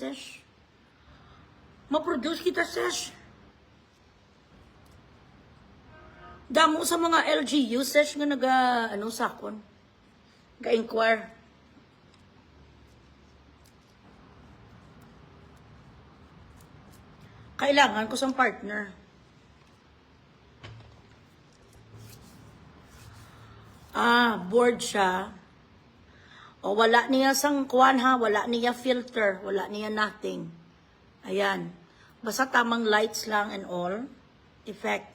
sesh. Ma-produce kita, sesh. Damo sa mga LGU, sesh, nga sakon. Ga-inquire. Kailangan ko sang partner. Board siya. O, wala niya sang kuwan ha, wala niya filter, wala niya nothing. Ayan. Basta tamang lights lang and all. Effect.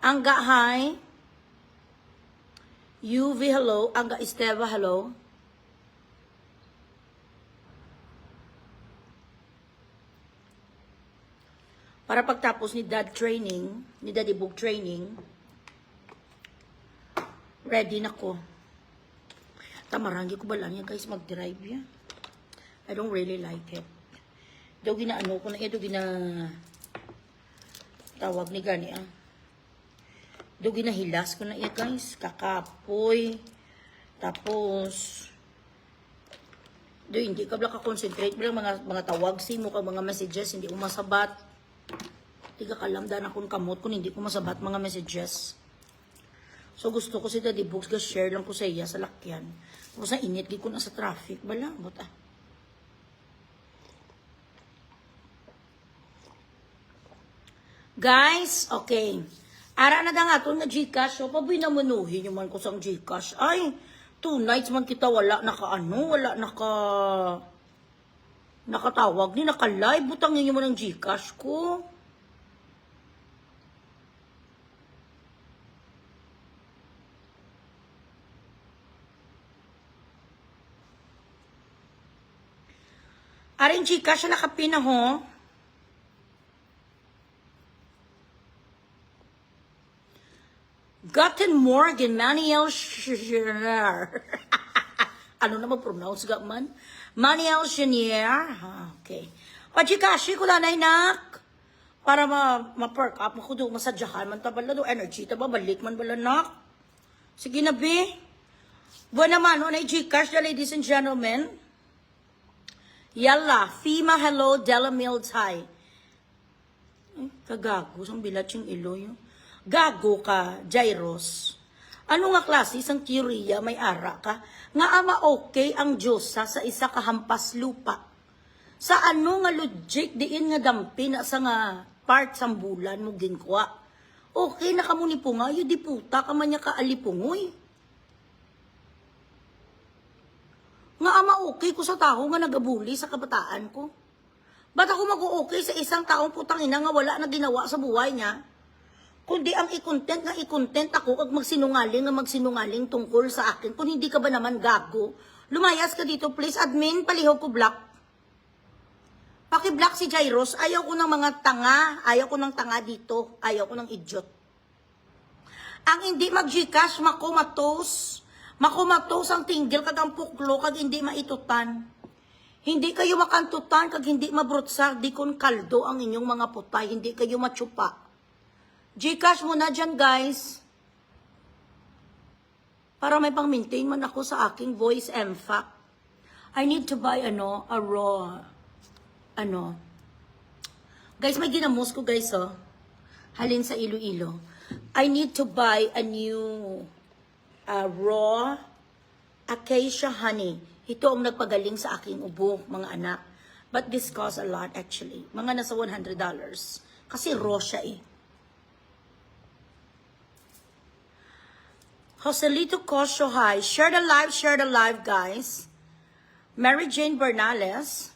Angga hi. UV hello. Angga Esteva hello. Para pagtapos ni Daddy Book training, ready na ko. Tamarangi ko ba lang yan, guys, mag-drive yan. I don't really like it. Daw ginaano ko na ito, tawag ni gani, Daw ginahilas ko na iya, guys. Kakapoy. Tapos, daw hindi ka bala ka-concentrate. Bilang mga tawag si mo, mga messages, hindi ko masabat. Tiga kalamdan akong kamot kung hindi ko masabat mga messages. So gusto ko si Daddy Books share lang ko sa iya sa lakyan. Tapos na init ko na sa traffic. Bala, buta. Guys, okay. Ara na nga ito na Gcash. So paboy na manuhin yung man ko sang Gcash. Ay, 2 nights man kita wala nakatawag ni naka-live. Butangin nyo mo ng Gcash ko. Aring Gcash na nakapina ho. Guten Morgen, Maniel Schenier. Ano na mag-pronounce ga man? Maniel Schenier. Okay. O Gcash ko lanay nak. Para ma-perk up ako doon, masadyahan man tabala doon, energy taba, balik man bala nak. Sige na be. Buwan naman, ho na Gcash, ladies and gentlemen. Yalla, Fima, hello, Della Mills, hi. Ay, kagago, sang bilat yung ilo yun. Gago ka, Jairos. Ano nga klase, isang teorya, may ara ka? Nga ama okay ang Diyosa sa isa kahampas lupa. Sa ano nga logic, diin nga dampi na sa nga part sang bulan mo ginkwa. Okay na kamo ni punga, yu di puta ka man niya kaalipungoy. Nga ama okay ko sa tao nga nagabuli sa kabataan ko. Ba't ako mag-okay sa isang taong putang ina nga wala na ginawa sa buhay niya? Kundi ang i-content ako kag magsinungaling tungkol sa akin. Kung hindi ka ba naman gago, lumayas ka dito please, admin, palihog ko block. Paki-block si Jairos, ayaw ko ng mga tanga, ayaw ko ng tanga dito, ayaw ko ng idiot. Ang hindi mag-Gcash, makumatos ang tinggil kag ang puklo kag hindi maitutan. Hindi kayo makantutan kag hindi mabrutsak di kon kaldo ang inyong mga putay, hindi kayo matsupa. Gcash mo na dyan, guys. Para may pang-maintain man ako sa aking voice MFAC. I need to buy, a raw, Guys, may ginamos ko, guys, Halin sa Iloilo. I need to buy a new, raw acacia honey. Ito ang nagpagaling sa aking ubo, mga anak. But this costs a lot, actually. Mga nasa $100. Kasi raw siya, Joselito Cosio, hi. Share the live, guys. Mary Jane Bernales.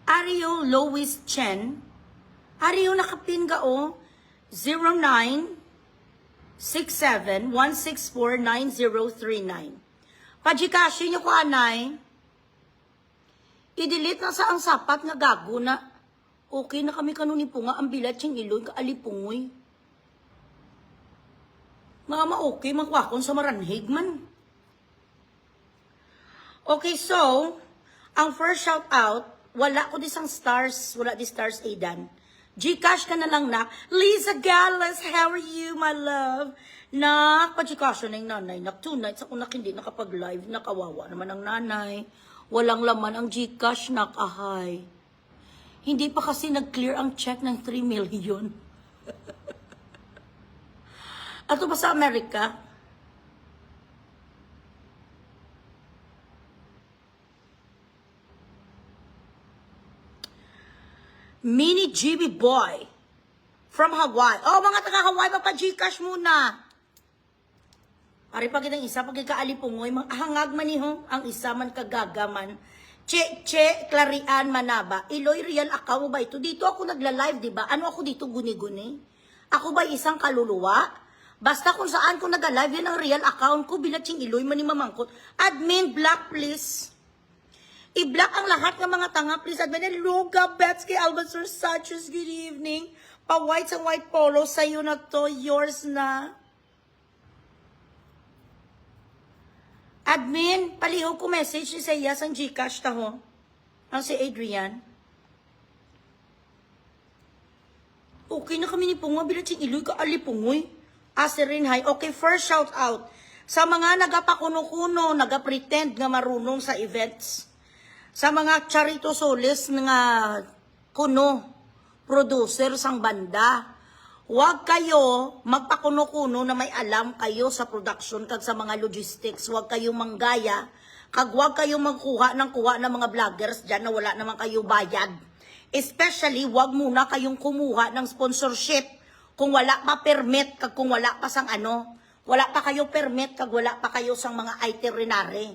Ario Lois Chen. Ario nakapinga 0967-164-9039. Pajikashi nyo ko, anay. I-delete na sa ang sapat nga gago na. Okay na kami kanuni po nga, ang bilat yung ilog, kaalipungoy. Mga okay, makwakon sa maranhig man. Okay, so, ang first shout out, wala ko di sang stars, wala di stars Aidan. Gcash ka na lang, nak. Lisa Gales, how are you, my love? Nak, pa-Gcash na yung nanay. Nak, 2 nights ako hindi nakapag-live. Nakawawa naman ang nanay. Walang laman ang Gcash, nak, ahay. Hindi pa kasi nag-clear ang check ng 3 million. Ato ba sa Amerika? Mini GB Boy from Hawaii. Oh, mga taga-Hawaii, pa-Gcash muna. Ari pa kitang isa, pagkakaalipungoy, hangag maniho, ang isa man kagagaman. Che, Clarian Manaba. Iloy real account ba ito? Dito ako nagla-live, di ba? Ano ako dito guni-guni? Ako ba isang kaluluwa? Basta kung saan ko nag-live, yan ang real account ko. Bilatsing Iloy man ni mamangkot. Admin, block please. I-block ang lahat ng mga tanga, please. Admin, Luga, Betsky, Albasur, Sanchez, good evening. Pa-white sa white polo, sa'yo na to, yours na. Admin, paliho ko message ni Sayas ang Gcash taho. Ang si Adrian. Okay na kami ni Pungo, bilatsing Iloy ka alipungoy. Aserin, hi. Okay, first shout out. Sa mga nagapakuno-kuno, nagapretend nga marunong sa events. Sa mga Charito Solis nga kuno, producer sang banda, huwag kayo magpakuno-kuno na may alam kayo sa production kag sa mga logistics. Huwag kayo manggaya, kag huwag kayo magkuha ng mga vloggers dyan na wala naman kayo bayad. Especially, huwag muna kayong kumuha ng sponsorship kung wala pa permit, kag kung wala pa sang wala pa kayo permit, kag wala pa kayo sang mga itinerary.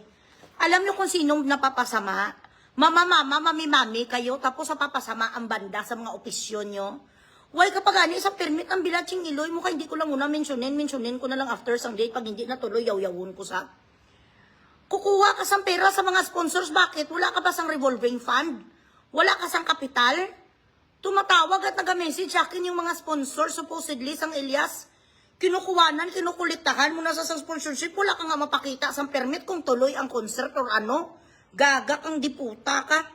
Alam nyo kung sinong napapasama? Mami, kayo, tapos sa papasama ang banda sa mga opisyon nyo. Why kapag ani sa permit ang bilatsing Iloy mo, kaya hindi ko lang una mentionin ko na lang after sang day, pag hindi natuloy, yaw-yawon ko sa. Kukuha ka sang pera sa mga sponsors, bakit? Wala ka ba sang revolving fund? Wala ka sang kapital? Tumatawag at nag-message sa akin yung mga sponsors, supposedly, sang Elias. Kinukuwanan, kinukulitahan mo na sa sponsorship, wala ka nga mapakita sang permit kung tuloy ang concert or ano. Gagak ang diputa ka.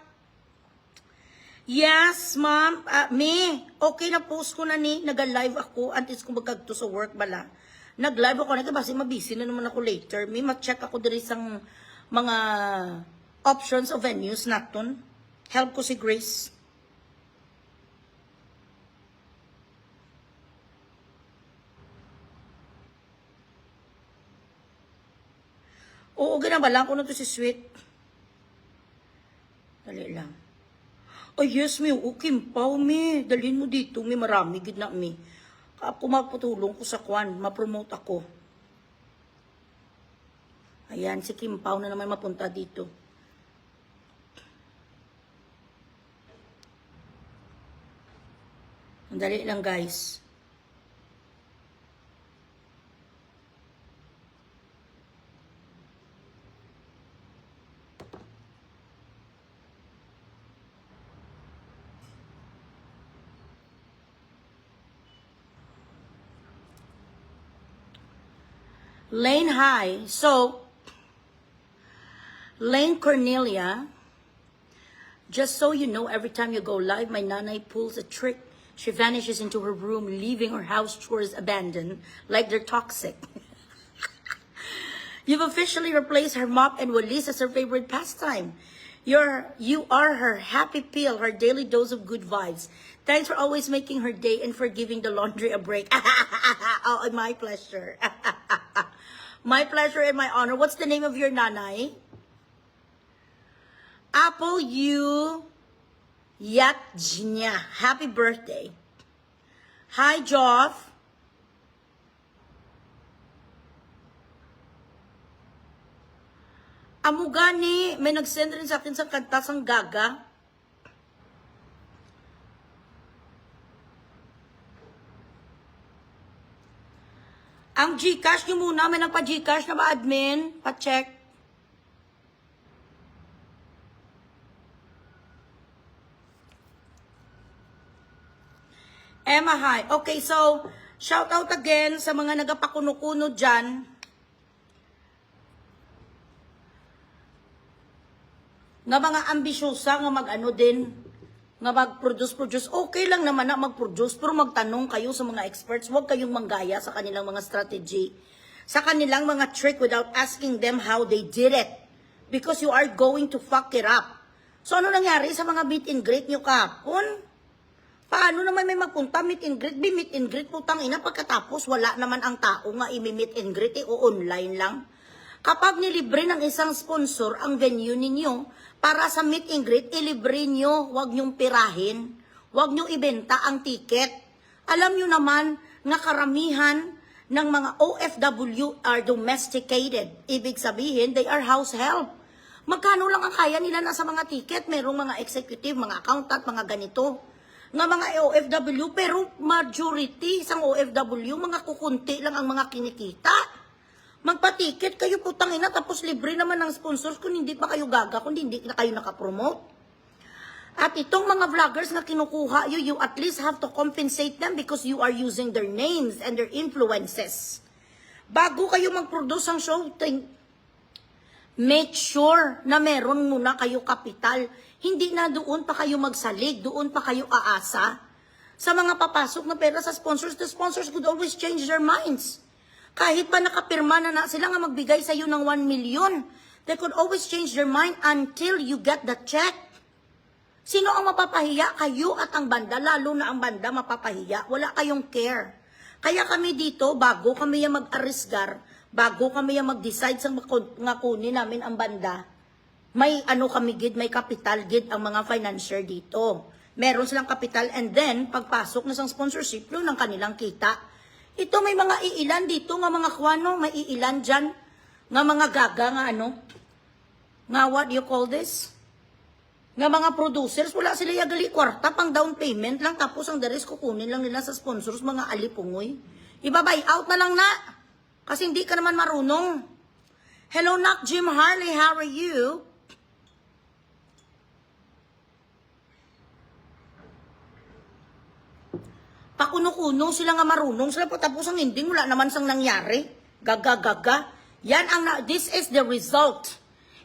Yes, ma'am. Okay na post ko na ni. Nag-live ako. Antes ko magkagto sa work bala. Nag-live ako na. Kasi mabisi na naman ako later. May ma-check ako diri sang mga options of venues naton. Help ko si Grace. Oo, ginabalang ko na to si Sweet. Dali lang. Oh yes, mi. Kimpaw, mi. Dalhin mo dito, mi. Marami, gid na, mi. Kung maputulong ko sa kwan, mapromote ako. Ayan, si Kimpaw na naman mapunta dito. Dali lang, guys. Lane High. So, Lane Cornelia, just so you know, every time you go live, my nanay pulls a trick. She vanishes into her room, leaving her house chores abandoned, like they're toxic. You've officially replaced her mop and walis as her favorite pastime. You are her happy pill, her daily dose of good vibes. Thanks for always making her day and for giving the laundry a break. Oh, my pleasure. My pleasure and my honor. What's the name of your nanay? Apple U Yatjnya. Happy birthday. Hi, Joff. Amugani, may nag-send rin sa akin sa kanta sang Gaga. Ang Gcash nyo muna, may nagpa-Gcash na ba, admin? Pa-check. Emma, hi. Okay, so, shout out again sa mga nagapakuno-kuno dyan. Nga mga ambisyosa nga mag-ano din, nga mag-produce. Okay lang naman na mag-produce, pero magtanong kayo sa mga experts. Huwag kayong manggaya sa kanilang mga strategy, sa kanilang mga trick without asking them how they did it. Because you are going to fuck it up. So ano nangyari sa mga meet and greet nyo kahapon? Paano naman may magpunta meet and greet? Meet and greet putang ina, pagkatapos wala naman ang tao nga imi-meet and greet, o online lang. Kapag nilibre ng isang sponsor ang venue ninyo, para sa meet and greet, ilibre nyo, huwag nyong pirahin, huwag nyo ibenta ang ticket. Alam nyo naman nga karamihan ng mga OFW are domesticated. Ibig sabihin, they are house help. Magkano lang ang kaya nila na sa mga ticket? Merong mga executive, mga accountant, mga ganito, nga mga OFW, pero majority isang OFW, mga kukunti lang ang mga kinikita. Magpa-ticket kayo putang ina, tapos libre naman ng sponsors kung hindi pa kayo gaga, kung hindi na kayo nakapromote. At itong mga vloggers na kinukuha you at least have to compensate them because you are using their names and their influences. Bago kayo mag-produce ang show, make sure na meron muna kayo kapital. Hindi na doon pa kayo magsalig, doon pa kayo aasa sa mga papasok na pera sa sponsors. The sponsors could always change their minds. Kahit pa nakapirma na sila nga magbigay sa iyo ng 1 million, they could always change their mind until you get the check. Sino ang mapapahiya? Kayo at ang banda, lalo na ang banda mapapahiya. Wala kayong care. Kaya kami dito, bago kami yung mag-arisgar, bago kami yung mag-decide sa nga kunin namin ang banda, may kami gid, may capital gid ang mga financier dito. Meron silang capital, and then pagpasok na sa sponsorship yun ng kanilang kita. Ito may mga iilan dito nga mga kwano, may iilan dyan nga mga gaga nga nga what do you call this? Nga mga producers, wala sila yagali kwarta pang down payment lang, tapos ang daris kukunin lang nila sa sponsors, mga alipungoy. Iba-buy out na lang na, kasi hindi ka naman marunong. Hello Nak Jim Harley, how are you? Pakuno-kuno sila nga marunong sila, tapos ang ending wala naman sang nangyari. Gaga-gaga. Yan this is the result.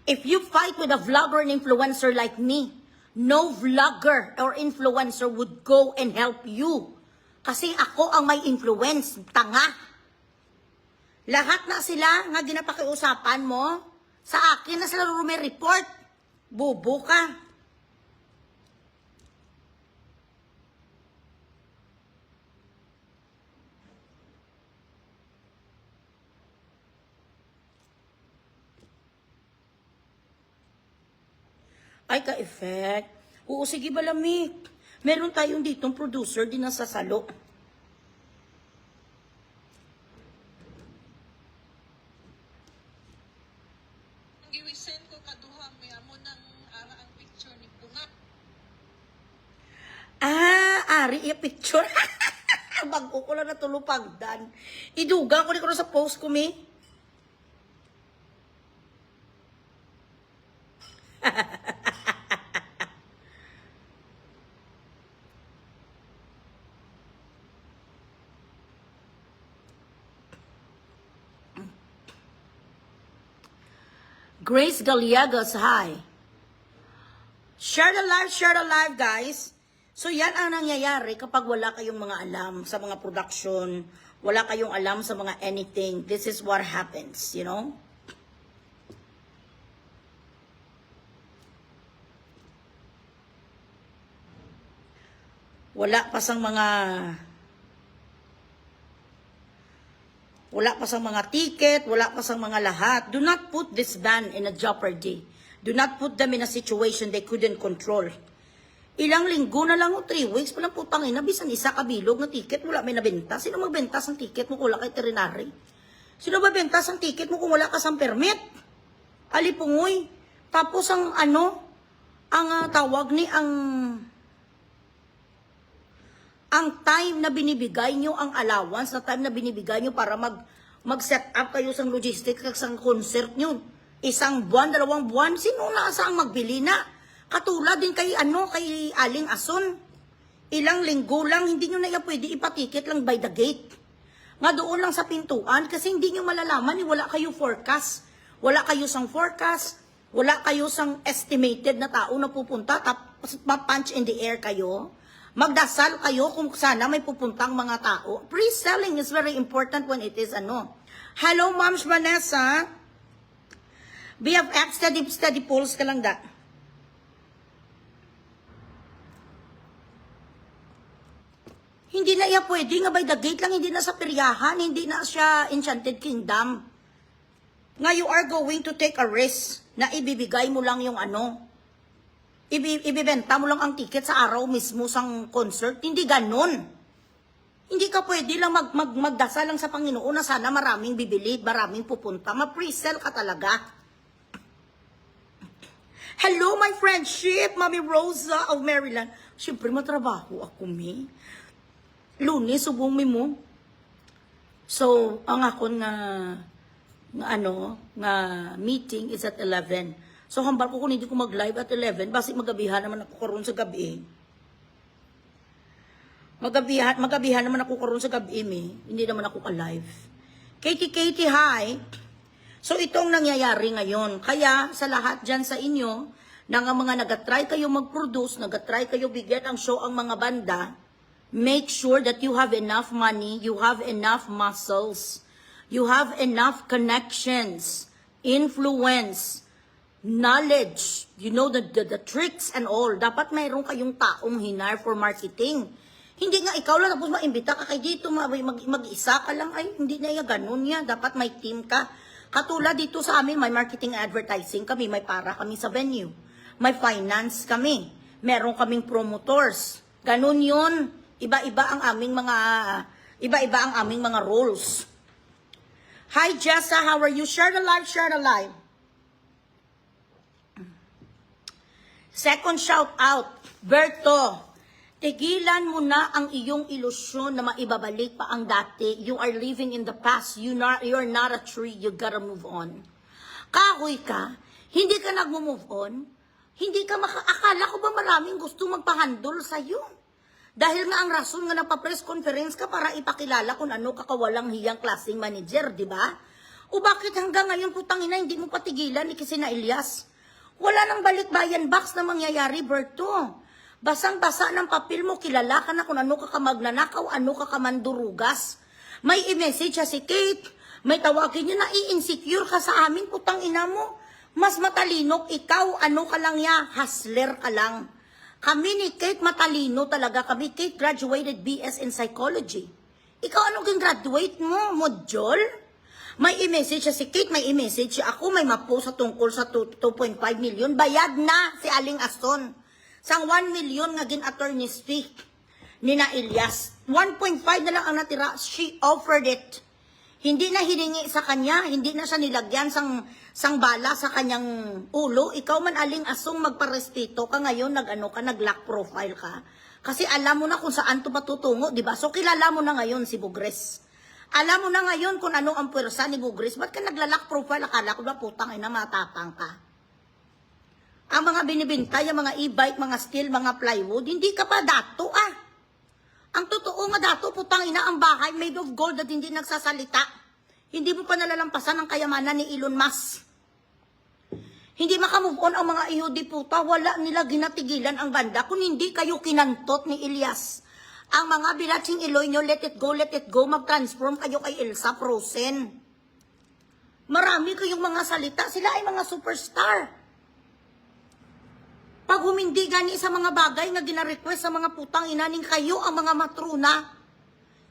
If you fight with a vlogger and influencer like me, no vlogger or influencer would go and help you. Kasi ako ang may influence, tanga. Lahat na sila nga ginapakiusapan mo, sa akin na sila report. Bubo ka. Ay, ka-effect. Oo, sige balamik. Meron tayong ditong producer din na sasalo. Giwisend ko kaduha may amo ng ara ang picture ni Bunga. Ari, picture. Bago ko lang natulupagdan. Iduga ko na sa post ko, mi. Grace Gallegos, hi. Share the live, guys. So, yan ang nangyayari kapag wala kayong mga alam sa mga production, wala kayong alam sa mga anything. This is what happens, you know? Wala pa sang mga ticket, wala pa sang mga lahat. Do not put this band in a jeopardy. Do not put them in a situation they couldn't control. Ilang linggo na lang o 3 weeks, palang putang ina, bisan isa kabilog na ticket, wala may nabenta. Sino magbenta ng ticket mo kung wala kay veterinary? Sino magbenta ng ticket mo kung wala ka sang permit? Alipungoy. Tapos ang tawag ni ang time na binibigay nyo, ang allowance na time na binibigay nyo para mag-set up kayo sa logistics sa concert nyo. 1 buwan, 2 buwan, sino na saang magbili na? Katulad din kay Aling Ason. Ilang linggo lang, hindi nyo na pwede ipatiket lang by the gate. Nga doon lang sa pintuan, kasi hindi nyo malalaman, wala kayo forecast. Wala kayo sang forecast, wala kayo sang estimated na tao na pupunta, punch in the air kayo. Magdasal kayo kung sana may pupuntang mga tao. Pre-selling is very important when it is ano. Hello, Moms Vanessa. BFF, steady pulse ka lang da. Hindi na iya pwede nga by the gate lang, hindi na sa peryahan, hindi na siya Enchanted Kingdom. Nga you are going to take a risk na ibibigay mo lang yung ano, ibibenta mo lang ang ticket sa araw mismo sang concert. Hindi ganun. Hindi ka pwede lang magdasal lang sa Panginoon na sana maraming bibili, maraming pupunta. Ma-pre-sell ka talaga. Hello, my friendship, Mami Rosa of Maryland. Siyempre, matrabaho ako, mi. Lunes, subong mi mo. So, ang ako nga meeting is at 11. So, hambal ko kung hindi ko mag-live at 11, basi magabihan naman ako karoon sa gabi. Magabihan naman ako karoon sa gabi, hindi naman ako ka-live. Katie, hi! So, itong nangyayari ngayon. Kaya, sa lahat dyan sa inyo, na nga mga nagatry kayo mag-produce, nagatry kayo bigyan ang show ang mga banda, make sure that you have enough money, you have enough muscles, you have enough connections, influence, knowledge, you know the tricks and all. Dapat mayroon kayong taong hinar for marketing. Hindi nga ikaw lang tapos maimbita ka kay dito, mag-isa ka lang, ay hindi na yung ganun yan. Dapat may team ka. Katulad dito sa amin, may marketing advertising kami, may para kami sa venue, may finance kami, meron kaming promoters. Ganun yun. Iba-iba ang aming mga roles. Hi Jessa, how are you? Share the live. Second shout out, Berto, tigilan mo na ang iyong ilusyon na maibabalik pa ang dati. You are living in the past. You're not a tree. You gotta move on. Kahoy ka, hindi ka nag-move on, hindi ka akala ko ba maraming gusto magpahandol sa'yo? Dahil nga ang rason nga nagpa-press conference ka para ipakilala kung ano kakawalang hiyang klaseng manager, di ba? O bakit hanggang ngayon putang ina hindi mo patigilan ni Kisina Elias? Wala nang balikbayan box na mangyayari, Berto. Basang-basa ng papel mo, kilala ka na kung ano ka magnanakaw, ano ka mandurugas. May i-message siya si Kate, may tawagin niya na i-insecure ka sa amin, putang ina mo. Mas matalino, ikaw, ano ka lang ya, hustler ka lang. Kami ni Kate matalino talaga kami. Kate graduated BS in Psychology. Ikaw ano kang graduate mo, module? May i-message siya si Kate, may i-message siya ako, may mapost sa tungkol sa 2.5 million. Bayad na si Aling Aston. Sang 1 million nga gin-attorney's fee ni na Elias. 1.5 na lang ang natira. She offered it. Hindi na hiningi sa kanya, hindi na siya nilagyan sang bala sa kanyang ulo. Ikaw man Aling Asong magparestito ka ngayon, nag-lock profile ka. Kasi alam mo na kung saan to patutungo, di ba? So kilala mo na ngayon si Bugres. Alam mo na ngayon kung ano ang pwersa ni Bugres. Ba't ka naglalak profile? Akala ko ba putang ina matapang ka? Ang mga binibinta, yung mga e-bike, mga steel, mga plywood, hindi ka pa dato Ang totoo nga dato, putang ina, ang bahay made of gold at hindi nagsasalita. Hindi mo pa nalalampasan ang kayamanan ni Elon Musk. Hindi makamove on ang mga ihudi puta, wala nila ginatigilan ang banda kung hindi kayo kinantot ni Elias. Ang mga binatsing Iloy nyo, let it go, mag-transform kayo kay Elsa Frozen. Marami kayong mga salita, sila ay mga superstar. Pag humindi gani sa mga bagay nga gina-request sa mga putang inaning kayo, ang mga matruna,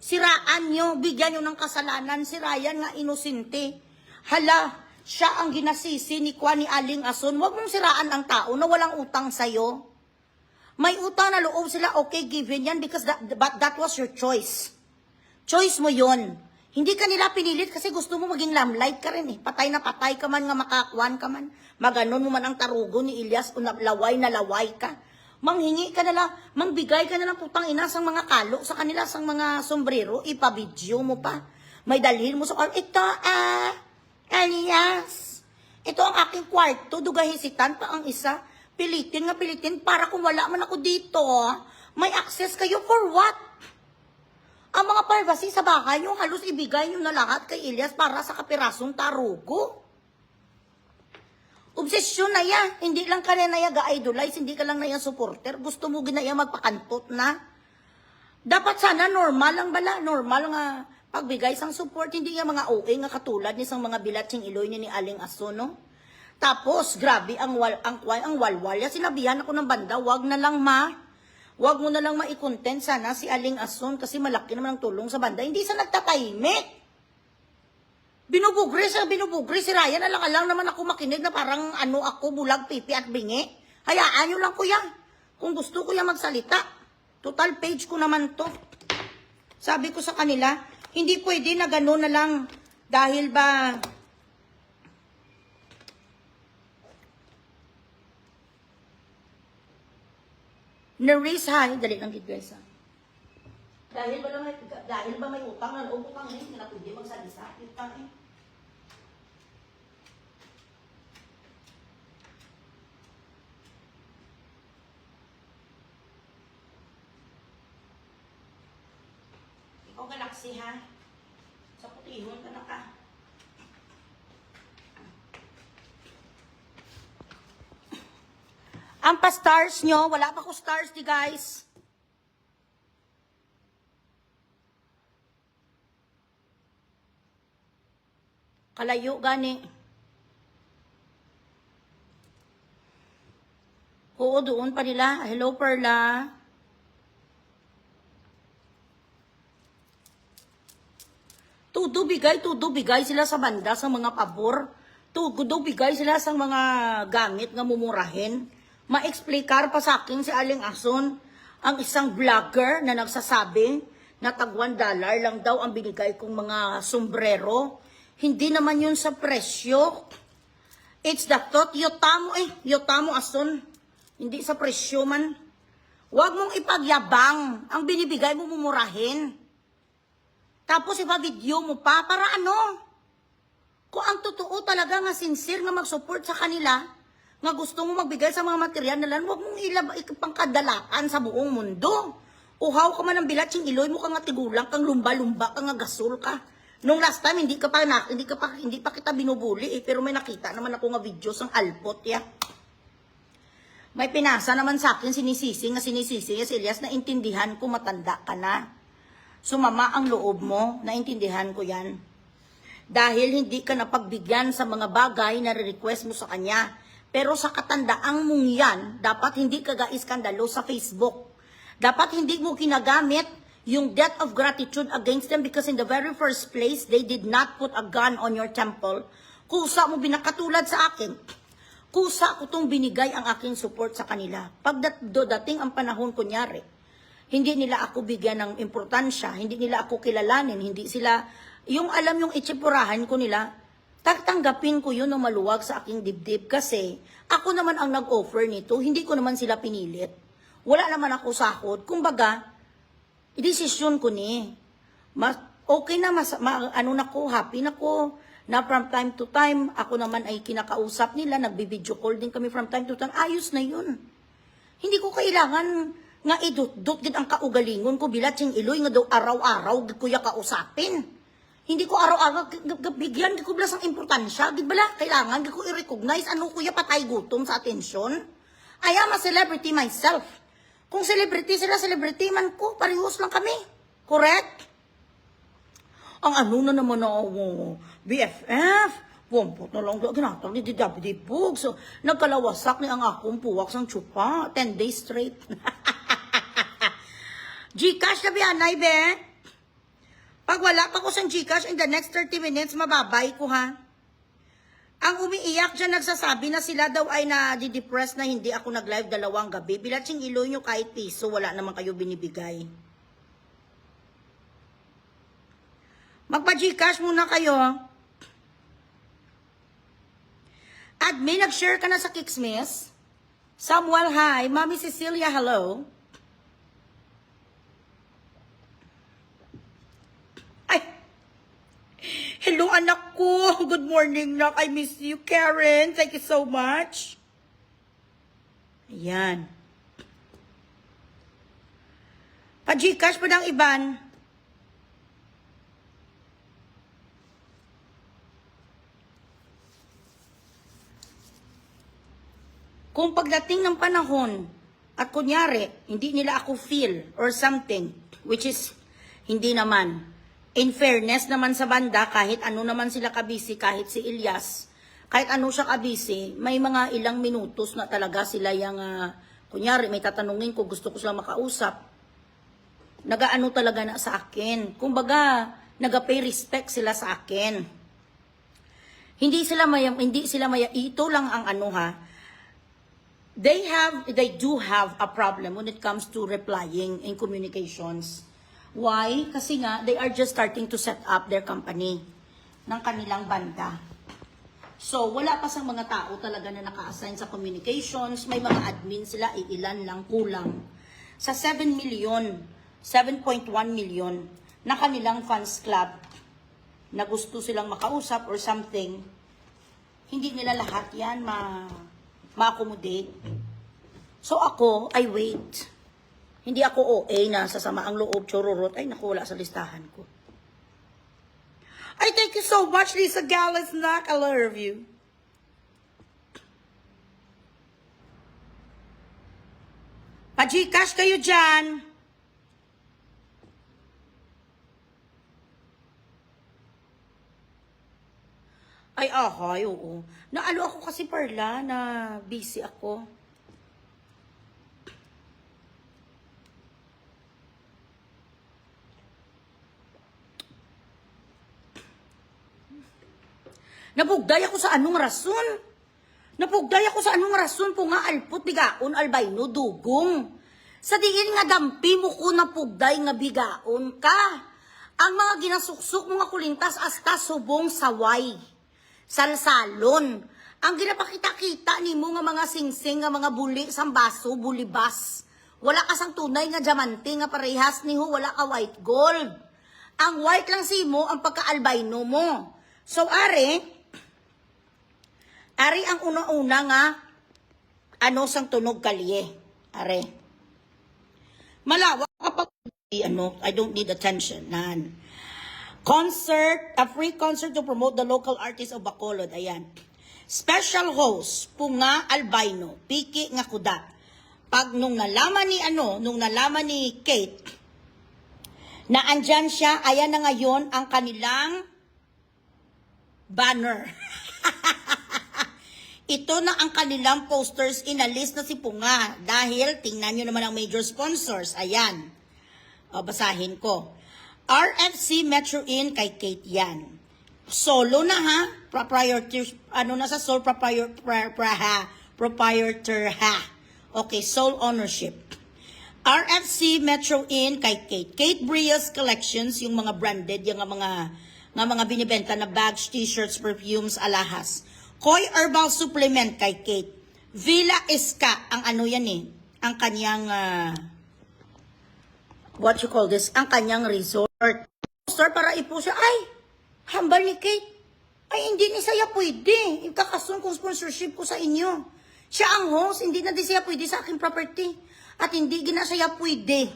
siraan nyo, bigyan nyo ng kasalanan, si Ryan nga inosente. Hala, siya ang ginasisi ni Kwa ni Aling Ason. Huwag mong siraan ang tao na walang utang sa'yo. May utang na loob sila, okay, given yan because that was your choice. Choice mo yon. Hindi ka nila pinilit kasi gusto mo maging lamlight ka rin eh. Patay na patay ka man, nga makakuan ka man. Maganon mo man ang tarugo ni Elias kung laway na laway ka. Manghingi ka nila, mangbigay ka nila putang ina sang mga kalo sa kanila, sang mga sombrero, ipabidyo mo pa. May dalhin mo sa ito Elias, ito ang aking kwarto, dugahisitan pa ang isa. Pilitin para kung wala man ako dito, may access kayo for what? Ang mga privacy sa bahay nyo, halos ibigay nyo na lahat kay Elias para sa kapirasong tarugo. O Obsesyon na ya. Hindi lang ka na ya ga-idolize, hindi ka lang na ya supporter. Gusto mo ginaya magpakantot na. Dapat sana normal lang bala. Normal nga pagbigay sang support. Hindi nga mga OA nga katulad ni sang mga bilatsing iloy ni Aling Aso, no? Tapos, grabe, ang walwal. Ya, sinabihan ako ng banda, wag mo na lang ma-content sana si Aling Ason kasi malaki naman ang tulong sa banda. Hindi sa nagtatahimik. Binubugre si Ryan. Alang-alang naman ako makinig na parang ako, bulag, pipi at bingi. Hayaan nyo lang kuya. Kung gusto kuya magsalita. Total page ko naman to. Sabi ko sa kanila, hindi pwede na gano'n na lang. Dahil ba... Na-raise high. Dali lang gid guys ha. Dahil ba may utang na loob utang hindi na pwede magsalita. Utang eh. Ikaw galaxy ha. Sa putihon ka na ka. Ang pa-stars nyo, wala pa ko stars di guys. Kalayo gani. Oo, doon pa nila. Hello, Perla. Tudo bigay sila sa banda, sa mga pabor. Tudo bigay sila sa mga gamit nga mumurahin. Ma-explicar pa sa akin si Aling Ason, ang isang vlogger na nagsasabi na tag $1 lang daw ang binigay kong mga sombrero. Hindi naman yun sa presyo. It's the thought. Yotamo Ason. Hindi sa presyo man. Huwag mong ipagyabang. Ang binibigay mo mumurahin. Tapos ipa-video mo pa. Para ano? Kung ang totoo talaga nga sincere nga mag-support sa kanila, nga gusto mo magbigay sa mga material na lang, huwag mong ipangkadalaan sa buong mundo. Uhaw ka man ng bilatsing iloy mo ka nga tigulang, kang lumba-lumba, kang nga gasol ka. Nung last time, hindi pa kita binubuli pero may nakita naman ako nga videos ng alpot ya. May pinasa naman sa akin sinisisi si Elias na intindihan ko matanda ka na. Sumama ang loob mo, naintindihan ko yan. Dahil hindi ka napagbigyan sa mga bagay na request mo sa kanya. Pero sa katandaang mong yan, dapat hindi ka ga-iskandalo sa Facebook. Dapat hindi mo ginagamit yung debt of gratitude against them because in the very first place, they did not put a gun on your temple. Kusa mo binakatulad sa akin. Kusa ko tong binigay ang aking support sa kanila. Pag dating ang panahon, kunyari, hindi nila ako bigyan ng importansya, hindi nila ako kilalanin, hindi sila, yung alam yung itsipurahan ko nila, tatanggapin ko yun ng maluwag sa aking dibdib kasi ako naman ang nag-offer nito, hindi ko naman sila pinilit. Wala naman ako sahod. Kumbaga, desisyon ko ni. Okay na, happy na ko. Na from time to time, ako naman ay kinakausap nila, nagbibideo call din kami from time to time. Ayos na yun. Hindi ko kailangan nga idot-dot gid ang kaugalingon ko bilatsing iloy nga daw araw-araw gid kuya kausapin. Hindi ko araw-araw bigyan gid ko blas ang importansya, gid bala kailangan gid ko i-recognize ano kuya patay gutom sa atensyon. I am a celebrity myself. Kung celebrity sila, celebrity man ko, parehos lang kami. Correct? Ang ano na naman ako, BFF, pumpot na lang, ginatang ni David Bug. So, nagkalawasak ni ang akong puwak sang tsupa, 10 days straight. Gcash na biyanay, be? Pag wala pa ko sa Gcash, in the next 30 minutes, mababay ko, ha? Ang umiiyak dyan, nagsasabi na sila daw ay na-depress na hindi ako nag-live 2 gabi. Bilatsing iloy nyo kahit piso, wala naman kayo binibigay. Magpa-Gcash muna kayo. Admin, nag-share ka na sa Kiksmiss. Samuel, hi. Mami Cecilia, hello. Ay! Hello, anak ko. Good morning, nak. I miss you, Karen. Thank you so much. Ayan. Pa-Gcash pa ng iban. Kung pagdating ng panahon, at kunyari, hindi nila ako feel or something, which is, hindi naman. In fairness naman sa banda, kahit ano naman sila kabisi, kahit si Ilyas, kahit ano siya kabisi, may mga ilang minutos na talaga sila yung, kunyari, may tatanungin ko, gusto ko sila makausap. Nagaano talaga na sa akin. Kumbaga, nagapay respect sila sa akin. Hindi sila ito lang ang ano ha. They do have a problem when it comes to replying in communications. Why? Kasi nga, they are just starting to set up their company ng kanilang banda. So, wala pa sa mga tao talaga na naka-assign sa communications. May mga admin sila, ilan lang, kulang. Sa 7.1 million na kanilang fans club na gusto silang makausap or something, hindi nila lahat yan ma-accommodate. So ako, I wait. Hindi ako OA na sasama ang loob, chororot. Ay, naku, wala sa listahan ko. I thank you so much, Lisa Galasnak. I love you. Pa-Gcash kayo dyan. Ay, oo. Naalo ako kasi Perla na busy ako. Napugday ako sa anong rason. Napugday ako sa anong rason po nga alput bigaon albayno dugong. Sa diin nga dampi mo ko napugday nga bigaon ka. Ang mga ginasuksok mga kulintas hasta subong saway. Salsalon. Ang ginapakita-kita ni mo nga mga singsing nga mga buli sang baso, bulibas. Wala ka sang tunay nga diamante nga parehas ni ho, wala ka white gold. Ang white lang si mo ang pagka-albino mo. So ari ang una-una nga ano sang tunog kalye. Are. Malawak kapag I don't need attention. Nan. Concert, a free concert to promote the local artists of Bacolod. Ayan. Special host, Punga Albino, Piki nga kuda. Pag nung nalaman ni Kate, na andyan siya, ayan na ngayon ang kanilang banner. Ito na ang kanilang posters, inalis na si Punga. Dahil, tingnan nyo naman ang major sponsors. Ayan. O, basahin ko. RFC Metro Inn kay Kate yan. Solo na ha. Proprietor, ano na sa sole proprietor ha. Okay, sole ownership. RFC Metro Inn kay Kate. Kate Brias Collections, yung mga branded, yung mga binibenta na bags, t-shirts, perfumes, alahas. Koi Herbal Supplement kay Kate. Villa Iska, ang ano yan eh. Ang kanyang, what you call this? Ang kanyang resort. Sir, para ipo siya, ay, hambal ni Kate. Ay, hindi ni saya pwede. Ikakasun kong sponsorship ko sa inyo. Siya ang host, hindi na di siya pwede sa aking property. At hindi gina siya pwede.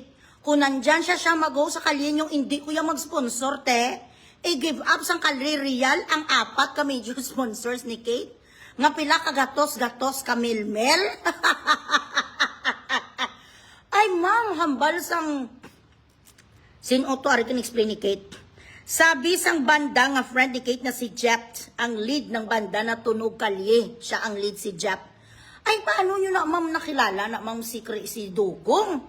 Kung nandyan siya mag-host sa kalye yung hindi ko yung mag-sponsor, te, give up sang kalye real ang 4 ka major sponsors ni Kate. Nga pila ka gatos ka milmel. Ay, ma'am, hambal sang sino to ari explain ni Kate. Sabi sang banda nga friend ni Kate na si Jet, ang lead ng banda na Tunog Kalye. Siya ang lead si Jet. Ay, paano nyo na ma'am nakilala na ma'am si Dugong?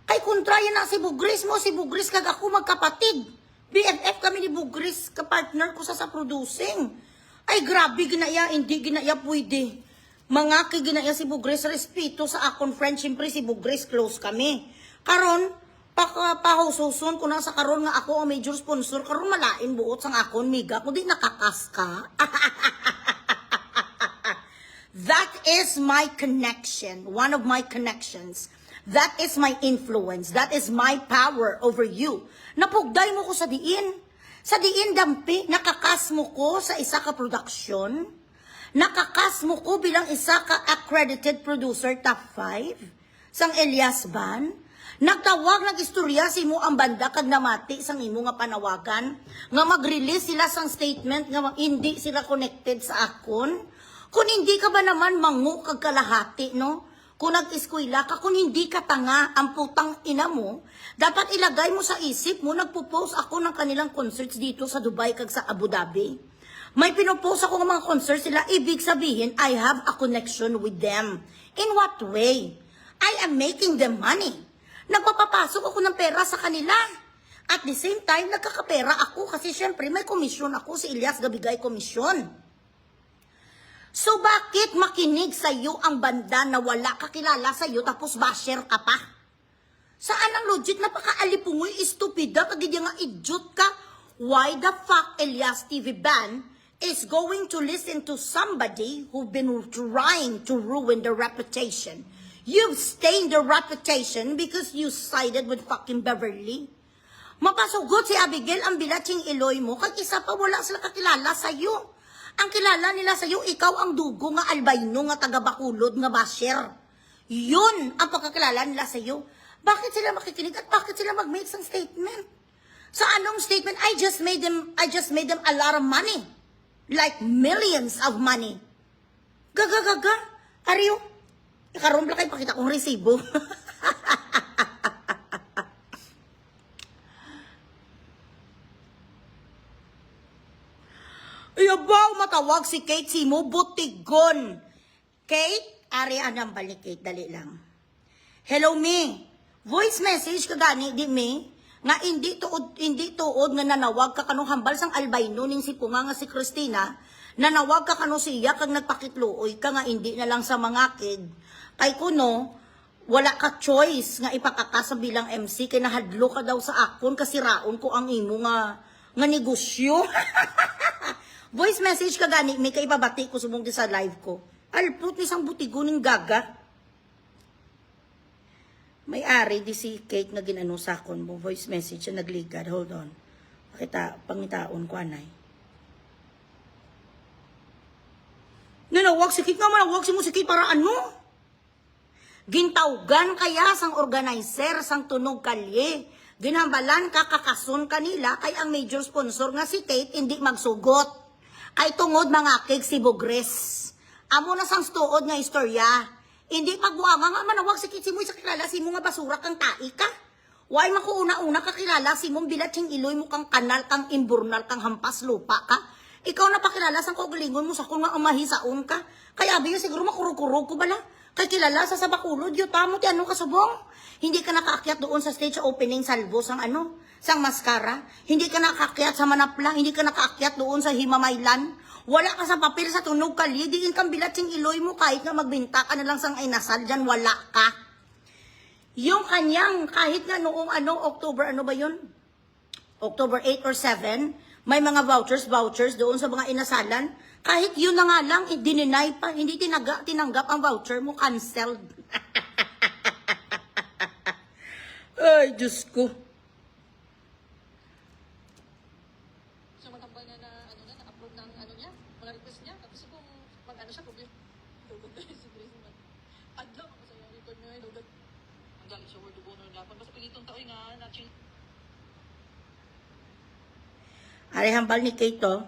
Kay kontraya na si Bugris mo, si Bugris kag ako magkapatid. BFF kami ni Bugris, ka-partner ko sa producing. Ay, grabe ginaya, hindi ginaya pwede. Mga ginaya si Bugris, respeto sa akong friend, siyempre si Bugris, close kami. Karon, pahususun ko na sa karon nga ako ang major sponsor, karon malain buot sang akon miga kundi nakakas ka. That is my connection, one of my connections. That is my influence, that is my power over you. Napugday mo ko sa diin dampi, nakakas mo ko sa isa ka production, nakakas mo ko bilang isa ka accredited producer top 5 sang Elias Ban. Nagtawag, nag-istorya si mo ang banda kag namati sang imo nga panawagan nga mag-release sila sang statement nga hindi sila connected sa akon. Kung hindi ka ba naman mangu kag kalahati, no? Kung nag-eskwela ka, kung hindi ka tanga, ang putang ina mo, dapat ilagay mo sa isip mo, nagpo-post ako ng kanilang concerts dito sa Dubai kag sa Abu Dhabi. May pinopost ako ng mga concerts sila, ibig sabihin, I have a connection with them. In what way? I am making them money. Nagpapapasok ako ng pera sa kanila. At the same time, nagkakapera ako kasi syempre may komisyon ako, si Elias Gabigay komisyon. So bakit makinig sa iyo ang banda na wala kakilala sa iyo tapos basher ka pa? Saan ang logic? Napaka-alipungoy, estupida, kagidya nga idiot ka. Why the fuck Elias TV Band is going to listen to somebody who've been trying to ruin their reputation? You've stained their reputation because you sided with fucking Beverly. Mapasugot si Abigail ang bilatsing iloy mo, kag isa pa wala sila kakilala sa iyo. Ang kilala nila sa iyo, ikaw ang dugo nga albayno nga taga-Bacolod nga basher. Yun ang pagkakilala nila sa iyo. Bakit sila makikinig at bakit sila mag-make ng statement? Sa anong statement? I just made them a lot of money. Like millions of money. Gaga. Ariyo. Ikaroon lang kayo, pakita kong resibo. Ayabaw, matawag si Kate Simo, butigon. Kate, ari anang balik Kate, dali lang. Hello, me. Voice message ka gani, di me. Nga hindi tuod nga nanawag ka kanong hambal sang albayno ning si Punga nga si Christina. Nanawag ka kano siya kag nagpakitluoy ka nga hindi na lang sa mga kid. Kay kuno, wala ka choice nga ipakakasa bilang MC kay nahadlo ka daw sa akon kasi raon ko ang imo nga negosyo. Voice message ka gani, may kaibabati ko subong sa live ko. Alput ni sang butigo ning gaga. May ari di si Kate nga ginano sa akon mo. Voice message na nagligad. Hold on. Pakita, pangitaon ko anay. Nanawag si Kate nga, manawag si mo si Kate para ano? Gintawgan kaya sang organizer sang tunog kalye. Ginhambalan kakakason kanila kay ang major sponsor nga si Kate hindi magsugot. Kay tungod mga keg si Bogres. Amo na sang tuod nga istorya. Hindi pagbuanga nga manawag si Kate si mo sa kilala si mo nga basura kang tai ka. Why makuuna-una kakilala si mong bilatsing iloy mo kang kanal kang imburnal kang hampas lupa ka. Ikaw na pakilala sang kaugalingon mo sa kung nga umahisaon ka. Kaya abiyo siguro makurog-kurog ko bala. Kay kilala sa Bacolod, tamo ti ano kasubong. Hindi ka nakaakyat doon sa stage opening salvo sang ano, sang maskara. Hindi ka nakaakyat sa Manapla, hindi ka nakaakyat doon sa Himamaylan. Wala ka sa papel sa tunog kalye, diin kang bilatsing iloy mo kahit nga magbinta ka na lang sang inasal dyan, wala ka. Yung kanyang, kahit nga noong October, ano ba yun? October 8 or 7, may mga vouchers doon sa mga inasalan. Kahit yun na nga lang, dininay pa, hindi tinanggap ang voucher mo, canceled. Ay, Diyos ko. So matambal na na-approve ng niya, mga request niya. Tapos kung mag-ano siya, problem. Dugod na si Grace man. Adlaw ako sa record niya, dugod. Ang galing siya, word of honor dapat. Basta pilitong taoy nga, na-change. Ari hambal ni Kate, oh.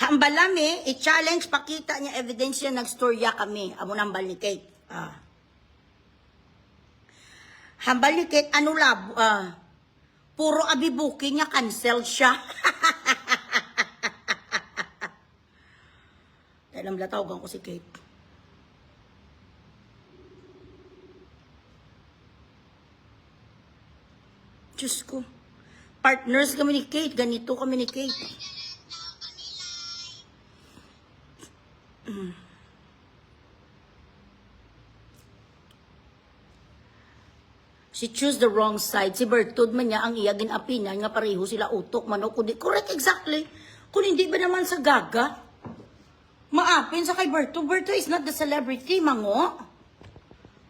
Hambalami, i-challenge, pakita niya ebidensya, nagstorya kami. Amo na hambal ni Kate. Hambal ni Kate, puro abibuki niya, cancel siya. Dahil ang latawagan ko si Kate. Diyos ko. Partners kami ni Kate, ganito kami ni Kate. She choose the wrong side. Si Bertud man niya ang iya ginapinan nga pareho sila utok man o kundi. Correct, exactly. Kung hindi ba naman sa gaga, maapin sa kay Berto. Berto is not the celebrity, mango.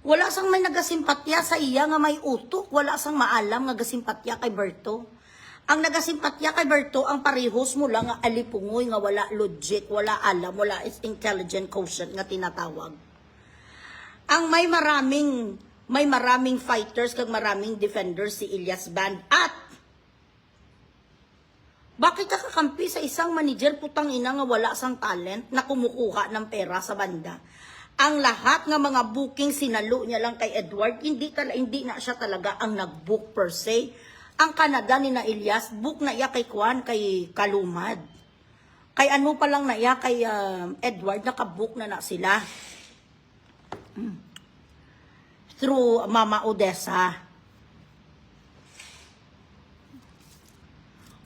Wala sang may nagasimpatya sa iya nga may utok. Wala sang maalam nga gasimpatya kay Berto. Ang nagasimpatya kay Berto, ang parehos mo lang nga alipungoy nga wala logic, wala alam, wala is intelligent quotient nga tinatawag. Ang may maraming fighters kag maraming defenders si Elias Band at Bakit ka kakampi sa isang manager putang ina nga wala sang talent na kumukuha ng pera sa banda? Ang lahat ng mga booking sinalo niya lang kay Edward, hindi na siya talaga ang nag-book per se. Ang Canada ni na Elias, book na iya kay Kwan, kay Kalumad. Kay ano pa lang na iya kay Edward, nakabook na sila. Through Mama Odessa.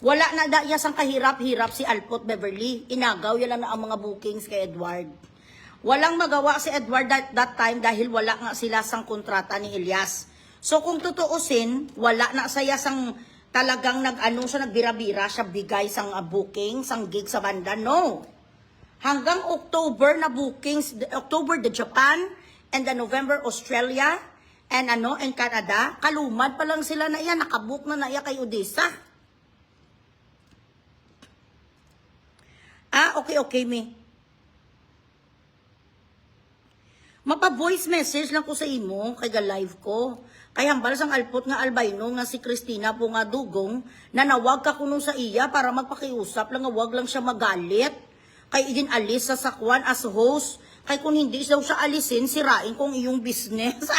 Wala na da iya sang kahirap-hirap si Alpot Beverly. Inagaw yan lang na ang mga bookings kay Edward. Walang magawa si Edward that time dahil wala nga sila sang kontrata ni Elias. So kung tutuusin, wala na saya sang talagang siya nagbira-bira siya bigay sang booking, sang gig sa banda. No. Hanggang October na bookings, October the Japan, and the November Australia, and Canada, Kalumad pa lang sila na iya, nakabook na iya kay Odessa. Okay, me. Mapa-voice message lang ko sa imo, kay live ko. Kay hambal sang Alpot nga albino nga si Christina po nga dugong, na nawag ka kuno sa iya para magpakiusap lang nga wag lang siya magalit. Kay igin alis sa sakwan as host. Kay kung hindi daw siya alisin, sirain kong iyong business.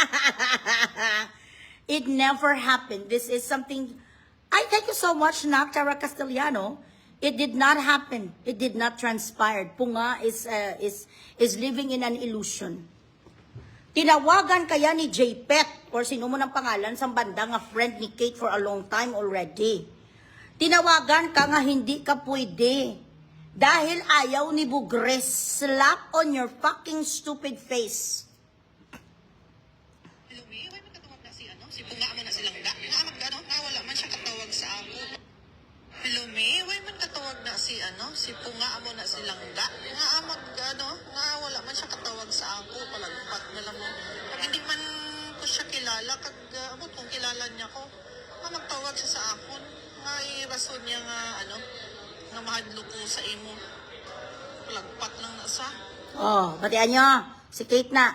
It never happened. This is something... I thank you so much, Tara Castellano. It did not happen. It did not transpire. Punga is living in an illusion. Tinawagan kaya ni J-Pet, or sino mo ng pangalan, sa banda nga friend ni Kate for a long time already. Tinawagan ka nga hindi ka pwede. Dahil ayaw ni Bugres, slap on your fucking stupid face. Hello, May. Why man katawag na si Punga mo na silang da? Nga wala man siya katawag sa ako. Hello, May. Why man katawag na si Punga mo na silang da? Nga wala man siya katawag sa ako. Palagpat na lang mo. Pag hindi man ko siya kilala, abot kung kilala niya ko, nga magtawag siya sa akon. Nga irason niya nga mahadlo ko sa imo. Palagpat lang na sa. Batian nyo. Si Kate na.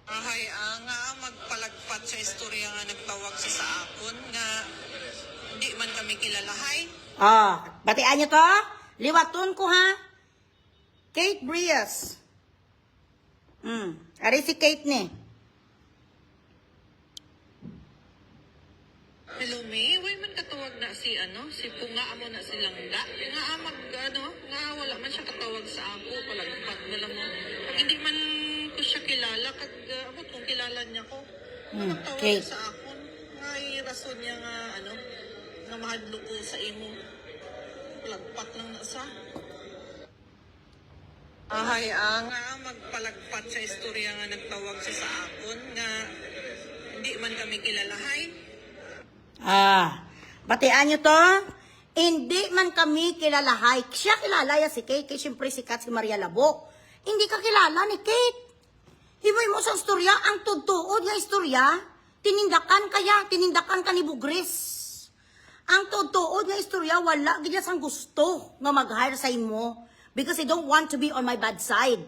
Nga magpalagpat sa istorya nga nagtawag siya sa akon nga hindi man kami kilalahay. Batian nyo to. Liwaton ko ha. Kate Brias. Ari si Kate ni. Hello, May. Why man katawag na si Punga mo na silang da? Nga wala man siya katawag sa ako. Palagpat na lang mo. Pag hindi man ko siya kilala, abot kung kilala niya ko, magtawag Kate. sa akon. Nga rason niya nga mahadlo ko sa imo. Palagpat lang na sa. Nga magpalagpat sa istorya nga nagtawag siya sa akon nga hindi man kami kilalahay. Batian nyo to. Hindi man kami kilalahay. Siya kilala ya si Kate. Kaya siyempre sikat si Maria Labok. Hindi ka kilala ni Kate. Himoy mo sa istorya, ang tutuod nga istorya, tinindakan ka ni Bugres. Ang tutuod nga istorya, wala ganyan sang gusto nga mag-hire sa imo. Because I don't want to be on my bad side.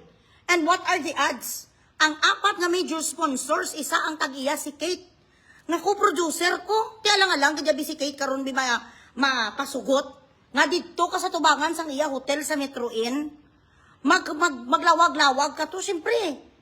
And what are the odds? Ang apat nga major sponsors, isa ang tag-iya si Kate. Nga ko-producer ko. Kaya lang gabi si Kate karon mapasugot. Nga dito ka sa tubangan sang iya hotel sa Metro Inn. Maglawag-lawag ka to. Siyempre,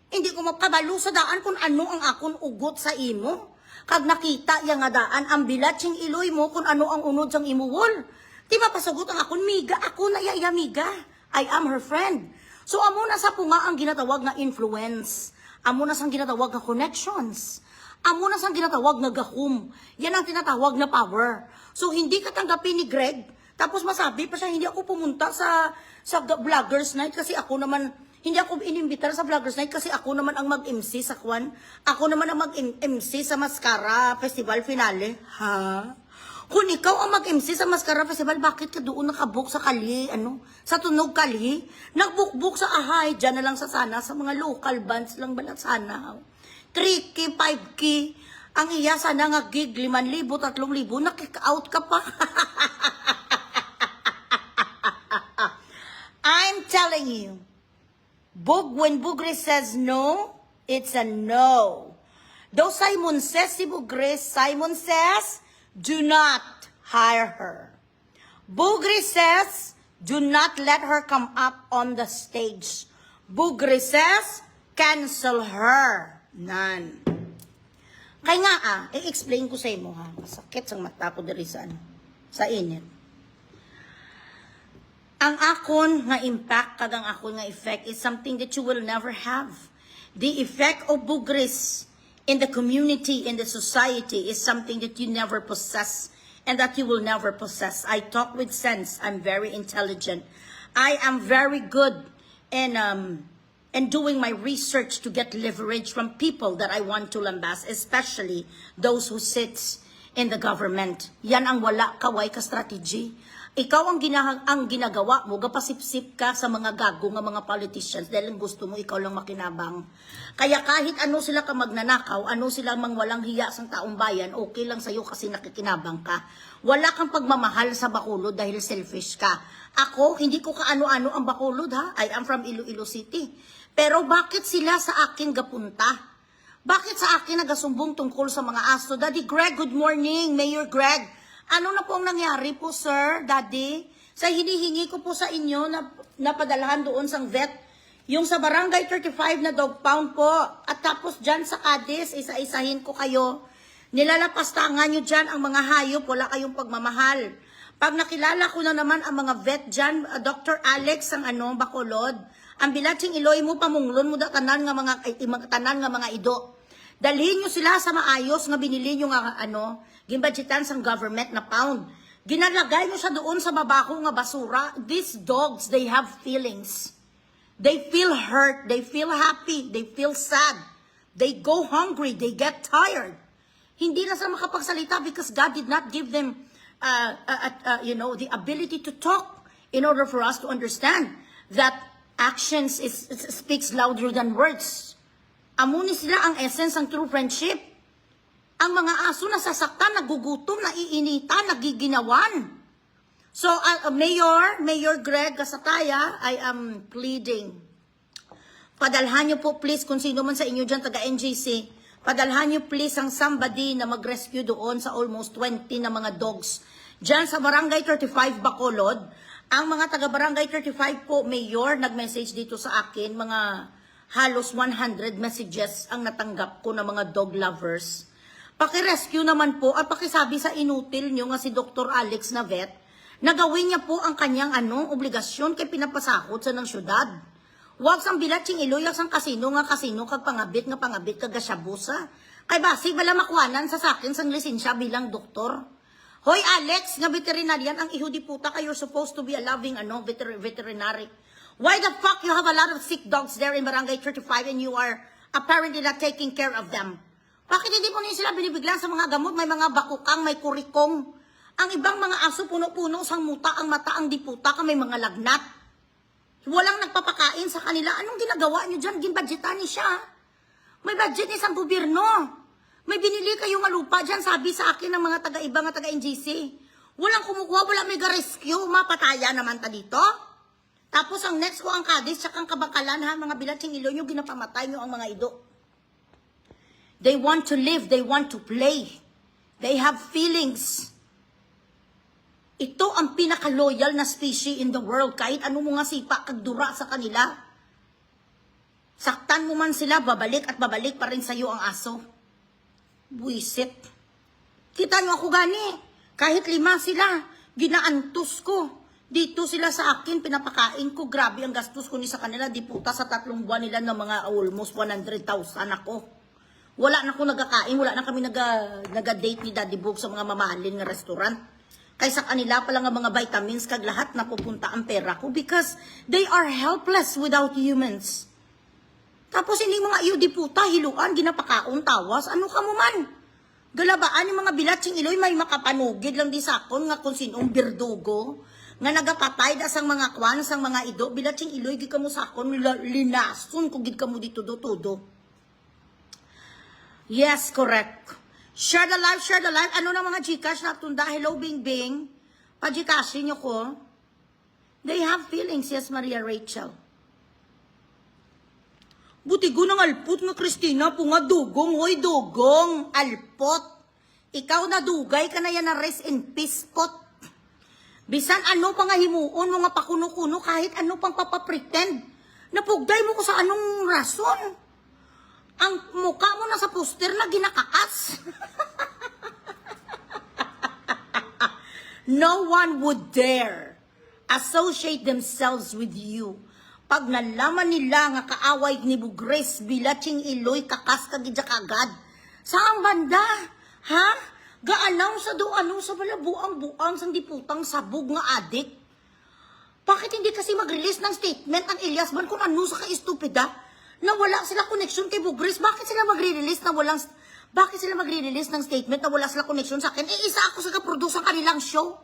hindi ko mapabalo sa daan kung ano ang akon ugot sa imo. Kag nakita yang nga daan, ang bilatsing iloy mo kung ano ang unod sang imuwol. Di ba pasugot ang akon, miga. Ako na iya miga. I am her friend. So, amo na sa punga ang ginatawag nga influence. Amo na sang ginatawag nga connections. Amo na sang ginatawag nga gahum. Yan ang tinatawag na power. So, hindi ka tanggapin ni Greg. Tapos masabi pa siya, hindi ako pumunta sa Vloggers Night kasi ako naman, hindi ako inimbitar sa Vloggers Night kasi ako naman ang mag-MC sa Kwan. Ako naman ang mag-MC sa Mascara Festival Finale. Ha? Kung ikaw ang mag-MC sa Mascara Festival, bakit ka doon nakabook sa Kali, sa Tunog Kali? Nagbook sa Ahay, dyan na lang sa sana, sa mga local bands lang ba sana. 3K, 5K, ang iya sana nga gig, 5,000, 3,000, nakik out ka pa. I'm telling you, when Bugres says no, it's a no. Though Simon says si Bugres, Simon says, do not hire her. Bugri says, do not let her come up on the stage. Bugri says, cancel her. Nan. Kaya nga i-explain ko sa imo ha. Masakit sang mata ko diri sa ano, sa init. Ang akon nga impact kag ang akon nga effect is something that you will never have. The effect of bugris in the community, in the society, is something that you never possess and that you will never possess. I talk with sense. I'm very intelligent. I am very good in doing my research to get leverage from people that I want to lambast, especially those who sits in the government. Yan ang wala kaway ka strategy. Ikaw ang ginagawa mo, gapasipsip ka sa mga gago nga mga politicians dahil gusto mo ikaw lang makinabang. Kaya kahit ano sila ka magnanakaw, ano sila mang walang hiya sa taong bayan, okay lang sa'yo kasi nakikinabang ka. Wala kang pagmamahal sa Bacolod dahil selfish ka. Ako, hindi ko kaano-ano ang Bacolod ha. I am from Iloilo City. Pero bakit sila sa akin gapunta? Bakit sa akin nagasumbong tungkol sa mga aso? Daddy Greg, good morning. Mayor Greg. Ano na po ang nangyari po, sir, Daddy? Sa hinihingi ko po sa inyo na napadalhan doon sa vet, yung sa Barangay 35 na dog pound po, at tapos dyan sa Cadiz, isa-isahin ko kayo. Nilalapastangan nyo dyan ang mga hayop, wala kayong pagmamahal. Pag nakilala ko na naman ang mga vet dyan, Dr. Alex, ang Bacolod, ang bilatsing iloy mo, pamunglon mo da tanan nga mga ido. Dalhin nyo sila sa maayos nga binili nyo nga gimbudgetan sang government na pound. Ginalagay mo siya doon sa babako nga basura. These dogs, they have feelings. They feel hurt, they feel happy, they feel sad. They go hungry, they get tired. Hindi na sila makapagsalita because God did not give them the ability to talk in order for us to understand that actions speaks louder than words. Amuni sila ang essence ng true friendship. Ang mga aso nasasaktan, nagugutom, naiinitan, nagiginawan. So, Mayor Greg Gasataya, I am pleading. Padalhan niyo po please, kung sino man sa inyo dyan, taga-NGC, padalhan niyo please ang somebody na mag-rescue doon sa almost 20 na mga dogs. Dyan sa Barangay 35 Bacolod, ang mga taga-Barangay 35 po, Mayor, nag-message dito sa akin, mga halos 100 messages ang natanggap ko ng mga dog lovers. Paki-rescue naman po at pakisabi sa inutil nyo nga si Dr. Alex na vet, na gawin niya po ang kanyang obligasyon kay pinapasakot sa ng syudad. Huwag sang bilatsing iloyak sang kasino kag pangabit kag gasyabusa. Kay basi bala makuanan sa sakin sang lisensya bilang doktor. Hoy Alex, nga veterinarian ang ihudi puta ka, you're supposed to be a loving veterinary. Why the fuck you have a lot of sick dogs there in Barangay 35 and you are apparently not taking care of them? Bakit hindi po niyo sila binibiglan sa mga gamot? May mga bakukang, may kurikong. Ang ibang mga aso puno-puno sang muta, ang mata, ang diputa, may mga lagnat. Walang nagpapakain sa kanila. Anong ginagawa niyo dyan? Ginbudgetan ni siya. May budget ni sang gobyerno. May binili kayong lupa dyan, sabi sa akin ng mga taga-iba, nga taga-NGC. Walang kumukuha, wala may rescue, mapataya naman ta dito. Tapos ang next ko ang Cadiz, tsaka ang Kabangkalan, ha, mga bilatsing ilo nyo, ginapamatay nyo ang mga ido. They want to live, they want to play. They have feelings. Ito ang pinaka-loyal na species in the world. Kahit ano mo nga sipa, kagdura sa kanila. Saktan mo man sila, babalik at babalik pa rin sa'yo ang aso. Buisit. Kita nyo ako gani. Kahit 5 sila, ginaantos ko. Dito sila sa akin, pinapakain ko. Grabe ang gastos ko ni sa kanila. Di puta sa 3 buwan nila ng mga almost 100,000 ako. Wala na ako nagkakain, wala na kami naga-date ni Daddy Boog sa mga mamahalin na restaurant. Kaysa kanila pala nga mga vitamins kag lahat na pupunta ang pera ko because they are helpless without humans. Tapos hindi mga iyo di puta, hiluan, ginapakaon, tawas, ano ka mo man? Galabaan yung mga bilatsing iloy, may makapanugid lang di sakon nga kung sinong birdugo, nga nagapatay da sang mga kwan, sang mga ido, bilatsing iloy, gid ka mo sakon, linason, kung gid ka mo di tudo-tudo. Yes, correct. Share the live, share the live. Ano na mga Gcash na tunda? Hello, Bing Bing. Pa-Gcashin nyo ko. They have feelings, yes, Maria Rachel. Buti ko ng alpot nga, Christina, po nga dugong. Hoy, dugong. Alpot. Ikaw na dugay ka na yan na rest in peace pot. Bisan ano pa nga himuon mo nga pakuno-kuno kahit ano pang papapretend. Napugday mo ko sa anong rason. Ang mukha mo na sa poster na ginakakas. No one would dare associate themselves with you. Pag nalaman nila nga kaaway ni Bugres, Bilatsing Iloy, kakas kagidya kagad. Saan banda? Ha? Gaanaw sa doano sa balabuang-buang sang diputang sabog nga adik. Bakit hindi kasi mag-release ng statement ang Elias Ban kung ano sa ka-estupida? Na wala sila connection kay Bugres. Bakit sila magre-release ng statement na wala sila connection sa akin? Eh, isa ako sa kaproduce ng kanilang show.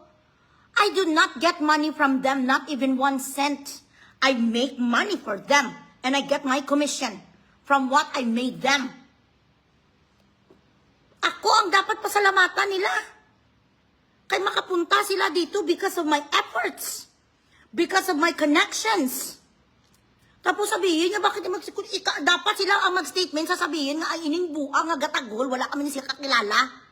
I do not get money from them, not even 1 cent. I make money for them. And I get my commission from what I made them. Ako ang dapat pasalamatan nila. Kaya makapunta sila dito because of my efforts. Because of my connections. Tapos sabihin niya, bakit dapat sila ang mag-statement, sasabihin nga, ay ining buang nga gatagol, wala kami siya kakilala.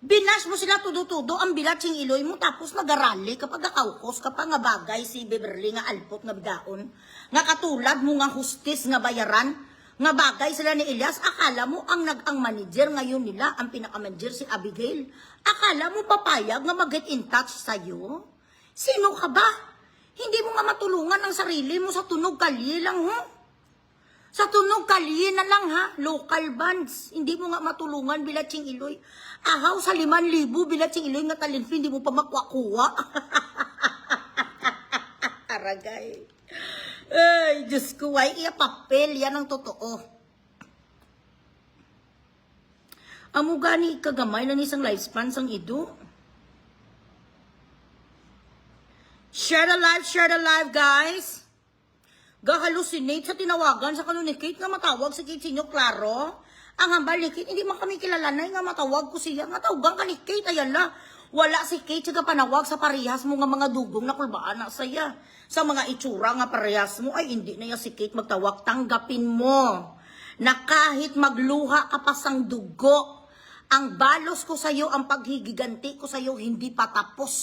Binash mo sila tudo-tudo, ang Bilatsing Iloy mo, tapos nag-arali kapag akaukos, kapag nga bagay si Beverly nga alpot nga bidaon. Nga katulad mo nga hustis nga bayaran, nga bagay sila ni Elias, akala mo ang nag-ang manager ngayon nila, ang pinaka-manager si Abigail. Akala mo papayag nga mag-get in touch sa'yo? Sino ka ba? Hindi mo nga matulungan ang sarili mo sa tunog kalye lang, ho? Sa tunog kalye na lang, ha? Local bands. Hindi mo nga matulungan, Bilatsing Iloy. Ahaw sa 5,000, Bilatsing Iloy nga talinfi, hindi mo pa makuha-kuha. Aragay. Ay, Diyos ko, ay iya papel. Yan ang totoo. Amo gani kagamay lang isang lifespan sang ido. Share the live, guys. Gahalusinate sa tinawagan sa kanun ni Kate nga matawag si Kate sinyo, klaro. Ang hambal ni Kate, hindi man kami kilalanay nga matawag ko siya. Nga tawagan ka ni Kate, ayala. Wala si Kate siya panawag sa parehas mo nga mga dugong na kulbaan na saya. Sa mga itsura nga parehas mo, ay hindi na ya si Kate magtawag. Tanggapin mo na kahit magluha ka pa sang dugo, ang balos ko sa'yo, ang paghigiganti ko sa'yo, hindi pa tapos.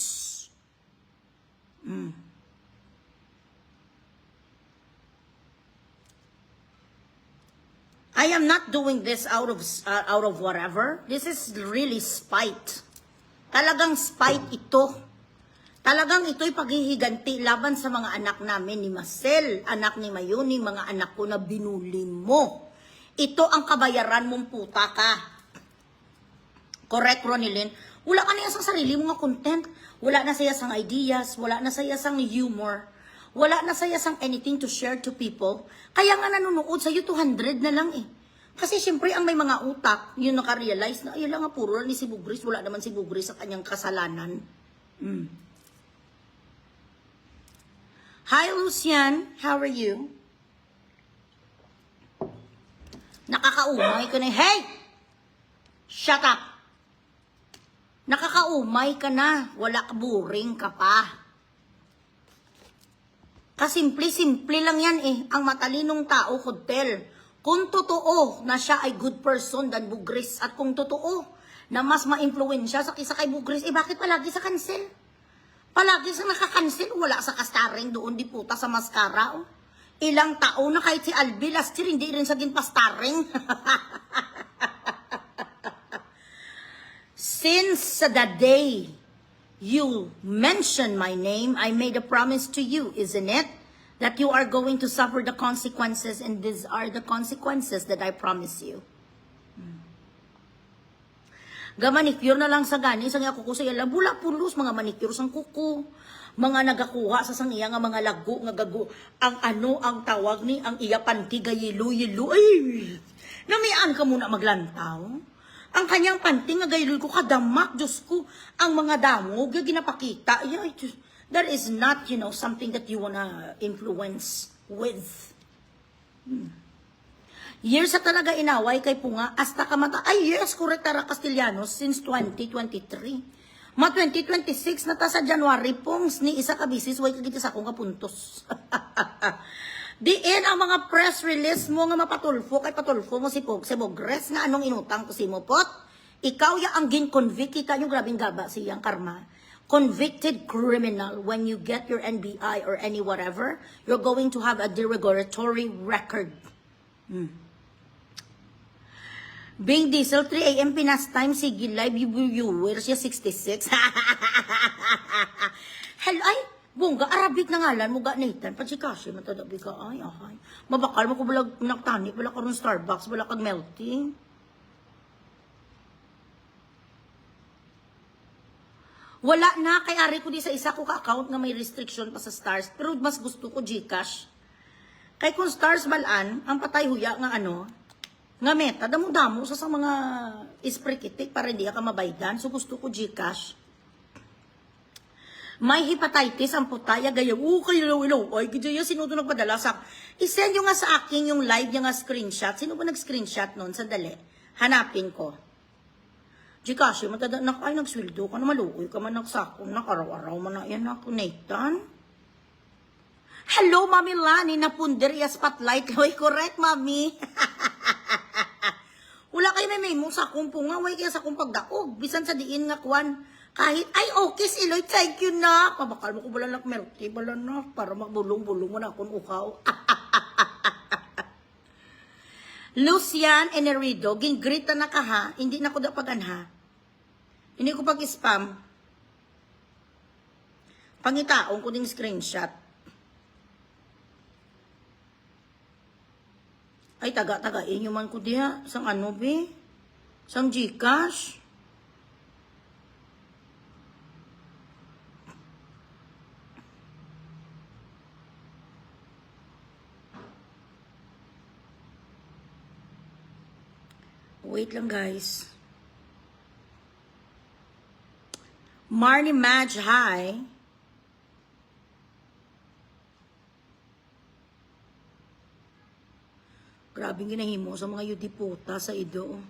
I am not doing this out of whatever. This is really spite. Talagang spite ito. Talagang ito'y paghihiganti laban sa mga anak namin ni Marcel, anak ni Mayuni, mga anak ko na binuli mo. Ito ang kabayaran mong puta ka. Correct, Ronilyn? Wala ka na sa sarili mong content. Wala na saya sang ideas. Wala na saya sang humor. Wala na saya sang anything to share to people. Kaya nga nanonood sa'yo 200 na lang eh. Kasi siyempre ang may mga utak, yun naka-realize na, ayun lang nga puro ni si Bugris. Wala naman si Bugris sa kanyang kasalanan. Hi, Lucian. How are you? Nakakaumay ko na. Hey! Shut up! Nakakaumay ka na. Wala ka, boring ka pa. Kasimple-simple lang yan eh. Ang matalinong tao, hotel. Kung totoo na siya ay good person than Bugris, at kung totoo na mas ma-influensya sa kisa kay Bugris, eh bakit palagi sa cancel? Palagi sa nakakancel, wala sa kastaring doon di puta sa maskara. Oh. Ilang taon na kahit si Albi last year, hindi rin saging pastaring. Since the day you mentioned my name, I made a promise to you, isn't it? That you are going to suffer the consequences, and these are the consequences that I promise you. Gamanicure na lang sa gani, sa nga kuko sa ila, bula pulos, mga manicure sang kuko, mga nagakuha sa sang iya nga mga lago, nga gago, ang tawag ni, ang iya panti, gayilo-yilo, ay, namian ka muna maglantaw. Ang kanyang panting nga gayloy ko kadamak, Diyos ko, ang mga damog, yung ginapakita, there is not, something that you wanna influence with. Years sa talaga inaway kay Punga, hasta kamata, ay yes, correct, Tara Castellanos, since 2023. 2026 na ta sa January, pongs, ni isa ka bisis, way kagiti sa akong kapuntos. Diin ang mga press release mo nga mapatulfo, kay patulfo mo si Bugres nga anong inutang ko si mo pot. Ikaw ya ang gin-convict kita yung grabing gaba siyang karma. convicted criminal, when you get your NBI or any whatever, you're going to have a derogatory record. Bing Diesel, 3 a.m. Pinas time, sige, live viewers, siya 66. Hello, ay, bongga, Arabic na ngalan mo ga, Nathan, pachikashi, matadabi ka, ay, mabakal mo ko balag naktani, wala ka ron Starbucks, wala kag melting. Wala na, kay ari ko di sa isa ko ka-account nga may restriction pa sa stars, pero mas gusto ko Gcash. Kay kung stars balaan, ang patay huya nga ano, nga meta, damo-damo sa mga isprikitik para hindi ka mabaydan. So gusto ko Gcash. May hepatitis ang putaya gaya. Kayo ilaw. Ay, gidya sino ito nagpadala sa... I-send nyo nga sa akin yung live yung nga screenshot. Sino ba nag-screenshot nun? Sandali. Hanapin ko. Gcash, matada na ay nagsweldo ka na maluoy ka man nagsako. Nakaraw-araw man na yan ako, Nathan. Hello, Mami Lani, napunder ya spotlight. Loy, correct, Mami. Wala kayo may mo sa akong pungaway kaya sa akong pagdaog. Bisan sa diin nga kwan. Kahit, ay, okay, Siloy, thank you na. Pabakal mo ko bala lang milk tea, bala na. Para magbulong-bulong mo na akong ukaw. Lucian Enerido, gingrita na ka ha. Hindi na ko dapagan ha. Hindi ko pag-spam. Pangitaong ko ding screenshot. Ay, taga-tagain yung man ko diha. Sang ano, be? Sang Gcash? Wait lang, guys. Marnie Madge, hi. Grabing ginahimo sa mga yudiputa sa ido.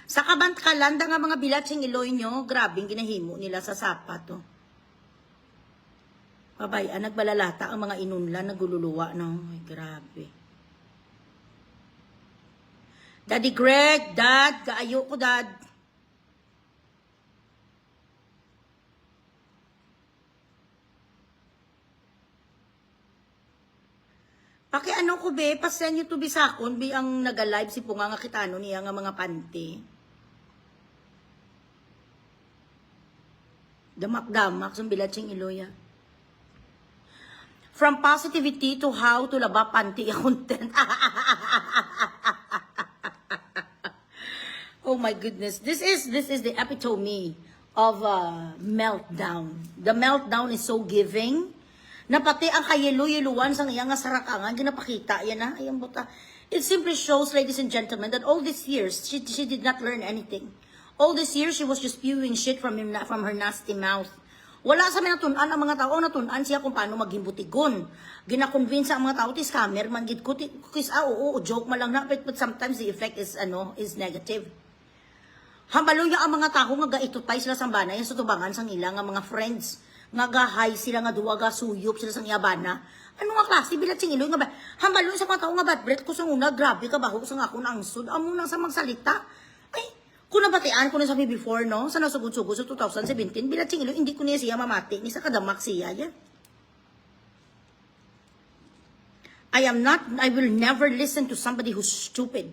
Sa kabantkalanda nga mga bilatsing iloy nyo, grabing ginahimo nila sa sapato. Pabayan, nagbalalata ang mga inunlan, nagululuwa na. Ay, grabe. Daddy Greg, Dad, kaayo ko, Dad. Paki ano ko be, pasend nyo to be sakon, be ang nag-live si Punga nga kitano niya nga mga panty. Damak-damak, sa bilatsing iloya. From positivity to how to laba panty content. Oh my goodness. This is the epitome of meltdown. The meltdown is so giving. Na pati ang kayelo-yeluan sang iyang sarakangan, ginapakita yan na, ayang buta. It simply shows, ladies and gentlemen, that all these years, she did not learn anything. All these years, she was just spewing shit from her nasty mouth. Wala sa mga natunan ang mga tao, natunan siya kung paano maging butigon. Gina-convince ang mga tao, ti scammer, manggid ko, oo, joke malang na, but sometimes the effect is negative. Hambaluya ang mga tao nga gaitutay sila sa banay, sa tubangan sang ilang nga mga friends. Nga gahay sila nga duwaga suyop sila sang iyabana. Ano nga klase bilat sing iloy nga ba? Hambalo sa mga tao nga bad breath ko sang una, grabe ka baho sang ako nang sud. Amo nang sa magsalita. Ay, kung nabatian ko na sabi before no, sa nasugod-sugod sa 2017, bilat sing iloy hindi ko niya siya mamati ni sa kadamak siya yan. I will never listen to somebody who's stupid.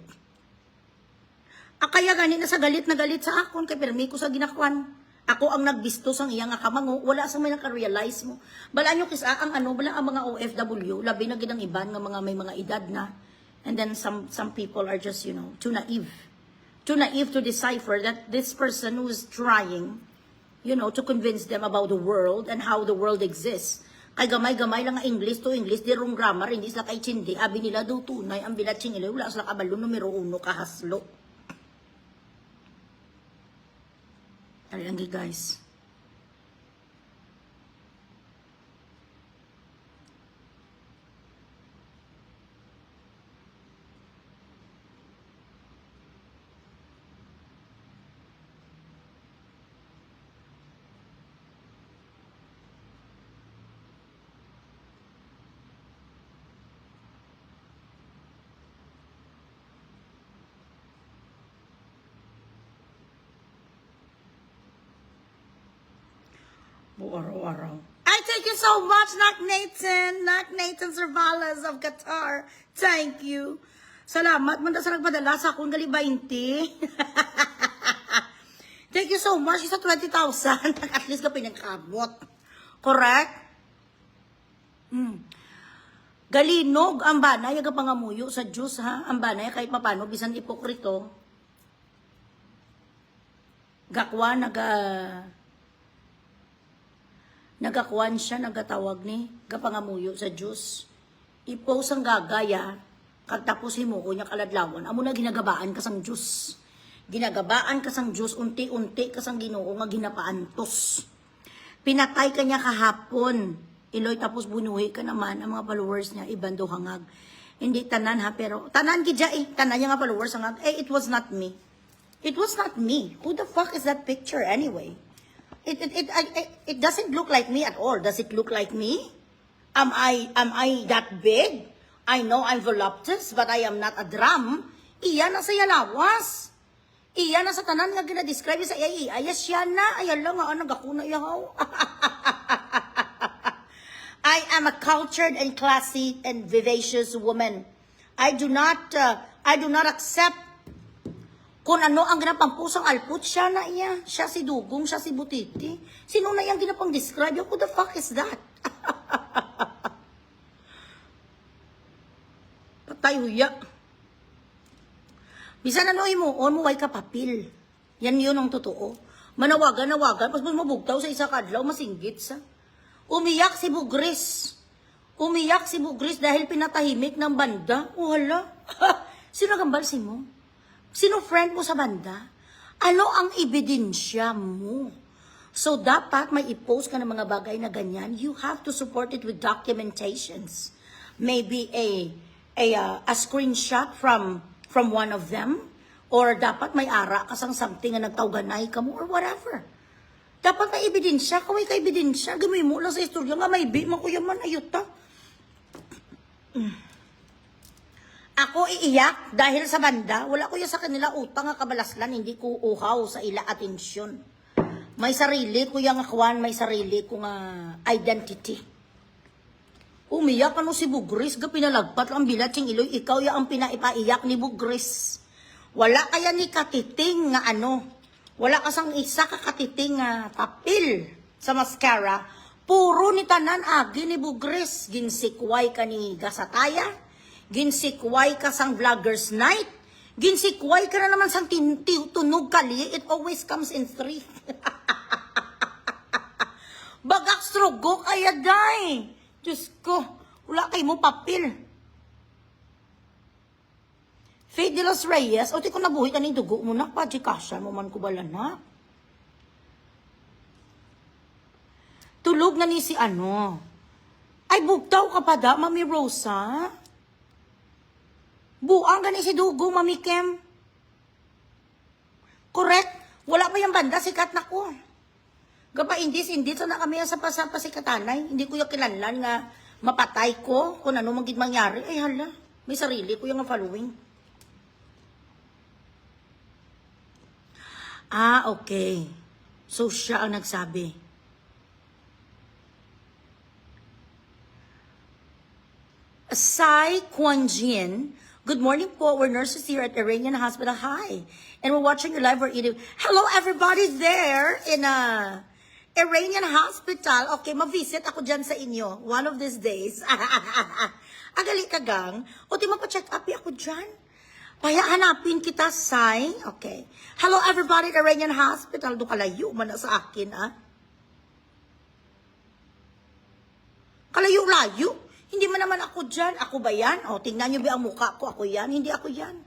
Kaya gani na sa galit na galit sa akon kay permi ko sa ginakwan. Ako ang nagbisto sang iya nga kamango, wala sa may naka-realize mo. Bala nyo kisa ang bala ang mga OFW, labi na ginang iban nga mga may mga edad na. And then some people are just, too naive. Too naive to decipher that this person who is trying, to convince them about the world and how the world exists. Kay gamay-gamay lang ang English to English, di rong grammar, hindi sila kay chindi. Abi nila daw tunay, ang bilatsing ilo, wala sila kabalo, numero 1, kahaslo. Ayan guys. po araw-araw. I thank you so much, Nak Nathan Cervales of Qatar. Thank you. Salamat, manda sa nagpadala sa akong gali 20. Thank you so much. Isa 20,000. At least ka pinagkamot. Correct? Galinog ang banay, aga pangamuyo sa Diyos, ha? Ang banay, kahit mapano, bisan ipokrito. Gakwa, nagakuan siya, nagatawag ni, gapangamuyo sa Diyos. Ipos ang gagaya, kagtapos himo ko niya kaladlawan, amo na ginagabaan kasang Diyos. Ginagabaan kasang Diyos, unti-unti kasang Ginoo nga ginapaantos. Pinatay ka niya kahapon. Iloy, tapos bunuhi ka naman ang mga followers niya, ibando hangag. Hindi tanan ha, pero tanan gidya tanan niya nga followers hangag. It was not me. It was not me. Who the fuck is that picture anyway? It doesn't look like me at all. Does it look like me? Am I that big? I know I'm voluptuous, but I am not a drum. Iyan na sa yalawas. Iyan na sa tanan nga gina-describe sa iya. Ayas siya na. Ayan lang nga, nagakuna iyaw. I am a cultured and classy and vivacious woman. I do not accept kung ano ang ginapampusang alput. Siya na iya. Siya si Dugong, siya si Butiti. Sino na yung ginapang-describe? Who the fuck is that? Patay huya. Bisan ano mo way kapapil. Yan yun ang totoo. Manawagan, pas mabugtaw sa isa kadlaw, masinggit sa. Umiyak si Bugris. Umiyak si Bugris dahil pinatahimik ng banda. Oh, hala. Sino gambalsi mo? Sino friend mo sa banda? Ano ang ebidensya mo? So, dapat may i-post ka ng mga bagay na ganyan. You have to support it with documentations. Maybe a screenshot from one of them, or dapat may ara kasang something na nagtawganay ka mo, or whatever. Dapat may ebidensya, kaway ka ebidensya, gamay mo lang sa istorya nga, may makuya man, ayuta. Ako iiyak dahil sa banda, wala ko sa kanila utang nga kabalaslan, hindi ko uhaw sa ila atensyon. May sarili ko yung akwan, may sarili ko nga identity. Umiyak ano si Bugris, ga pinalagpat ang bilat sing Iloy, ikaw ya ang pinaipaiyak ni Bugris. Wala kaya ni katiting nga ano, wala kasang isa ka katiting nga papel sa mascara, puro ni tanan agi ni Bugris, ginsikway ka ni Gasataya, ginsikway ka sang vlogger's night, ginsikway ka na naman sang tunog kali, it always comes in 3. Bagak strugo kaya day. Diyos ko, wala kayo mo papel. Faye de los Reyes, o ti ko nabuhi ka ng dugo mo na, padikasya mo man ko bala na. Tulog na ni si ano. Ay, bugtaw ka pa da, Mami Rosa. Buang ka ni si Dugo, Mami Kem. Correct? Wala pa yung banda, sikat na ko. Gapa indis so na kami sa pasikatanay. Hindi ko yung kilanlan nga mapatay ko kung ano magiging mangyari. Ay hala, may sarili ko yung following. Ah, okay. So siya ang nagsabi. Sai Kwanjin, good morning po. We're nurses here at Iranian Hospital. Hi. And we're watching you live. We're eating. Hello everybody there in Iranian Hospital. Okay, ma-visit ako dyan sa inyo. One of these days. Agali ka gang. O di mapacheck up ako dyan. Paya hanapin kita, Sai. Okay. Hello everybody at Iranian Hospital. Do kalayo man na sa akin, ah. Kalayo-layo. Hindi man naman ako dyan. Ako ba yan? O, tingnan nyo ba ang mukha ko? Ako yan? Hindi ako yan.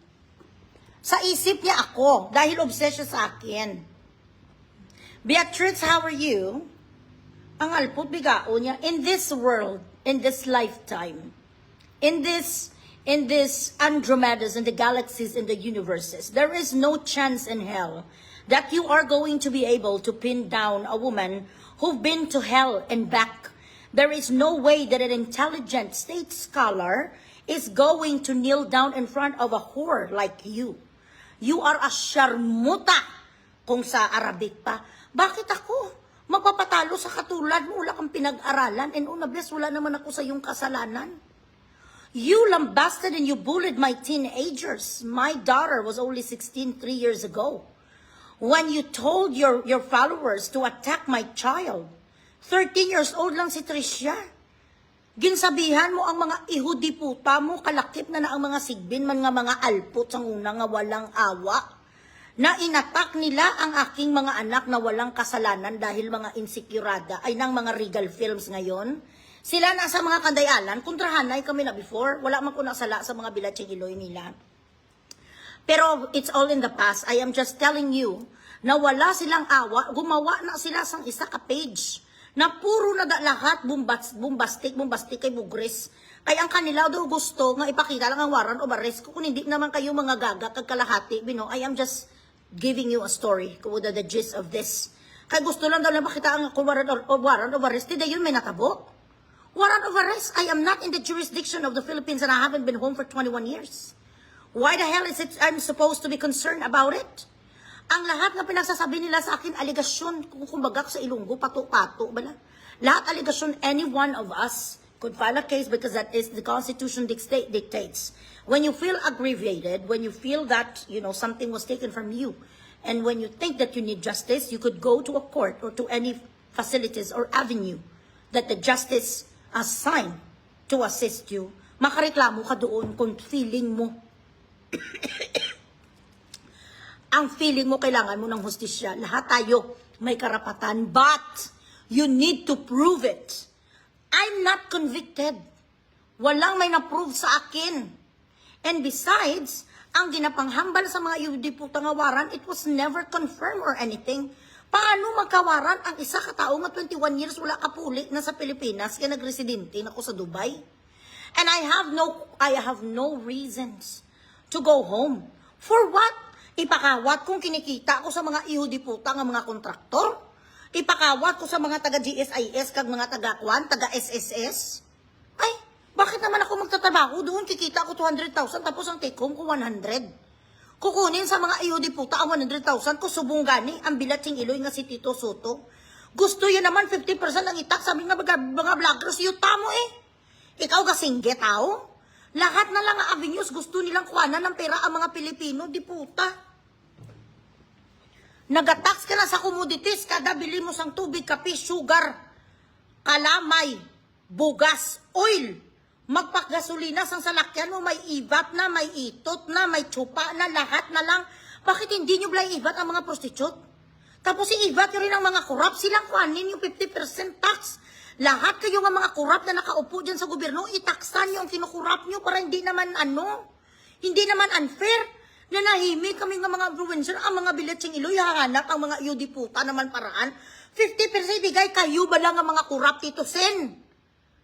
Sa isip niya ako. Dahil obsession sa akin. Beatrix, how are you? Ang alpot bigao niya, in this world, in this lifetime, in this Andromedas, in the galaxies, in the universes, there is no chance in hell that you are going to be able to pin down a woman who've been to hell and back. There is no way that an intelligent state scholar is going to kneel down in front of a whore like you. You are a sharmuta, kung sa Arabic pa. Bakit ako? Magpapatalo sa katulad mo, wala kang pinag-aralan, and una bless, wala naman ako sa iyong kasalanan. You lambasted and you bullied my teenagers. My daughter was only 16 3 years ago. When you told your followers to attack my child, 13 years old lang si Tricia. Ginsabihan mo ang mga ihudi puta mo, kalakip na ang mga sigbin man nga mga alpot sa una nga walang awa. Na inatak nila ang aking mga anak na walang kasalanan dahil mga insekurada ay ng mga Regal Films ngayon. Sila na sa mga kandayalan, kontrahanay kami na before, wala man ko nasala sa mga bilatsing iloy nila. Pero it's all in the past. I am just telling you na wala silang awa, gumawa na sila sang isa ka page na puro na lahat bombastic kay bugres. Kaya ang kanila daw gusto nga ipakita lang ang warrant of arrest ko kung hindi naman kayo mga gaga kag kalahati, bino. I am just giving you a story kung the gist of this. Kaya gusto lang daw na makita ang warrant of arrest, hindi yun may natabo. Warrant of arrest, I am not in the jurisdiction of the Philippines and I haven't been home for 21 years. Why the hell is it I'm supposed to be concerned about it? Ang lahat na pinagsasabi nila sa akin, aligasyon, kung kumbaga sa Ilonggo, pato-pato, bala. Lahat aligasyon, any one of us could file a case because that is the Constitution dictates. When you feel aggravated, when you feel that, something was taken from you, and when you think that you need justice, you could go to a court or to any facilities or avenue that the justice assigned to assist you. Makareklamo ka doon kung feeling mo ang feeling mo kailangan mo ng hustisya. Lahat tayo may karapatan, but you need to prove it. I'm not convicted. Walang may na-prove sa akin. And besides, ang ginapanghambal sa mga Eudiputang awaran, it was never confirmed or anything. Paano magkawaran ang isa katao nga 21 years wala kapuli na sa Pilipinas kaya nagresidente na ko sa Dubai? And I have no reasons to go home. For what? Ipakawat kung kinikita ko sa mga Eudiputang nga mga kontraktor? Ipakawat ko sa mga taga-GSIS kag mga taga-Kwan, taga-SSS? Ay, bakit naman ako magtatrabaho doon? Kikita ko 200,000 tapos ang take home ko 100. Kukunin sa mga Eudiputang ang 100,000 ko subong gani ang bilatsing iloy nga si Tito Soto. Gusto yun naman 50% ang itak sa mga vloggers, yuta mo eh. Ikaw kasingge tao? Lahat na lang ang avenues gusto nilang kuhanan ng pera ang mga Pilipino, di puta. Nagatax ka na sa commodities, kada bili mo sang tubig, kape, sugar, kalamay, bugas, oil. Magpakgasolina sang salakyan mo, may ibat na, may itot na, may tsupa na, lahat na lang. Bakit hindi nyo blay ibat ang mga prostitute? Tapos i-ibat nyo rin ang mga korap, silang kuhanin yung 50% tax. Lahat kayo nga mga korap na nakaupo dyan sa gobyerno, itaksan nyo ang kinukurap nyo para hindi naman hindi naman unfair. Nanahimik kami nga mga influencer, ang mga biletsing iloy, hahanap ang mga Eudiputa naman paraan. 50% bigay kayo ba lang ang mga kurap, Tito Sen?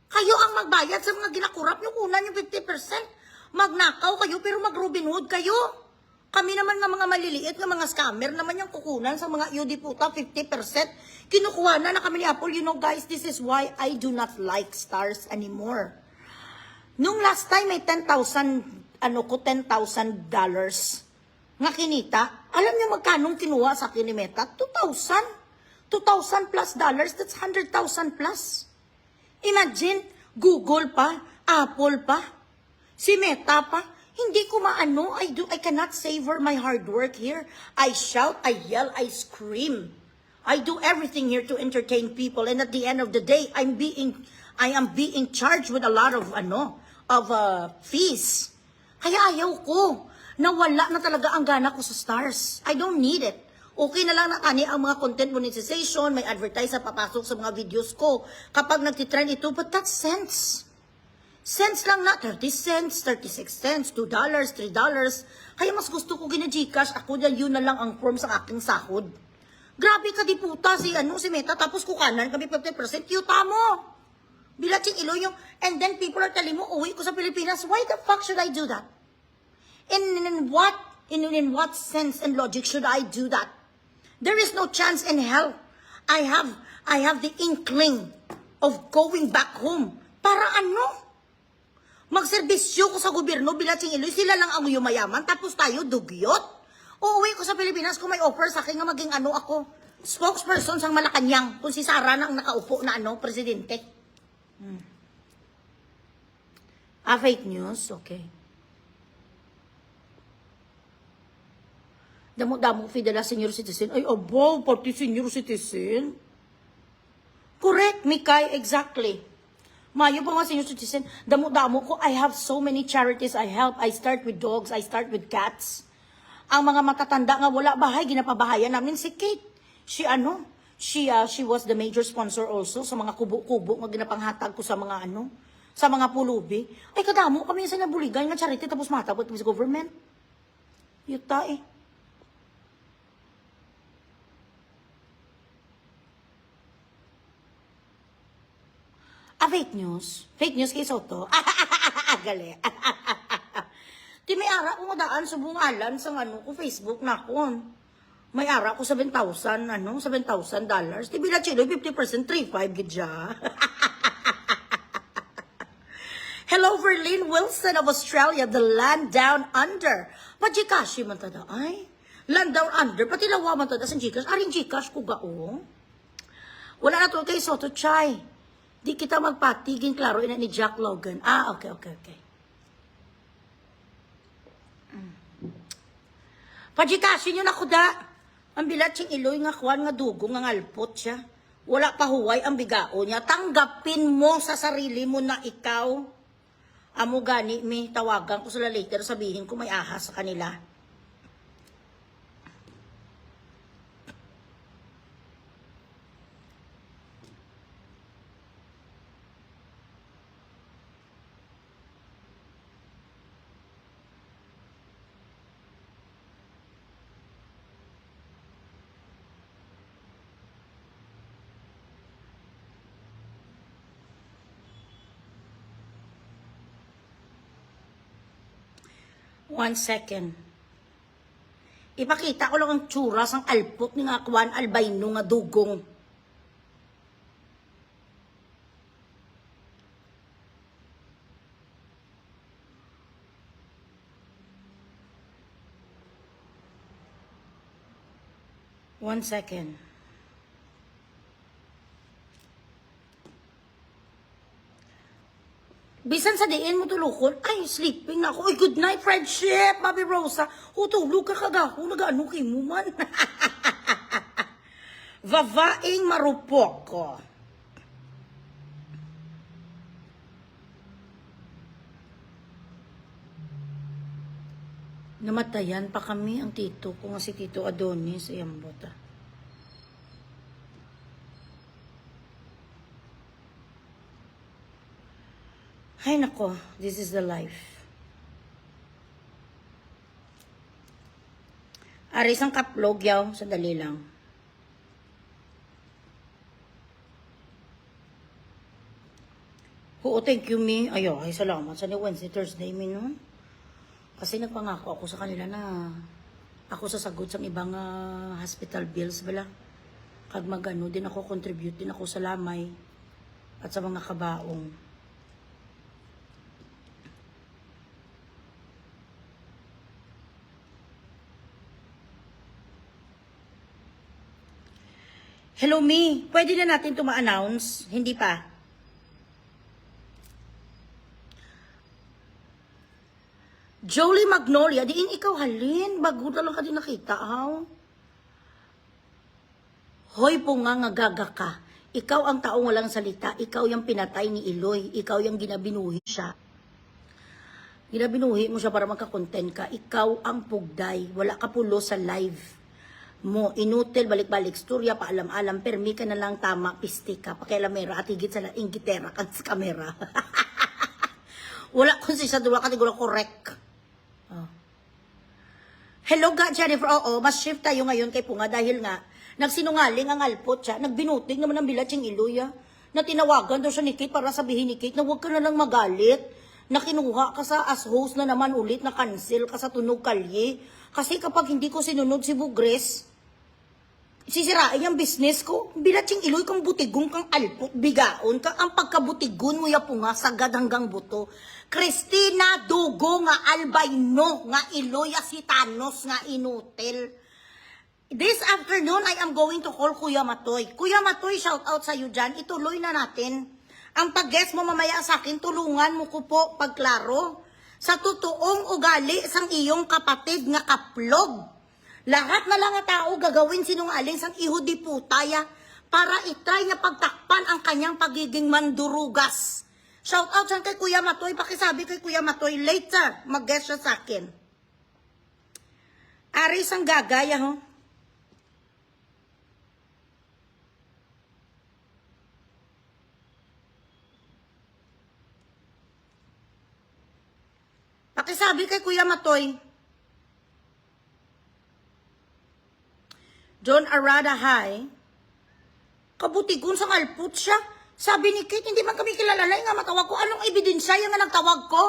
Kayo ang magbayad sa mga ginakurap nyo, kunan yung 50%. Magnakaw kayo, pero mag-Robin Hood kayo. Kami naman nga mga maliliit, nga mga scammer naman yung kukunan sa mga Eudiputa, 50%. Kinukuha na kami ni Apple. You know guys, this is why I do not like stars anymore. Nung last time may $10,000 nga kinita. Alam niyo magkanong kinuha sa akin ni Meta? 2,000 plus dollars, that's 100,000 plus. Imagine, Google pa, Apple pa, si Meta pa. Hindi ko maano, I cannot savor my hard work here. I shout, I yell, I scream. I do everything here to entertain people, and at the end of the day, I am being charged with a lot of fees. Kaya ayaw ko na wala na talaga ang gana ko sa stars. I don't need it. Okay na lang na kani ang mga content monetization, may advertise sa papasok sa mga videos ko kapag nagtitrend ito, but that's cents. Cents lang na, 30 cents, 36 cents, $2, $3. Kaya mas gusto ko gina-Gcash ako dahil yun na lang ang form sa aking sahod. Grabe ka di puta si Meta, tapos kukanan kami 50%, yuta mo. Bilatsing ilo yung, and then people are telling mo, uwi ko sa Pilipinas, why the fuck should I do that? In what sense and logic should I do that? There is no chance in hell. I have the inkling of going back home. Para ano? Magserbisyo ko sa gobyerno, bilatsing iloy, sila lang ang yumayaman, tapos tayo dugyot. Uuwi ko sa Pilipinas kung may offer sa akin nga maging ako. spokesperson sang Malacanang kung si Sara na ang nakaupo na presidente. Fake news? Okay. Damo-damo Fidela senior citizen. Ay, abo, pati senior citizen. Correct, Mikay, exactly. Mayo pa nga senior citizen. Damo-damo ko, I have so many charities I help. I start with dogs, I start with cats. Ang mga matatanda nga wala bahay, ginapabahayan namin si Kate. She was the major sponsor also sa mga kubo-kubo nga ginapanghatag ko sa mga sa mga pulubi. Ay, kadamo kami sa nabuligay nga charity tapos matabot kami sa government. Yuta eh. Fake news? Fake news kay Soto? Gali. Di may ara ko daan sa bungalan sa ko Facebook na kon. May ara ko 7,000, $7,000. Di bila chilo, 50%, 3,500 gidya. Hello, Verlene Wilson of Australia, the land down under. Pajikashi man tada, ay. Land down under, pati lawa man tada sa Gcash. Aring Gcash ko gaong. Wala na to kay Soto Chay. Di kita magpatigin, klaro, ina ni Jack Logan. Okay. Pajikashi nyo na kuda. Ang bilat siyang iloy nga kwan nga dugo nga ngalpot siya. Wala pa huway ang bigao niya. Tanggapin mo sa sarili mo na ikaw. Amo gani, may tawagan ko sila later, sabihin ko may ahas sa kanila. One second. Ipakita ko lang ang tsura sang alpot ni nga kwan albayno nga dugong. One second. Bisan sa diin mo tulukon, ay, sleeping na ako. Ay, good night, friendship, Mami Rosa. Tulog ka kagaho, nag-ano kay mo man. Vavaing marupok ko. Namatayan pa kami ang tito ko nga si Tito Adonis. Ayan bota. Ay nako, this is the life. Aris ang kaplog yaw, sandali lang. Oo, thank you me. Ay, salamat sa ni Wednesday, Thursday me no. Kasi nagpangako ako sa kanila na ako sasagot sa ibang hospital bills bala. Kag magano din ako, contribute din ako sa lamay at sa mga kabaong. Hello, me. Pwede na natin ito ma-announce? Hindi pa. Jolie Magnolia, diin ikaw halin. Bago na lang ka din nakita, haw. Hoy po nga gaga ka. Ikaw ang taong walang salita. Ikaw yung pinatay ni Iloy. Ikaw yung ginabinuhi siya. Ginabinuhi mo siya para magka-content ka. Ikaw ang pugday. Wala ka pulo sa live mo, inutil, balik-balik, storya, paalam-alam, permi ka na lang tama, pistik ka, pakialamera, at higit sa ingitera ka sa kamera. Wala kung sa dula kategorya correct. Oh. Hello, Jennifer, oo, mas shift tayo ngayon kay Punga dahil nga, nagsinungaling ang alpot siya, nagbinutig naman ang bilat siyang iluya, na tinawagan daw siya ni Kate para sabihin ni Kate na huwag ka na lang magalit, na kinuha ka sa as host na naman ulit, na cancel ka sa tunog kalye, kasi kapag hindi ko sinunod si Bugres, sisirain yung business ko. Bilatsing iloy kang butigong kang alpot, bigaon ka. Ang pagkabutigon mo ya po nga, sagad hanggang buto. Christina Dugo nga albayno, nga iloy asitanos nga inutil. This afternoon, I am going to call Kuya Matoy. Kuya Matoy, shout out sa iyo dyan. Ituloy na natin. Ang pag-guess mo mamaya sa akin, tulungan mo ko po pagklaro. Sa totoong ugali sang iyong kapatid nga kaplog. Lahat na lang nga tao gagawin sinungaling sang iho di putaya para itry niya pagtakpan ang kanyang pagiging mandurugas. Shout out dyan kay Kuya Matoy. Pakisabi kay Kuya Matoy, later, mag-guess siya sa akin. Ari sang gagaya, ho? Pakisabi kay Kuya Matoy. John Arada High. Kabutigon sa alput siya. Sabi ni Kate, hindi man kami kilala na nga matawag ko. Anong ebidensya yung nga nagtawag ko?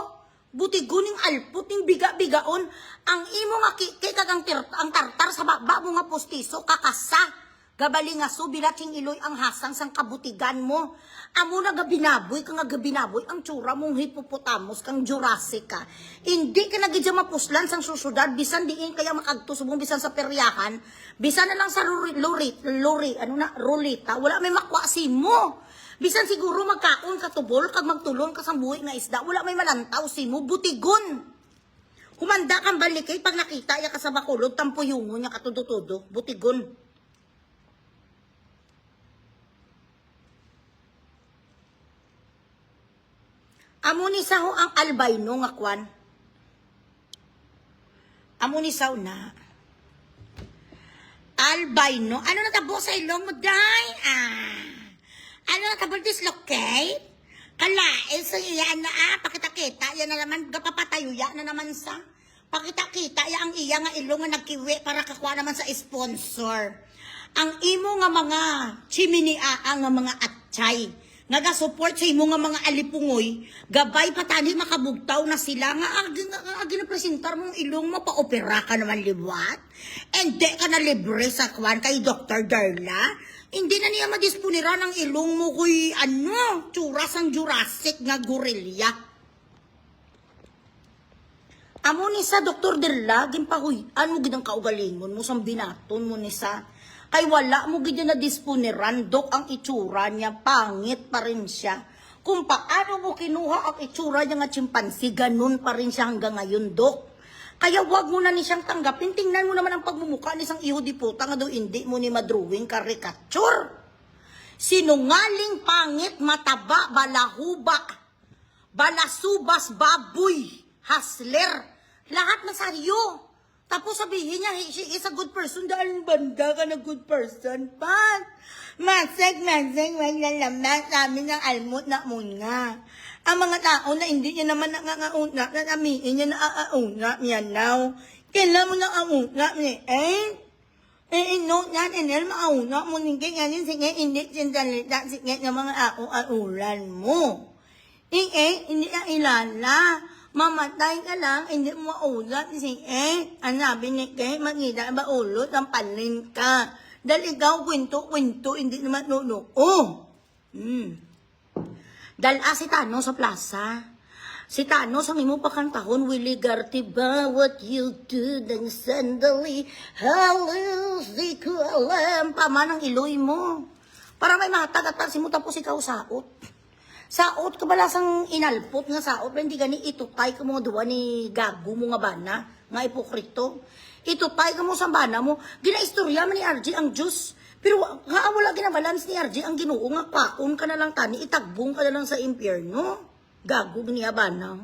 Butigon yung alput, yung biga-bigaon. Ang imo nga kikag ang tartar sa baba mo nga postiso, kakasa. Gabali nga so, bilating iloy ang hasang sang kabutigan mo. Amo na gabinaboy, kang gabinaboy, ang tsura mong hippopotamus, kang Jurassic ka. Hindi ka nagidya mapuslan sang susyudad, bisan diin kaya makagtusubong, bisan sa peryahan, bisan na lang sa rulita, wala may makwasi mo. Bisan siguro magkaon ka tubol, kag magtulon ka sang buhi nga isda, wala may malantaw si mo, butigon. Humanda kang balikay, pag nakita ya ka sa bakulod, tampuyungo niya katudo-tudo, butigon. Amo ni sao ang albino nga kwan. Amo ni sao na. Albino. Ano na tabo sa ilong mo, day? Ano na tabo dislocate? Kalain sa iya na pakita-kita. Yan na naman, gapapatayo yan na naman sa. Pakita-kita, yan ang iya nga ilong nga nagkiwi para kakuha naman sa sponsor. Ang imo nga mga chiminia nga mga atchay. Naga-support sa imo nga mga alipungoy, gabay patani makabugtaw na sila nga ginapresentar mong ilong mo, pa-opera ka naman liwat. Hindi ka na libre sa kwan kay Dr. Darla. Hindi na niya madisponiran ang ilong mo kuy tsuras ang Jurassic nga gorilla. Amo ni sa Dr. Darla, gimpahuyan mo gidang kaugalingon mo, sang binaton mo ni sa. Kay wala mo gid na disponiran, dok, ang itsura niya, pangit pa rin siya. Kung paano mo kinuha ang itsura niya nga chimpanzee, ganun pa rin siya hanggang ngayon, dok. Kaya wag mo na ni siyang tanggapin, tingnan mo naman ang pagmumukha ni sang iho di puta nga daw hindi mo ni madrawing caricature. Sinungaling, pangit, mataba, balahuba, balasubas, baboy, hasler, lahat na sa'yo. Tapos sabihin niya, she is a good person dahil banda ka na good person. But, masag, maglalaman sa amin ng almot na muna. Ang mga tao na hindi niya naman nangangauna, na namiin niya na aauna niya now. Kailan mo nangauna niya, no, natin, maauna mo, hindi ngayon, sige, hindi sinsalita, sige, ng mga aulan mo. Hindi na ilala. Mamatay ka lang, hindi mo maulat. Ang sabi ni Kay, magkita ba ulot, ang palin ka. Dahil ikaw, kwento, hindi naman Dahil si Tano sa plaza. Si Tano sa imo pakantahon, Willie Garti ba, what you do, dang sandali, halos, di ko alam, paman ang iloy mo. Para may matag-atag si mo, tapos ikaw saot. Saot ka balasang inalpot nga saot, pero hindi gani itutay ka mo duwa ni gago mo nga bana, nga ipokrito. Itutay ka mo sa bana mo, ginaistorya man ni RJ ang Diyos. Pero nga wala ginabalance ni RJ ang Ginoo nga paon ka na lang tani, itagbong ka na lang sa impyerno. Gago niya bana.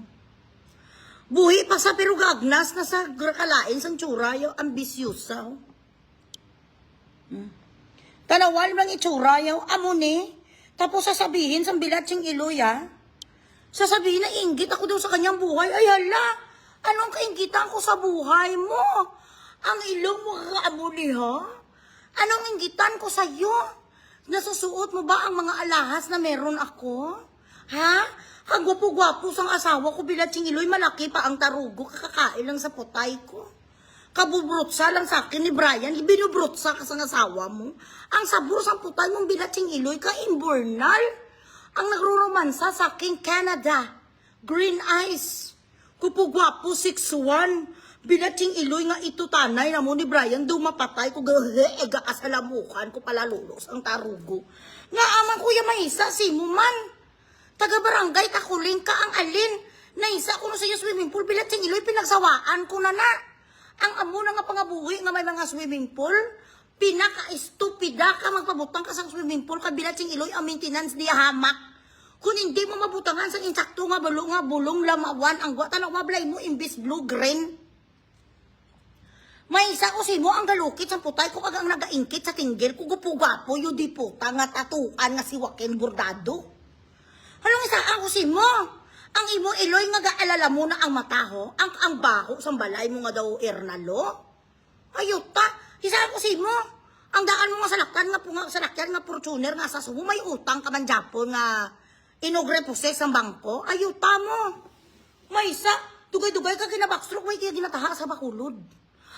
Buhi pa sa pero gagnas na sa kalain sang tsura, yung ambisyosa. Tanawal mang itsura, yung amo ni. Tapos sasabihin sa bilatsing iloya, sasabihin na inggit ako daw sa kanyang buhay. Ay hala, anong kainggitan ko sa buhay mo? Ang ilong mo kaamuli ha? Anong inggitan ko sa iyo? Nasusuot mo ba ang mga alahas na meron ako? Ha? Ang gwapo-gwapo sang asawa ko bilatsing iloy, malaki pa ang tarugo, kakakain lang sa potay ko. Kabubrutsa lang sa akin ni Brian, ibinubrutsa ka sa asawa mo. Ang saburo sa putay mong bilatsing iloy ka, imburnal. Ang nagruromansa sa aking Canada, green eyes, kupugwapo 6'1", Bilatsing iloy nga ito tanay na mo ni Brian dumapatay ko ega kasalamukan ko pala lulos ang tarugo. Nga amang kuya maisa si mo man. Taga barangay takuling ka ang alin. Naisa ko no sa iyo swimming pool bilatsing iloy pinagsawaan ko na. Ang amo na nga pangabuhi nga may mga swimming pool. Pinaka-estupida ka magpabutang ka sa swimming pool kabilatsing iloy ang maintenance niya hamak. Kung hindi mo mabutangan sa insakto nga bulong lamawan ang guwatan ang mablay mo imbis blue-green. May isa ko si mo ang galukit sa putay ko kagang nagaingkit sa tinggil ko gupugapo yung di puta nga tatuan nga si Joaquin Bordado. Halong isa ako si mo. Ang imo iloy nga gaalala mo na ang mataho, ang baho sa balay mo nga daw ernalo. Ayuta, isa ako si mo. Ang daan mo nga salakyan nga Fortuner nga sa sumo may utang ka man Japon nga inogre poses ang bangko. Ayuta mo. May isa, dugay-dugay ka kinabackstroke way kaya ginataha sa bakulod.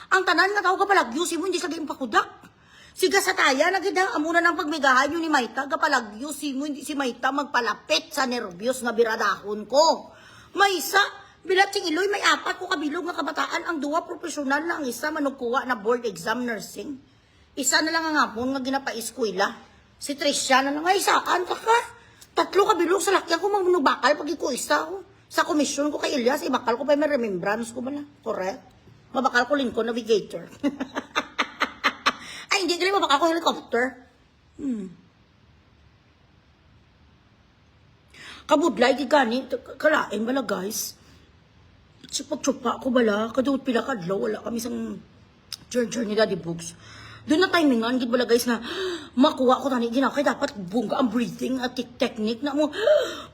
Ang tanan nga tao kapalagyo si mo hindi sa game pakudak. Siga sa taya nagida amuna ng pagmigahan yun ni Mayta kapalagyo si mo hindi si Mayta magpalapit sa nervyos nga biradahon ko. Maysa bilatsing iloy may 4 ko kabilog nga kabataan ang 2 profesional na ang isa manugkuha na board exam nursing. Isa na lang ang hapon nga ginapa-eskwela. Si Tricia na lang ay saan ka ka? 3 kabilog sa lakyan ko mamunubakal pag ko isa ko. Sa komisyon ko kay Elias ibakal ko pa may remembrance ko ba na? Correct? Mabakal ko Lincoln Navigator. Ay, hindi gali mabakal ko helicopter. Kabudlay, di gani, kalain bala guys. Pagtsupa ko bala, kadawat pila kadlaw, wala kami sang journey Daddy Books. Doon na timingan, gid bala guys na makuha ko tani ginakay dapat bunga ang breathing at technique na mo.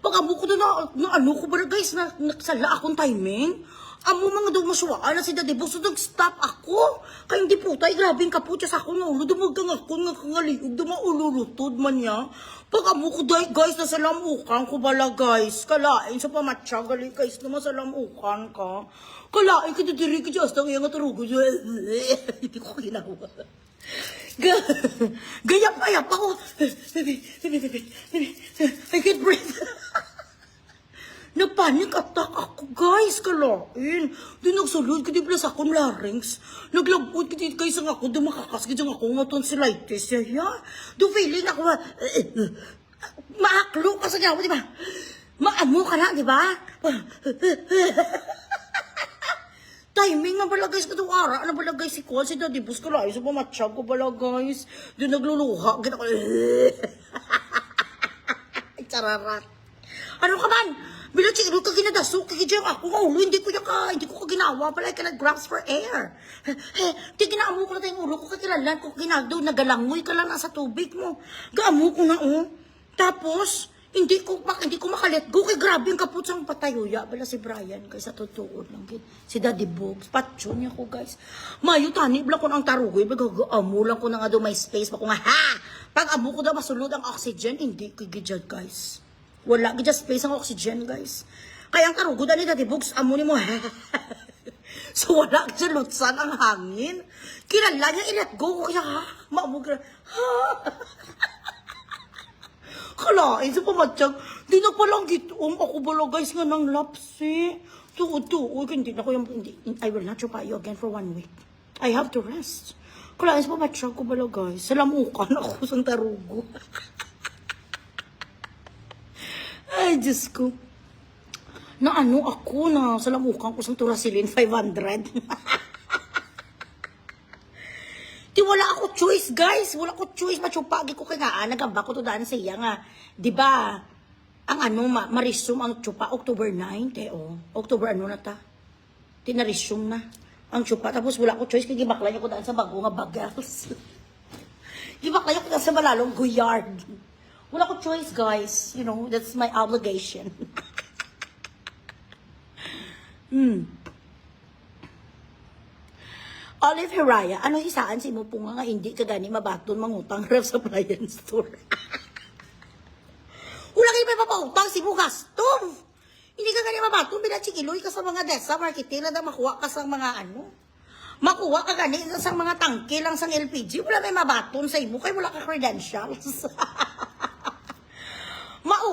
Pag-amo ko doon na ano ko bala guys na naksala akong timing. Amo mga daw masuwaan na si Daddy Books, so nag-stop ako. Kaya hindi putay, grabing kaputya sa ako nga ulo. Dumagang ako nga kangaliog, dumaululutod man niya. Pag amo ko guys, nasa lamukan ko bala guys. Kalain sa pamatya, gali guys, naman sa lamukan ka. Kalain ka didiri ka diyas, ang iyang atarugo. Hindi ko ginawa. Gayap-ayap ako. I can't breathe. Nagpanik attack ako, guys, kalain. Doon nagsulod ko di pala sa akong larynx. Naglabot ko di guys ang ako, doon makakaskid ang ako nga tonsillitis. Doon feeling ako, maaklo ka sa gawa, di ba? Maamo ka na, di ba? Timing nga pala guys, katong ara na pala guys si Kuan, si Daddy Books kalain sa pamatsyag ko pala guys. Doon nagluluha, gina ko. Chararat. Ano ka man? Bilatsing ilo ka ginadasok, kikidya ako nga ulo, hindi ko ka ginawa, pala ka nag-grabs for air. Di ginaamo ko na tayong ulo ko, kakilalan ko, ginagdaw, nagalangoy ka lang sa tubig mo. Gaamo ko na Tapos, hindi ko makalet go, kay grabe yung kaputsang patayuya, pala si Brian, guys, sa totoo lang, si Daddy Books, patso niya ko, guys. Mayo, tanib lang ko ng tarugoy, amo lang ko na nga daw may space, bako nga, pag amo ko daw masulod ang oxygen, hindi ko gidyan, guys. Wala, gidya space ang oxygen, guys. Kaya ang karugodan ni Daddy Books, amo ni mo, so wala gidya lutsan ang hangin. Kinala niya, i-let go ko kaya, maamog na, kalain sa pamatsyag, di na palang gitoom ako bala, guys, nga ng lapsi. Tuod, hindi na ko yung, I will not try you again for 1 week. I have to rest. Kalain sa pamatsyag ko bala, guys. Salamukan ako sa tarugo. Ay, Diyos ko. Na ano ako na salamukan ko sa Turasilin 500. Di wala ako choice, guys. Wala ko choice. Machupagi ko kaya nagamba ko to daan sa iya nga. Di ba? Ang ano, ma-resume ang chupa October 9, October ano na ta? Tinaresume na ang chupa. Tapos wala ko choice. Kaya gibakla niya ko daan sa bago nga bagels. Gibakla niya ko daan sa malalong guyard. Wala ko choice, guys. You know, that's my obligation. Olive Heraya, ano isaan si mo po nga hindi ka gani mabaton mangutang ref sa appliance store. Wala kayo may papautang si mo gastom. Hindi ka gani mabaton, binachikiloy ka sa mga desa, marketing na makuha ka sa mga ano. Makuha ka gani sa mga tangke lang sa LPG, wala may mabaton sa imo, kaya wala ka credentials.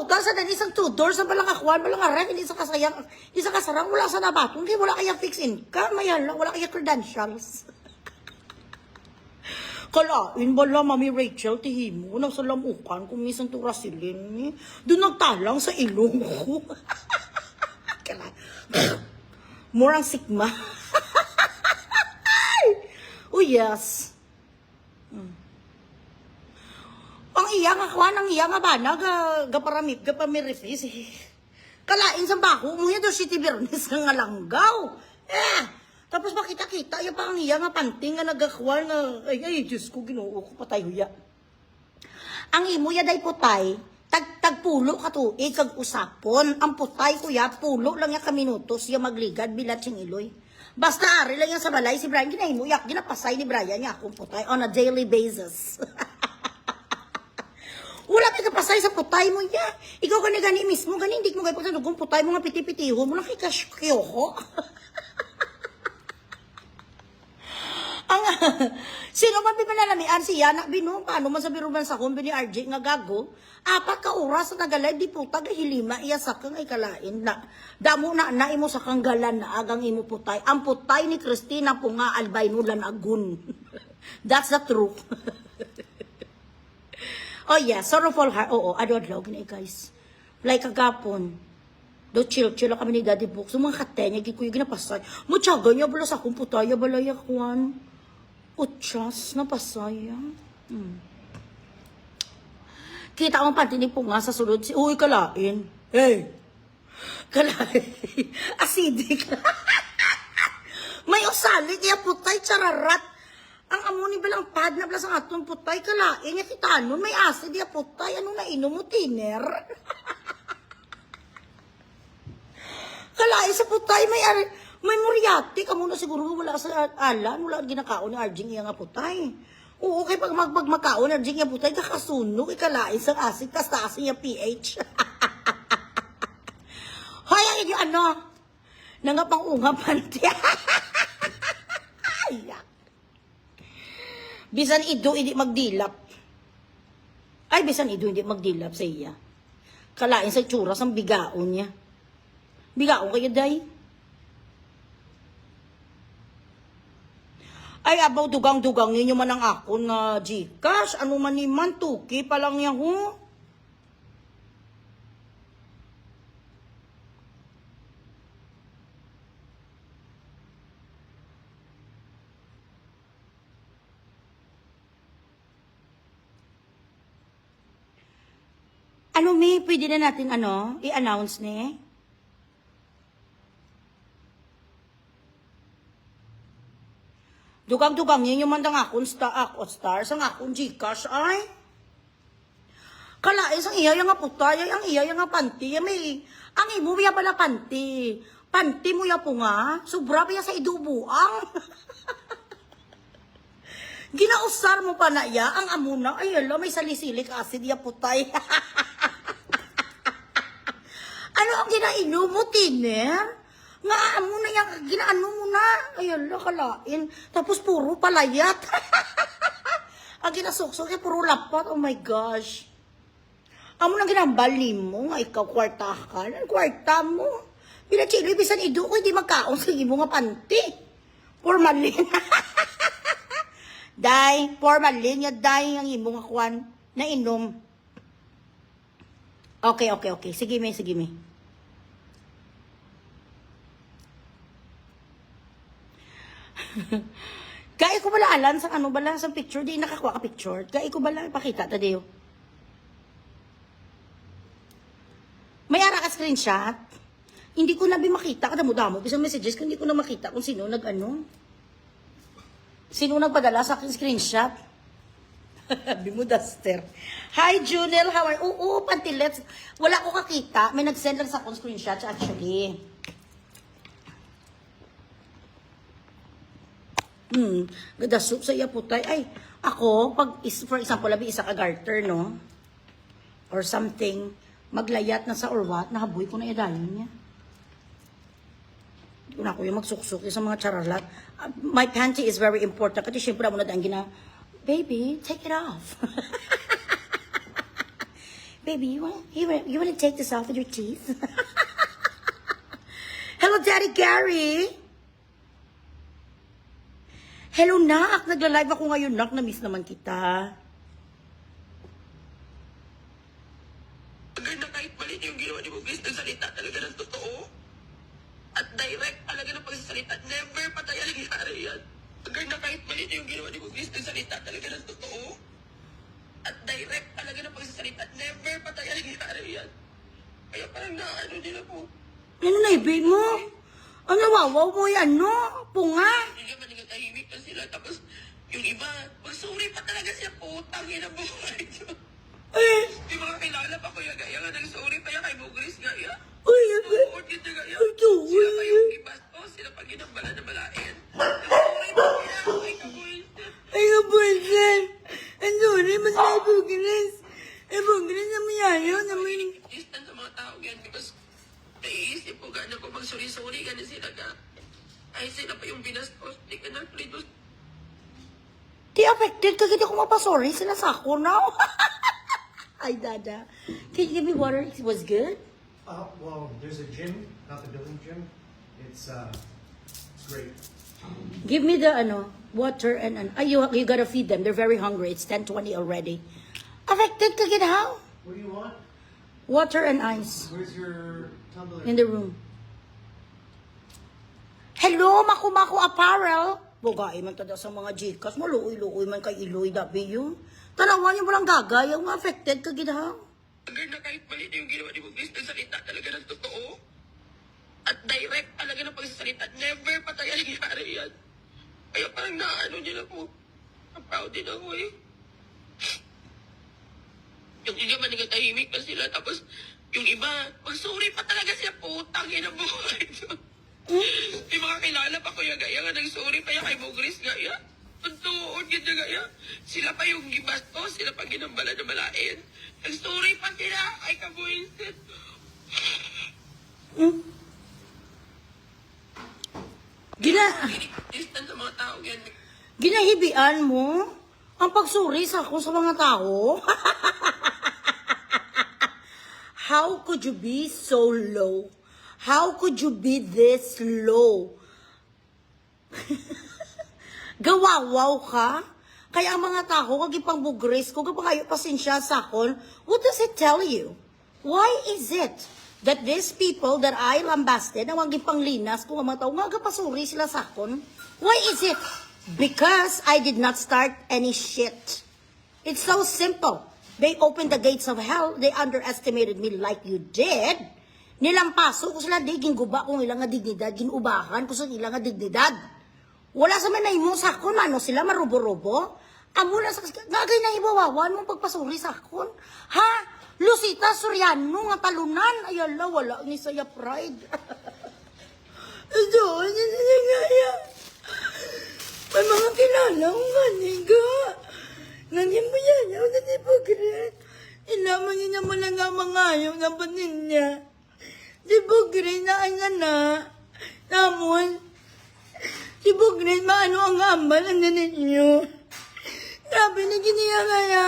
utang sa dan isang 2 doors na balang akuan, balang ref, hindi isa kasayang, isa kasarang, wala sa nabatong, kaya wala kaya fixed income, mayala, wala kaya credentials. Kalain bala, Mami Rachel, tihimo, nang sa lamukan, kung minsan to Rasilin, doon nagtalang sa ilong ko. Kala, murang sikma. Oh yes. Ang iya nga kwan, ang iya nga bana, gaparamip, gapamirifis. Kalain sa bako, umuya do si Tibernes nga langgaw. Tapos makita-kita, yung pang iya nga panting nga nagakwal nga, ay, Diyos ko, ginoo ko, patay huya. Ang imuya day putay, tagpulo ka tuig, kag usapon. Ang putay kuya, pulo lang ya kaminutos, yung magligad, bilat siyang iloy. Basta ari lang yan sa balay, si Brian, ginahimuyak, ginapasay ni Brian niya akong putay on a daily basis. Wala may kapasay sa putay mo niya. Ikaw gani mismo, gani hindi mo kayo pagsanugong putay mo nga piti-pitiho mo lang kikasyoho. Ang sino man pinalamian si Yana Bino, paano man sa biruman sa kumbi ni RJ nga gago, 4 ka oras na nagalay, di puta gahilima iya sa kang ay kalain na. Damo na imo sa kang galan na agang imo putay. Ang putay ni Christina po nga albay nulan agun. That's the truth. Oh yeah, sorrowful heart. Oo, adod-law gini guys. Like kagapon. Do chill kami ni Daddy Book. So mga katenya, gikuya ginapasay. Mutsaga niya bala sa kumputaya, bala yakwan. Utsyas, napasaya. Kita ang pantinig po nga sa sulod. Uy, kalain. Hey! Kalain. Acidic. May usalit, iya putay, chararat. Ang amo ni balang pad na bala sa atong putay, kalain niya kita nun. May acid, iya putay. Ano na inom mo, tiner? Kalain sa putay, may muriati ka muna siguro wala sa alan, wala ginakaon ni Arjing iya nga putay. Oo, kay pag magmakaon ni Arjing iya putay, kakasunog, kalain sa acid, kastasin niya pH. Hoy, ang inyo ano, nangapang-ungapan tiya. Ayak. Bisan ido, hindi magdilap. Ay, bisan ido, hindi magdilap sa iya. Kalain sa tsuras, ang bigaon niya. Bigaon kayo, day. Ay, abaw, dugang-dugang ninyo man ang ako na Gcash. Ano man ni man, tuki pa lang yan, ho. Ano, May, pwede na natin, i-announce ni? Dugang-dugang ninyo man ang akong stars, ang akong Gcash, ay. Kalain sang iya nga putay, ang iya nga panty, may, ang imo ya pala panty. Panty mo ya po nga, sobra pa ya sa idubuang. Ginausar mo pa na ya, ang amo na, ay ala, may salicylic acid ya putay. Ano ang ginainom mo, tiner? Nga amo na yan, ginaano mo na. Ay ala, kalain. Tapos puro palayat. Ang ginasuksok, puro lapat, oh my gosh. Amo nang ginambal mo, nga ikaw kwarta ka. Anong kwarta mo? Pinachili, bisan ido ko, hindi magkaon sa mo nga panty. Formalin. Day, formalin, ya day, ang imo nga kwan, na inom. Okay. Sige, May. Kaya ko bala alam sa ano bala sa picture, di nakakuha ka picture. Kaya ko bala ipakita tadiyo. May ara ka screenshot. Hindi ko na makita kada mo bisang messages hindi ko na makita kung sino Sino nagpadala sa akin screenshot? Bimo Duster. Hi Junel, how are you? Oo, pantilets. Wala ko kakita. May nag-send lang sa akong screenshot actually. Gada soup sa iya putay. Ay, ako, for example, labi isa ka garter, no? Or something, maglayat na sa or what, nakabuhay ko na idayon niya. Hindi ko na ako yung magsuksuk sa mga charalat. My panty is very important. Kasi syempre, mo na dahil baby, take it off. Baby, you wanna take this off with your teeth? Hello, Daddy Gary. Hello, Nak. Nagla-live ako ngayon, Nak. Na-miss naman kita. Agad na kahit mali yung ginawa ni Bugris, nagsalita talaga ng totoo. At direct talaga ng pagsasalita. Never patay ang nangyari yan. Agad na kahit mali yung ginawa ni Bugris, nagsalita talaga ng totoo. At direct talaga ng pagsasalita. Never patay ang nangyari yan. Kaya parang naano nila po. Ano na, ibig mo? Ano, wawaw mo yan, no? Punga. Hindi naman nagtahimik na sila. Tapos yung iba, magsuri pa talaga siya po. Tangin ang buhay niyo. Eh, May mga kilala pa kuya Gaya nga nagsorry pa yan kay Bugris Gaya. uy, Oo, dito Gaya. Ito, Sila pa yung uy. ibastos, sila pa ginambala na malain. Nagsorry pa sila kay Kabuisit. Ay, kabuisan. Ano, mas may bugres. Eh, bugres na mayayaw naman. Distant sa mga tao yan because naiisip ko gano'n kung magsuri-suri gano'n sila ka. Ay sila pa yung binastos. Di ka na fritos. Di affected ka, hindi ko mapasorry sila sa ako now. Ay, Dada. Can you give me water? It was good? Well, there's a gym, not the building gym. It's great. Give me the, water and, you gotta feed them. They're very hungry. It's 10:20 already. Affected ka, how? What do you want? Water and ice Where's your tumbler? in the room. Hello, Maku Apparel. Bugay man tada sa mga Gcash. Maluoy-luoy man kay Iloy, dabi yun. Tanawan niyo walang gagay. Yung affected ka, ginahaw. Agad na kahit mali yung ginawa ni Bugris, nagsalita talaga ng totoo. At direct talaga ng pagsasalita. Never patay ang nangyari yan. Kaya parang naano nila po. Na-proud din ako eh. Yung iba nagtahimik na sila. Tapos yung iba, magsuri pa talaga siya po. Tangin ang buhay niyo. May mga kilala pa kuya Gaya nga nagsorry pa yan kay Bugris Gaya. Tuntuon yun na Gaya. Sila pa yung gibastos, sila pa ginambala na malain. Nagsorry pa sila kay Kabuisit. Distant sa mga tao yan. Ginahibian mo ang pagsuri sa ako sa mga tao. How could you be so low? How could you be this low? Gawawaw ka? Kaya ang mga tao, kag ipang bugres ko, kapag kayo pasensya sa akon, what does it tell you? Why is it that these people that I lambasted, ang ipang linas, kung ang mga tao, nga pasuri sila sa akon? Why is it? Because I did not start any shit. It's so simple. They opened the gates of hell. They underestimated me like you did. Nilampaso ko sila, di ginguba kung ilang nga dignidad, ginubahan ko sa ilang nga dignidad. Wala sa manay mo sa akon, mano sila marubo-rubo. Amo na sa gagay na ibawawan mong pagpasuri sa akon. Ha? Lucita Soriano nga talunan. Ay ala, wala ni saya pride. Ito, nga. May mga kilala ko nga, niga. Nandiyan mo yan, ako na di pagret. Ilaman niya naman lang nga mga ayaw na banin niya. Di pagret na ay na. Namon, di pagret maano ang ambal ang nanin niyo. Grabe na giniya kaya.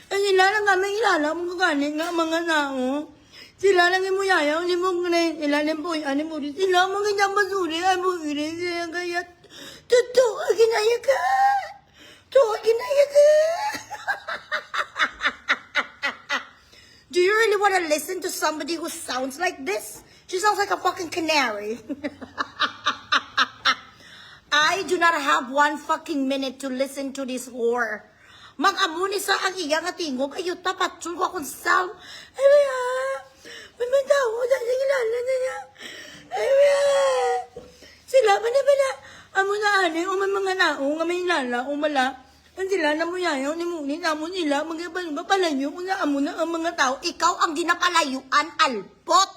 Ang sila lang kami ilala mo kagalit nga mga tao. Sila lang yung muyayaw, ni mo gret. Sila lang po yung mo rin. Sila mga nabasuri, ay mo rin. Sila kaya, totoo, ginaya ka. Do you really want to listen to somebody who sounds like this? She sounds like a fucking canary. I do not have 1 fucking minute to listen to this whore. Mag-amuni sa ang iya nga tingog, ayo tapat ko akong sound. Ay, may matawa, dahil kilala na niya. Ay, sila ba na pala? Amo na ane, o may mga naong, may lala, o mala. Ang sila na mo yayaw, ni muni, namo nila, mag-iba palayo, kung na amo na ang mga tao. Ikaw ang ginapalayuan, alpot.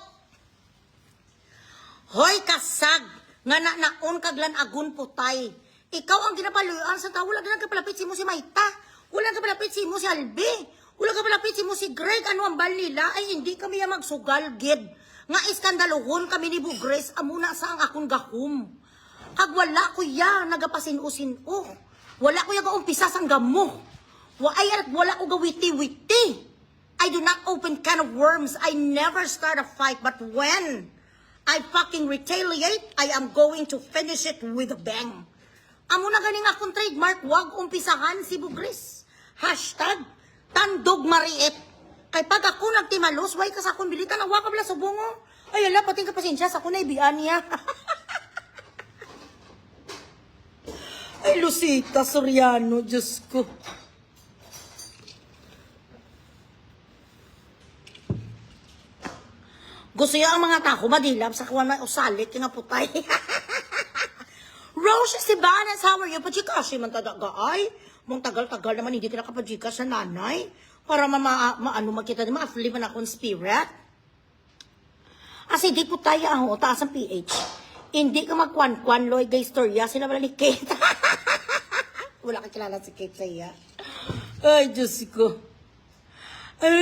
Hoy, kasag, nga naon kaglan agun putay. Ikaw ang ginapalayuan sa tao, wala ka kapalapit si mo si Maita. Wala ka kapalapit si mo si Albi. Wala ka kapalapit si mo si Greg. Ano ang bal nila? Ay, hindi kami yung magsugal, gid. Nga iskandalohon kami ni Bugres, amo na sa ang akong gahum. Kag wala ko ya nagapasin-usin-o. Wala ko ya gaumpisa sang gamo. Wala ko gawiti-witi. I do not open can of worms. I never start a fight. But when I fucking retaliate, I am going to finish it with a bang. Amo na ganing akong trademark, wag umpisahan si Bugris. Hashtag, tandog mariit. Kay pag ako nagtimalos, way ka sa akong bilitan, ang waka bala sa bungo. Ay, ala, pating kapasensya sa akong naibian niya. Ay, Lucita Soriano, Diyos ko. Gusto niya ang mga tako, madilap sa kawan may usalit, yung nga putay. Rose Sibanas, how are you? Pachikashi man tadaga ay. Mong tagal-tagal naman, hindi ka nakapachika sa nanay. Para maano makita naman, ma-flip man akong spirit. Kasi di po tayo ako, taas ang PH. Hindi ka magkwan-kwan, Loy, gay storya, sila wala ni Kate. Wala ka kilala si Kate sa iya. Ay, Diyos ko. Ay,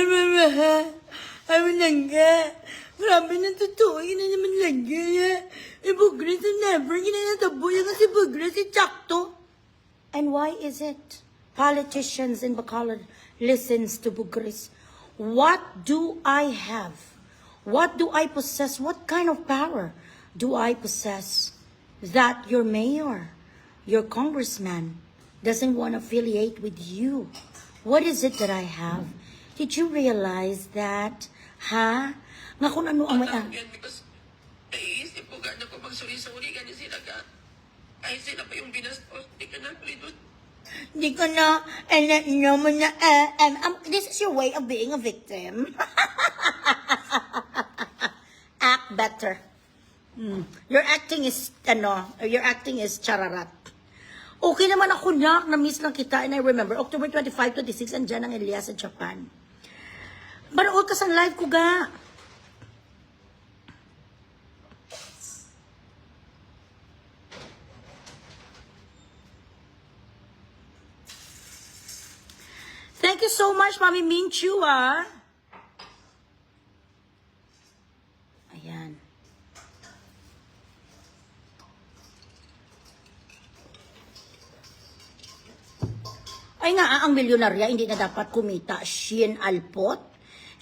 nangga. Marami ng totoo, ina naman lagi. Bugres na never, ginanatabo yan kasi Bugres, Chakto. And why is it? Politicians in Bacolod listens to Bugres. What do I have? What do I possess? What kind of power do I possess that your mayor, your congressman, doesn't want to affiliate with you? What is it that I have? Did you realize that? Ha? Nga kung ano ang may... Yan, because naiisip ko gano'n ko magsuri-suri gano'n sila ka. Kahit sila pa yung binastos, di ka na plinod. Di ko na, this is your way of being a victim. Act better. Your acting is chararat. Okay naman ako na-miss lang kita, and I remember, October 25, 26, andyan ang Elias sa Japan. Manood ka sa live ko ga. Thank you so much, Mami Minchu, ah. Ayan. Ay nga, ang milyonarya hindi na dapat kumita. Shin Alpot.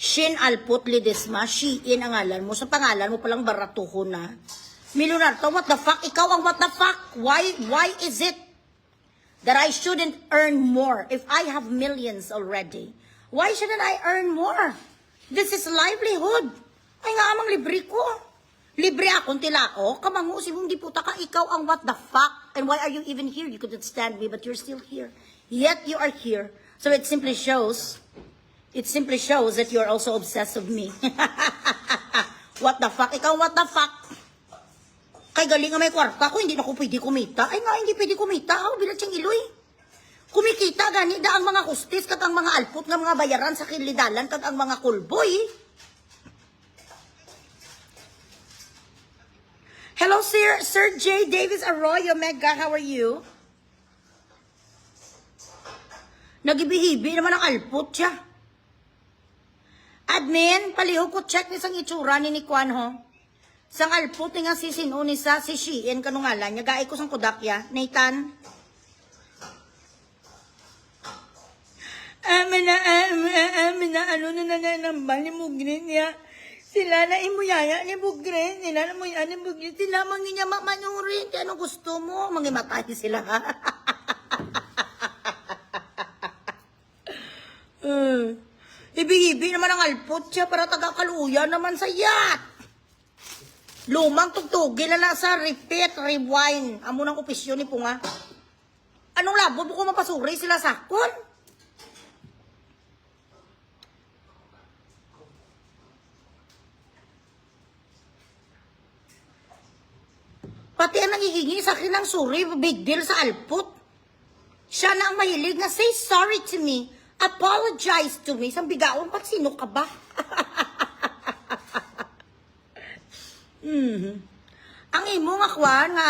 Shin Alpot Lidesma. Shein ang ngalan mo. Sa pangalan mo palang baratuho na. Milyonarya. What the fuck? Ikaw ang what the fuck? Why is it that I shouldn't earn more if I have millions already? Why shouldn't I earn more? This is livelihood. Ay nga, amang libre ko. Libre akong tilao. Kamangu, si mong diputa ka, ikaw ang what the fuck? And why are you even here? You couldn't stand me, but you're still here. Yet you are here. So it simply shows that you're also obsessed with me. What the fuck? Ikaw, what the fuck? Kay galing nga may kwarta ko, hindi na ko pwede kumita. Ay nga, hindi pwede kumita. Ako, bilang siyang iloy. Kumikita, gani, da ang mga kustis, kat ang mga alpot nga mga bayaran sa kilidalan, kat ang mga kulboy. Hello, Sir J. Davis Arroyo, Mega, how are you? Nagibihibi naman ang alpot siya. Admin, palihog ko check ni sang itsura ni Kwan ho. Sang alpot nga si sinuni sa si Shein kanong ngalan niya. Gaay ko sang kudakya. Nathan. Amin na ano na nananambal ni Bugres niya. Sila na imuyaya ni Bugres. Sila na imuyaya ni Bugres. Sila mangi niya manurin. Ano gusto mo? Mangimatay sila ha. Ibi-ibi naman ang alpot siya para taga-kaluya naman sa yat. Lumang tugtugin na sa repeat, rewind. Amo ng opisyon ni Punga. Anong labo mo ko mapasuri sila sakon? Pati ang nangihingi sa akin ng suri, big deal sa alpot. Siya na ang mahilig na say sorry to me. Apologize to me. Sang bigaon, pat sino ka ba? Ang imo nga kwan, nga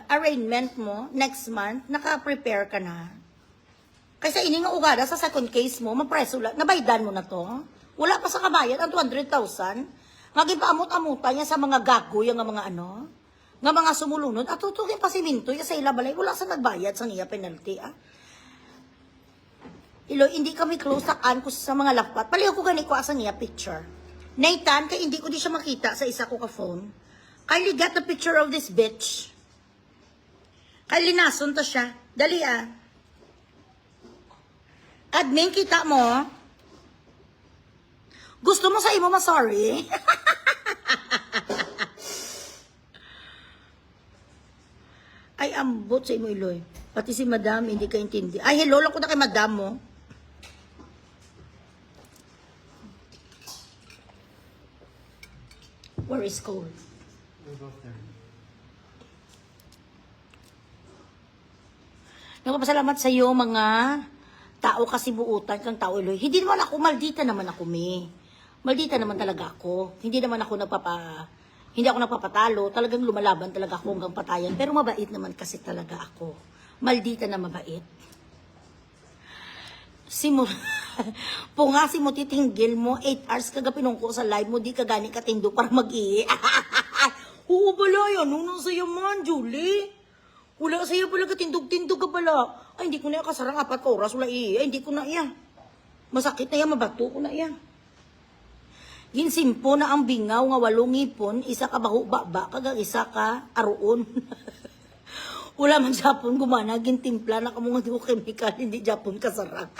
arraignment mo, next month, naka-prepare ka na. Kaysa ini nga ugada sa second case mo, mapreso lang, nabaydan mo na to. Wala pa sa kabayad, ang 200,000. Ngagin pa amot-amutan niya sa mga gago, yung mga ano, nga mga sumulunod, at tutukin pa si Mintoy sa ila balay, wala sa nagbayad sa niya penalty, ah. Ilo, hindi kami close takaan ko sa mga lapat. Paliw ko gani ko asa niya picture. Nathan, kay hindi ko di siya makita sa isa ko ka phone. Kylie, got the picture of this bitch. Kylie, nasun to siya. Dali ah. Admin, kita mo? Gusto mo sa imo ma-sorry? Ay, ambot sa imo, Iloy. Pati si madam, hindi ka intindi. Ay, hello lang ko na kay madam mo. Where is Cole? We're both there. Nagpapasalamat sa iyo mga tao kasi buutan kang tao, Iloy. Hindi naman ako, maldita naman ako, me. Maldita naman talaga ako. Hindi ako nagpapatalo. Talagang lumalaban talaga ako hanggang patayan. Pero mabait naman kasi talaga ako. Maldita na mabait. Punga si mo titinggil mo, 8 hours kaga pinungko sa live mo, di ka gani katindo para mag-i. Oo bala yan, nung sa'yo man, Julie. Wala sa'yo pala katindog-tindog ka pala. Ay, hindi ko na yan kasarang 4 oras, wala Ay, hindi ko na yan. Masakit na yan, mabato ko na yan. Ginsimpo na ang bingaw nga 8 ipon, isa ka baho-baba, kagang isa ka aruon. Wala man Japon gumana, gintimpla na kamo nga di ko chemical, hindi Japon kasarang.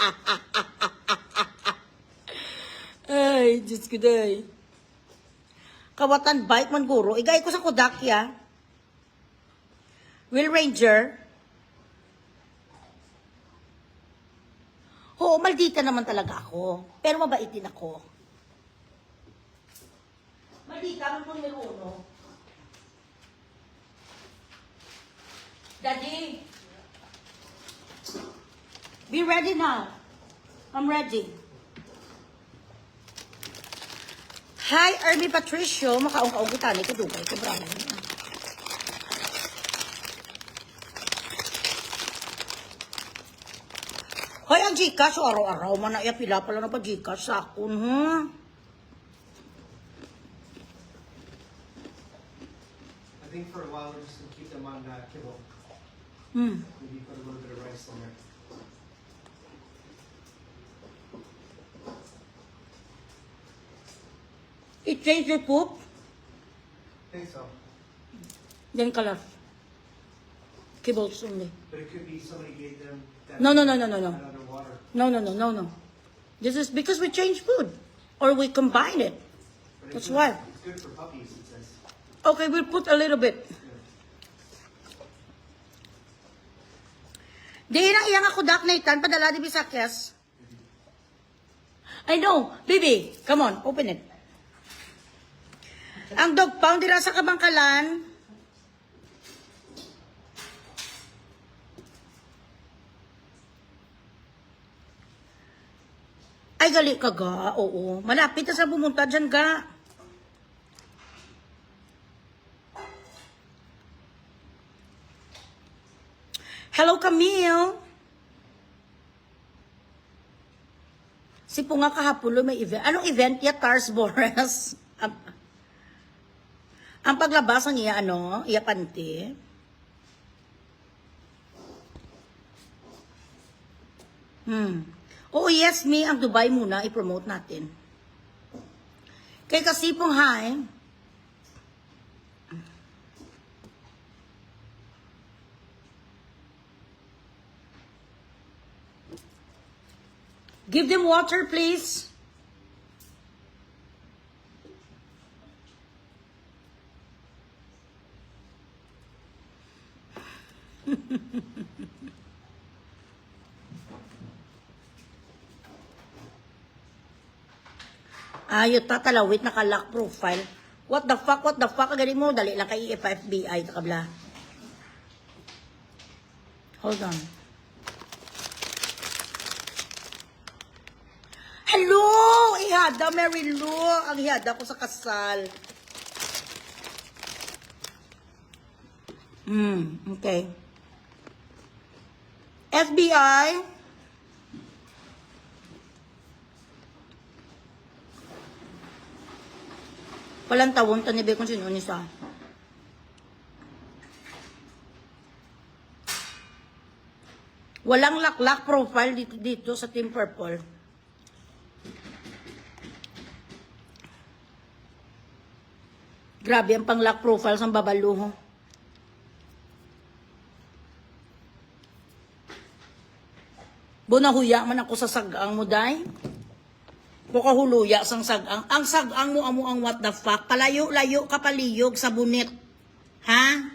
Ay, Diyos ko day. Kawatan bike man guro, igay ko sa Kodakya. Will Ranger. Oo, maldita naman talaga ako. Pero mabait din ako. Maldita man po numero 1. Daddy. Be ready now. I'm ready. Hi, Army Patricio. Makaong-kaong kita ni kadugay ko bravo. Hoy, ang Gcash, araw-araw man na iya pila pala na pa Gcash sa akon, ha? I think for a while we're just gonna keep them on kibble. Maybe put a little bit of rice in there. It changed your poop? I think so. Then color. Kibbles only. But it could be somebody gave them that No. that underwater. No. This is because we change food. Or we combine it. But That's it's why. It's good for puppies, it says. Okay, we'll put a little bit. Di na iyang ako dak na itan, padala di bisakyas. I know, baby, come on, open it. Ang dog pound dira sa Kabangkalan. Ay, gali ka ga, oo. Malapit na sa pumunta dyan ga. Hello, Camille. Si Punga kahapon may event. Anong event ya, Tars Boras? Ang paglabas ng iya, iya panty. Oo, yes, me, ang Dubai muna, i-promote natin. Kay Kasipong, hi. Give them water, please. Ayot tatalawit naka-lock profile. What the fuck? Kagani mo, dali lang kay FBI, takabla. Hold on. Hello! Ihada, Mary Lou. Ang ihada ko sa kasal. Okay. FBI. Walang tawon, tanibe kung sino ni sa. Walang laklak profile dito sa Team Purple. Grabe ang pang-lock profile sa babaluho. Bunahuya man ako sa sagang mo, day. Bukahuluya sang sagang. Ang sagang mo amo ang what the fuck. Palayo-layo ka paliyog sa bunit. Ha?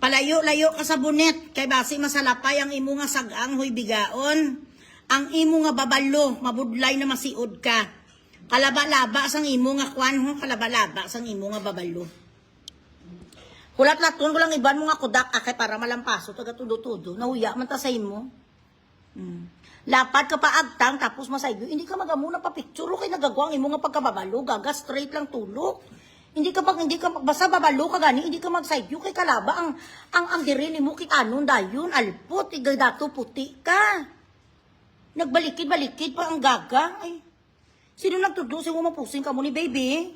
Palayo-layo ka sa bunit. Kay basi masalapay ang imo nga sagang huy bigaon. Ang imo nga babalo, mabudlay na masiod ka. Kalaba-laba sang imo nga kwan ho, kalaba-laba sang imo nga babalo. Kulat-laton ko lang iban mo nga kudak akay para malampaso taga tudo-tudo. Nahuya man ta sa imo. Lapad ka pa agtang tapos masaygo, hindi ka magamuna pa picture kay nagagawang imo nga pagkababalo, gaga straight lang tulok. Hindi ka basta babalo ka gani, hindi ka magsaygo kay kalaba ang diri nimo kit anon dayon alpot igay dato puti ka. Nagbalikid-balikid pa ang gaga. Ay. Sino nagtudlo sa mo mapusing ka mo ni baby?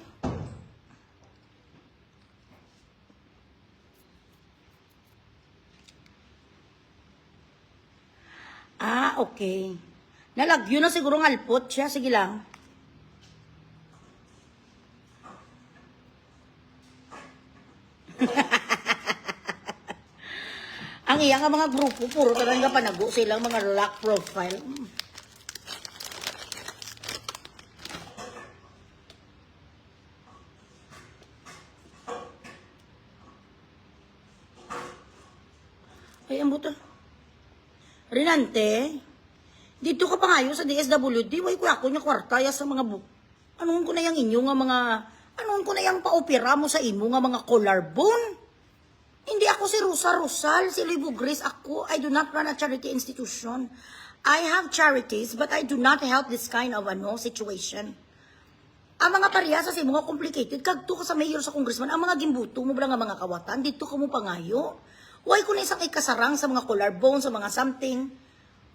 Ah, okay. Nalagyo na siguro ng alpot siya. Sige lang. Ang iyang nga mga grupo, puro talaga panago silang mga lock profile. Ay, ang buta. Rinante, dito ka pa ngayon sa DSWD, way ko ako niya kwartaya sa mga book. Anong ko na yung inyo nga mga, anong ko na yung paopera mo sa imo nga mga collarbone? Hindi ako si Rosa Rosal, si Libo Grace ako. I do not run a charity institution. I have charities, but I do not help this kind of situation. Ang mga pareha sa mga complicated, kagto ka sa mayor sa congressman, ang mga gimbuto mo ba nga mga kawatan, dito ka mo pangayo. Huwag ko na isang ikasarang sa mga collarbone, sa mga something.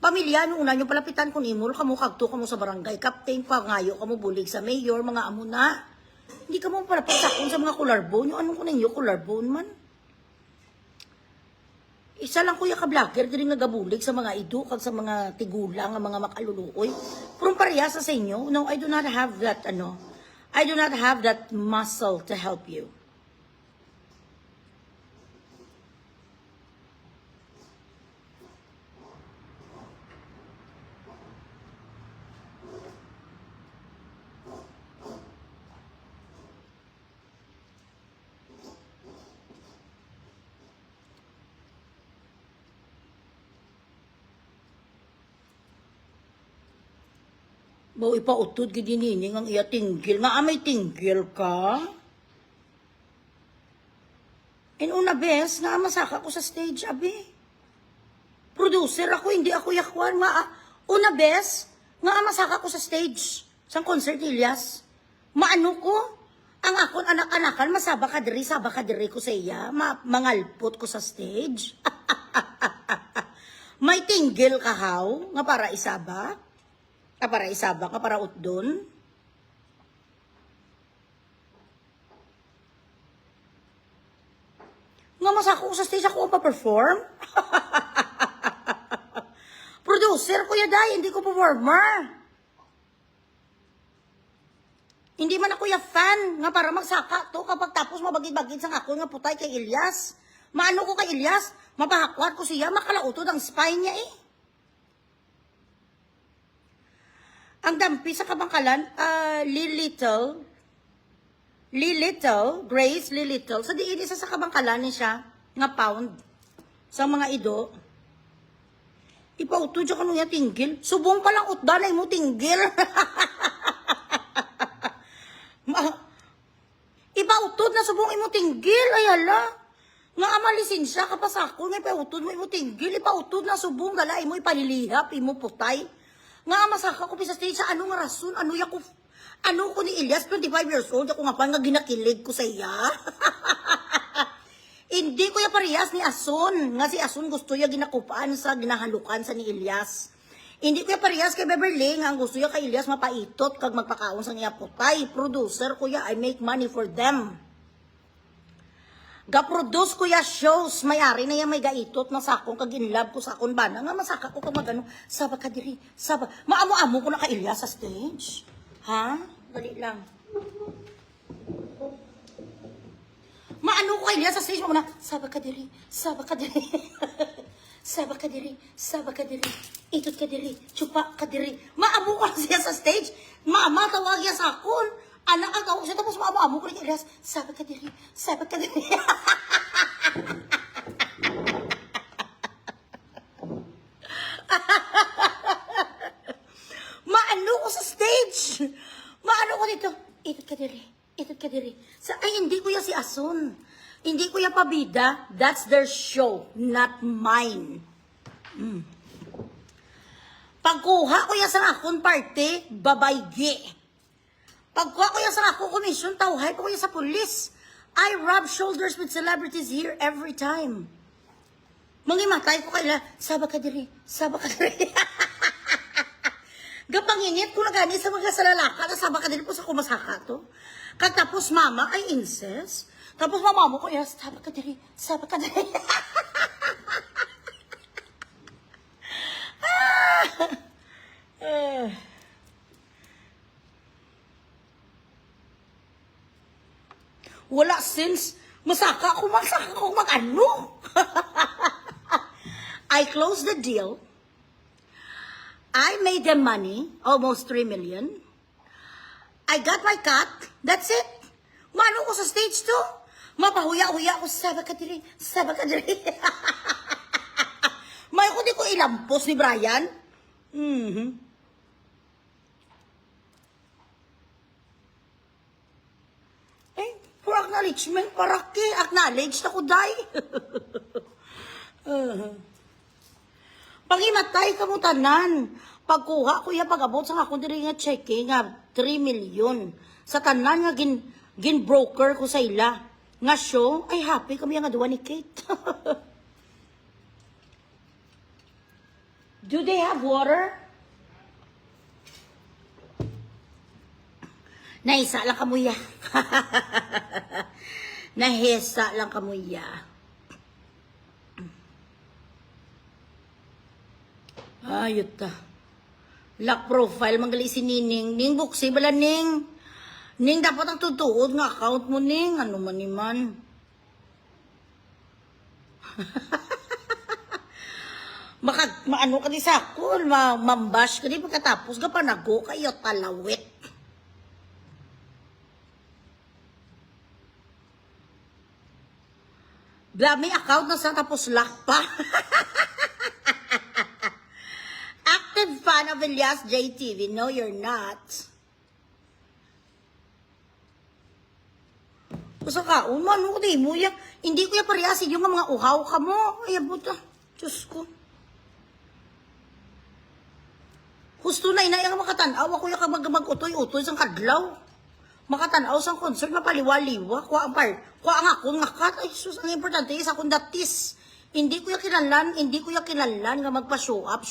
Pamilya, nung una nyo palapitan kung imol, kamo kagto ka mo sa barangay captain, pangayo ka mo bulig sa mayor, mga amo na. Hindi ka mo palapagsakon sa mga collarbone. Yung anong ko na inyo, collarbone man? Isa lang kuya ka-vlogger, din nga gabulig sa mga ido, kag sa mga tigulang, mga makaluluoy. Pero pareha sa inyo, no, I do not have that, I do not have that muscle to help you. Bawa ipautod gid nining ang iya tinggil. Nga may tinggil ka? And una bes, nga masaka ko sa stage, abi. Producer ako, hindi ako yakwan. Nga, una bes, nga masaka ko sa stage. Sang concert, Ilyas. Maano ko? Ang akon anak-anakan, masaba ka diri ko sa iya. Mangalpot ko sa stage. May tinggil ka haw, nga para isaba. Para isaba ka, para utdon. Nga masako ko sa stage ako ang pa-perform. Producer, Kuya Day, hindi ko performer. Hindi man ako ya fan nga para magsaka to kapag tapos mabagid-bagid sang ako nga putay kay Ilyas. Maano ko kay Ilyas? Mapahakwat ko siya, makalautod ang spine niya eh. Ang dampi sa kabangkalan, Grace Little, sa diin isa sa kabangkalan niya siya, nga pound, sa mga ido. Ipautod siya kanong yung tinggil. Subong palang utdanay mo tinggil. Ipautod na subong imo tinggil, ayala. Nga amalisin siya, kapasako, nga ipautod mo imo tinggil, ipautod na subong, gala imo ipalilihap, imo putay. Nga masaka ko sa stage sa anong rason, ano ko ni Ilyas, 25 years old, ako nga pa nga ginakilig ko sa iya. Hindi ko ya parehas ni Ason, nga si Ason gusto ya ginakupaan sa ginahalukan sa ni Ilyas. Hindi ko ya parehas kay Beverly, nga ang gusto ya kay Ilyas mapaitot, kag magpakaon sa niya putay. Producer ko ya, I make money for them. Ga-produce ko ya shows, may-ari na yan may gaitot na sakong kag in love ko sakon bana nga masaka ko kag magano saba ka diri saba maamo-amo ko na kailya sa stage. Ha? Dali lang. Maano ko kailya sa stage mo na saba ka diri saba ka diri. Saba ka diri saba ka diri itot ka diri chupa ka diri maamo ko siya sa stage mama tawag ya sakon anak ang tawag siya tapos maamo-amo ko rin ilyas saba ka diri saba ka diri. Maano ko sa stage? Maano ko dito? Itot ka diri. Itot ka diri. Ay, hindi ko ya si Ason. Hindi ko ya pabida. That's their show, not mine. Pagkuha ko ya sa akong party, babaygi. Pagkuha ko ya sa akong commission, tawhay ko ya sa pulis. I rub shoulders with celebrities here every time. Mangimatay ko kaila, saba ka diri, saba ka diri. Gapangingit ko na gani sa mga salalaka na saba ka diri po sa kumasaka to. Katapos mama ay incest. Tapos mama mo ko, yes, saba ka diri, saba ka diri. Wala since masaka ko mag-ano. I closed the deal. I made them money, almost 3 million. I got my cut. That's it. Mano ko sa stage 2. Mapahuya-huya ako, saba ka diri, saba ka diri. May ko di ko ilampos ni Brian. Eh, for acknowledgement, para ki, acknowledge na ko, day. Pangimatay ka mo tanan. Pagkuha ko ya pag-abot sa akong diri nga checking nga 3 million. Sa tanan nga gin-broker ko sa ila. Nga show, ay happy kami nga duwa ni Kate. Do they have water? Naisa lang kamuya. Nahesa lang kamuya. Ayot ta. Lock profile, manggali si Nining. Ning buksi bala Ning. Ning dapat ang tutuod nga account mo Ning. Ano man iman. Maano ka di sakol, mambash ka di pagkatapos ka pa nago kayo talawit. May account na sa tapos lock pa. Active fan of Elias JTV. No, you're not. Basta ka, umano ko di mo yan. Hindi ko yan pariyasin yung mga uhaw ka mo. Ay, buta. Diyos ko. Gusto na inay ang makatanaw. Ako yung mag-utoy-utoy sang kadlaw. Makatanaw sang concert, mapaliwa-liwa. Kuha ang ako nga kat. Ay, sus, ang importante is akong datis. Hindi ko yung kilalan nga magpa-show up.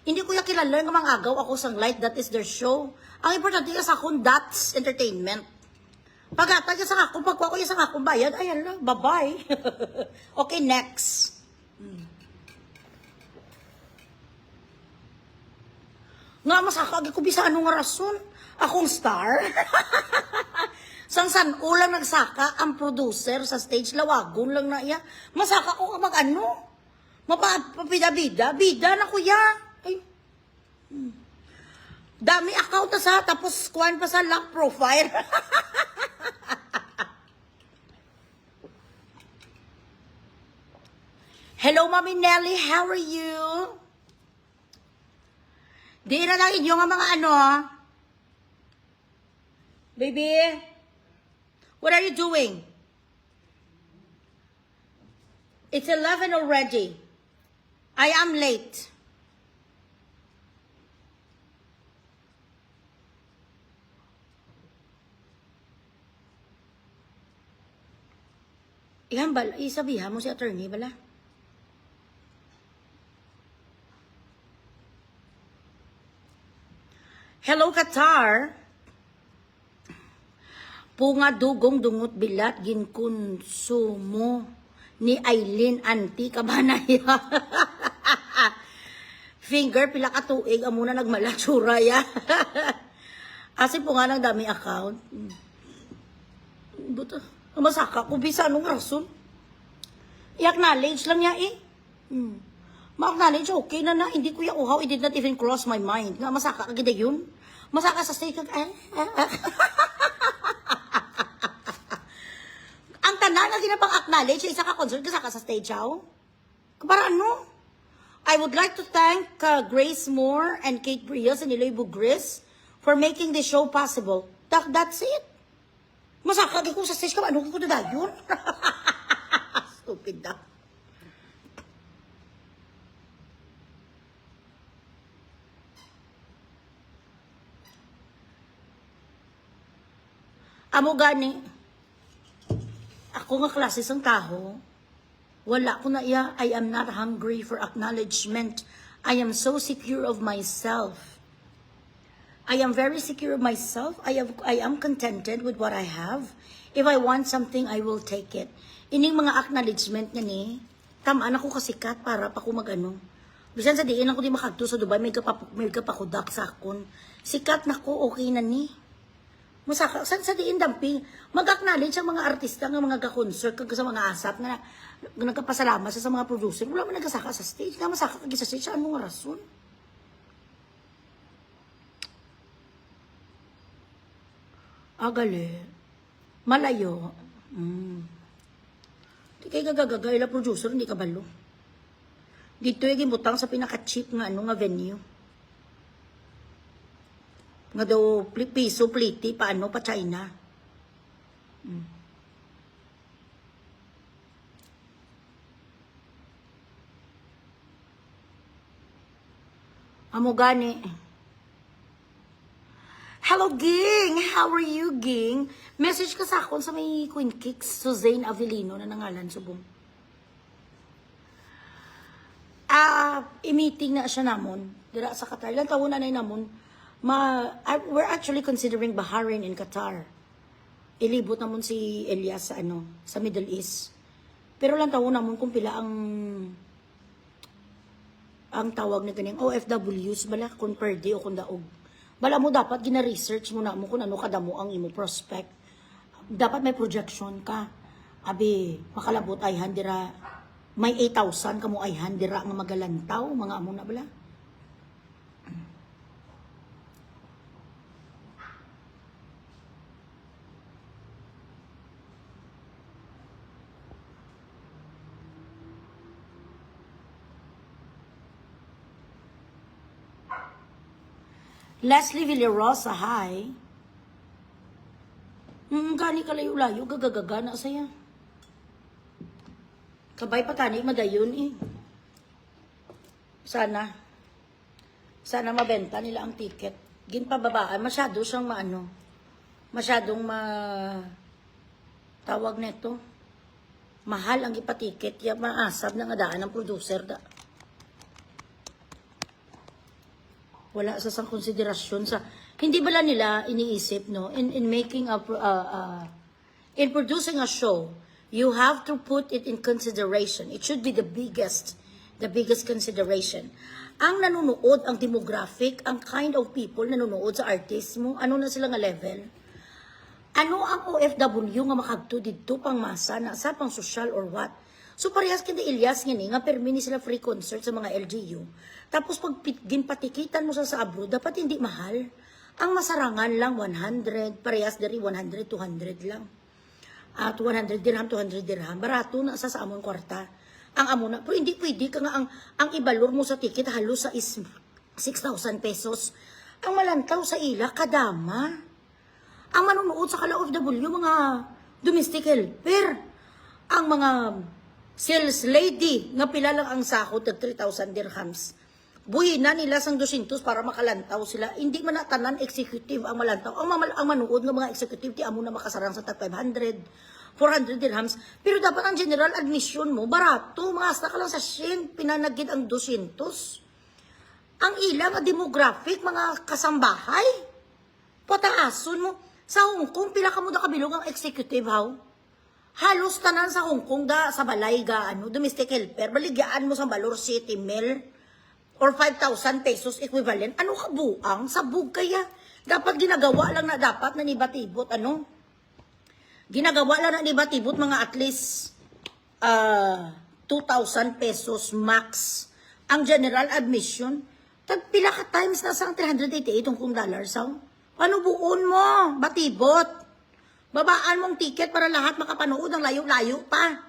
Hindi ko yung kilalan nga mangagaw ako sang light, that is their show. Ang importante is akong that's entertainment. Pagkatag yung sang ako, pagkuha ko yung sang akong bayad, ayan lang, bye-bye. Okay, next. Nga masakag ko bisa anong rason. Akong star. San ulang nagsaka ang producer sa stage, lawagon lang na iya. Masaka ko mag ano. Mapapida-bida. Bida na kuya. Ay. Dami account na sa, tapos kuhan pa sa lock profile. Hello, Mami Nelly. How are you? Di na lang inyo nga mga ano. Baby, what are you doing? It's 11 already. I am late. Iyan bala, isabihan mo si attorney bala. Hello, Qatar. Punga dugong dungot bilat ginkonsumo ni Aileen Anti Kabanaya. Finger pila ka tuig amuna nagmalatsura ya. Asi po nga lang dami account. Buto, masaka ko bisa anong rason. I-acknowledge lang niya eh. Ma-acknowledge, okay na na. Hindi ko uhaw, it did not even cross my mind. Nga masaka ka gida yun. Masaka sa stage kag ang tanan na ginapang-acknowledge, isa ka concert ka sa stage how? Para ano? I would like to thank Grace Moore and Kate Brios and Eloy Bugris for making this show possible. That's it. Masaka ko sa stage ka, ano ko na yun? Stupid na. Amo gani, ako nga klase sang taho, wala ko na iya, I am not hungry for acknowledgement. I am so secure of myself. I am very secure of myself. I am contented with what I have. If I want something, I will take it. Ining mga acknowledgement nga ni, tamaan ako kasikat para pa ko magano. Bisan sa diin ako di makadto sa Dubai, may kapakudak sa akon. Sikat na ko, okay na ni. Masaka, sa diin damping, mag-acknowledge ang mga artista nga mga ka-concert, kag sa mga asap nga nagkapasalamat sa mga producer. Wala man nagkasaka sa stage, nga masaka kag sa stage, anong rason? Agale, malayo. Di kayo gagagaga, ila producer, hindi ka balo. Dito yung butang sa pinaka-cheap nga nga venue. Nga daw piso pliti paano pa China. Amo gani. Hello ging, how are you ging? Message ka sa akon sa may Queen Kicks, Suzanne Avellino na nangalan subong. I-meeting na siya namon. Dira sa Qatar. Ilang taon na namon. We're actually considering Bahrain in Qatar. Ilibot namon si Elias sa sa Middle East. Pero lang taon namon kung pila ang tawag na ganyan OFWs bala kung per day o kung daog. Bala mo dapat gina-research mo na mo kung ano kadamo ang imo prospect. Dapat may projection ka. Abi makalabot ay handira may 8,000 kamo ay handira nga magalantaw mga amo na bala. Leslie Villarosa, hi. Gani kalayo-layo, gagagaga na saya. Kabay pa tani, madayon eh. Sana mabenta nila ang ticket. Ginpababaan, masyado siyang masyadong tawag neto. Mahal ang ipatiket, yung maasab na nga daan ng producer da. Wala sa sang konsiderasyon sa hindi bala nila iniisip no in making in producing a show, you have to put it in consideration. It should be the biggest consideration. Ang nanonood, ang demographic, ang kind of people nanonood sa artist mo, ano na sila nga level? Ano ang OFW nga makagto didto pang masa na sa pang social or what? So parehas kina Elias nga permi ni sila free concert sa mga LGU. Tapos pag ginpatikitan mo sa abroad, dapat hindi mahal. Ang masarangan lang 100, parehas dari 100, 200 lang. At 100 dirham, 200 dirham. Barato na sa amon kwarta. Ang amo na, pero hindi pwede ka nga ang ibalor mo sa ticket halos sa 6,000 pesos. Ang malantaw sa ila, kadama. Ang manunood sa kala-OFW, mga domestic helper. Ang mga sales lady, nga pila lang ang sahod at 3,000 dirhams. Buhi na nila sang 200 para makalantaw sila. Hindi man natanan executive ang malantaw. Ang manuod ng mga executive, ti amo na makasarang sa 500, 400 dirhams. Pero dapat ang general admission mo, barato. Mga hasta ka lang sa shin, pinanagid ang 200. Ang ilang demographic, mga kasambahay, pataason mo. Sa Hong Kong, pila ka mo da kabilog ang executive, how? Halos tanan sa Hong Kong da, sa balay ga, domestic helper, baligyan mo sa Balor City Mill, or 5,000 pesos equivalent. Ano ka buang? Sabog kaya? Dapat ginagawa lang na dapat na nibatibot, Ginagawa lang na nibatibot mga at least 2,000 pesos max. Ang general admission, tagpila ka times na sa 388 kung dollars, how? Paano buon mo? Batibot. Babaan mong ticket para lahat makapanood ng layo-layo pa.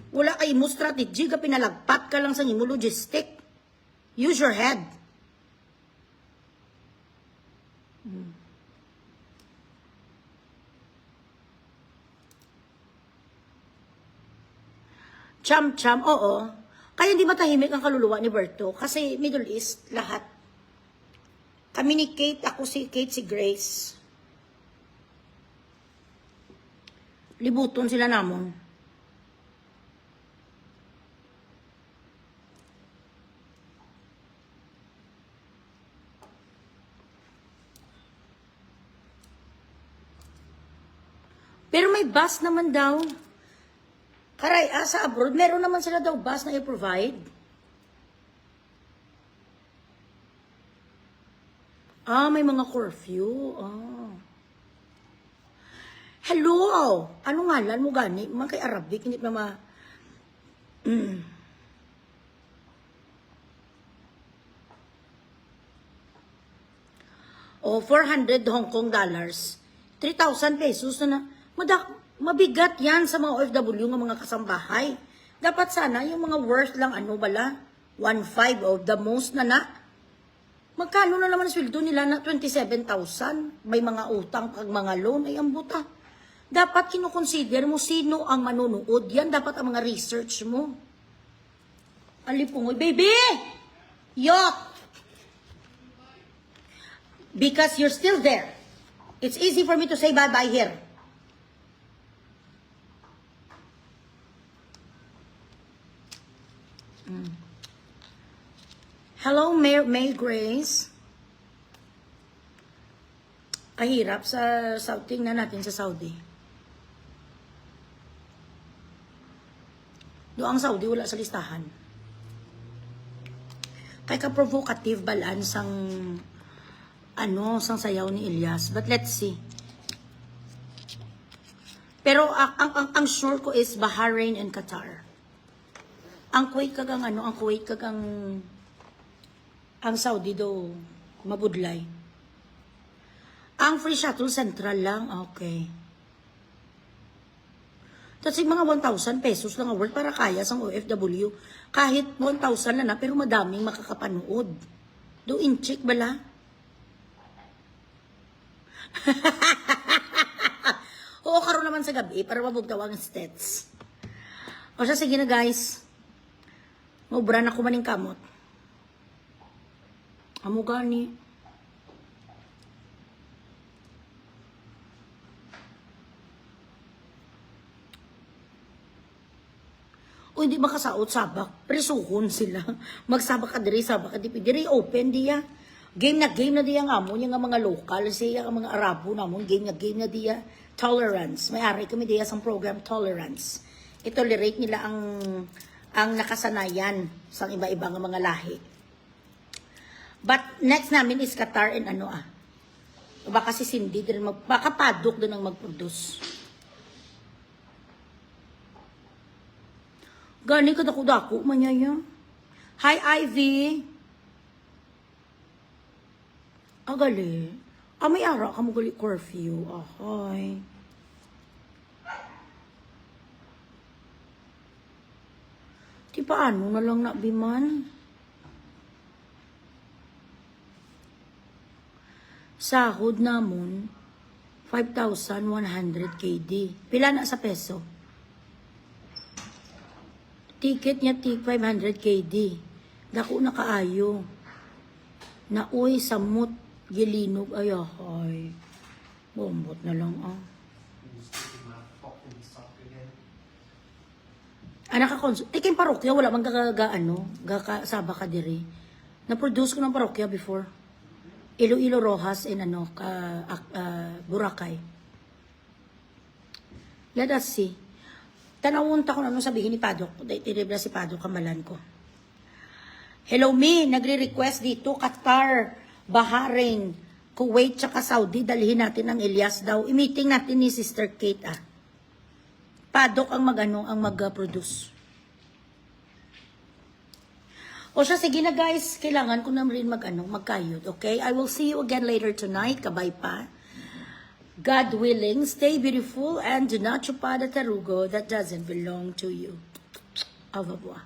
Wala kay mo strategy, ka pinalagpat ka lang sa imo logistic. Use your head. Cham-cham, oo. Kaya hindi matahimik ang kaluluwa ni Berto. Kasi Middle East, lahat. Kami ni Kate, ako si Kate, si Grace. Libuton sila namon. Pero may bus naman daw. Karay, sa abroad, meron naman sila daw bus na i-provide. May mga curfew. Hello! Ano ngalan mo gani? Mga kay Arabic, hindi pa ma... $400 Hong Kong dollars. 3,000 pesos na mabigat yan sa mga OFW ng mga kasambahay. Dapat sana yung mga worth lang bala? 1.5 of the most na. Magkano na naman sweldo nila na 27,000? May mga utang pag mga loan ay ang buta. Dapat kinukonsider mo sino ang manunood. Yan dapat ang mga research mo. Alipungoy, baby! Yok! Because you're still there. It's easy for me to say bye-bye here. Hello, May Grace. Kahirap sa Saudi. Tingnan natin sa Saudi. Doon ang Saudi, wala sa listahan. Kaya ka-provocative balaan sang sang sayaw ni Elias. But let's see. Pero ang sure ko is Bahrain and Qatar. Ang Kuwait kagang ang Saudi do mabudlay. Ang free shuttle central lang, okay. Tapos mga 1,000 pesos lang ang worth para kaya sang OFW. Kahit 1,000 na pero madaming makakapanood. Do in check bala? Oo, karon naman sa gabi para mabugtaw ang stats. O siya, sige na guys. Maubra na ko maning kamot. Amo gani. O hindi makasaot sabak. Prisuhon sila. Magsabak ka diri, sabak ka diri. Open diya. Game na diya nga mo. Yung mga local. Siya ang mga Arabo namon. Game na diya. Tolerance. May-ari kami diya sa program Tolerance. I-tolerate nila ang nakasanayan sa iba-ibang mga lahi. But next namin is Qatar and baka si Cindy din baka Padok din ang mag-produce. Gani ka dako-dako manyaya. Hi Ivy. Agali. May ara ka mo gali curfew. Ahoy. Di paano na lang na biman? Sahod namon 5,100 KD. Pila na sa peso? Ticket niya 500 KD. Dako na kaayo. Nauy samot gilinog ayahay. Bombot na lang Anak ka konsul. Kay parokya wala man gaka saba ka diri. Na-produce ko ng parokya before. Iloilo Rojas in Boracay. Let us see. Tanawon ta kung ano sabihin ni Padok. Tinibla si Padok, kamalan ko. Hello me, nagre-request dito, Qatar, Bahrain, Kuwait, tsaka Saudi, dalhin natin ang Elias daw. I-meeting natin ni Sister Kate, Padok ang mag-produce. O siya, sige na guys, kailangan ko na rin magkayod, okay? I will see you again later tonight, kabay pa. God willing, stay beautiful and do not chupa the tarugo that doesn't belong to you. Au revoir.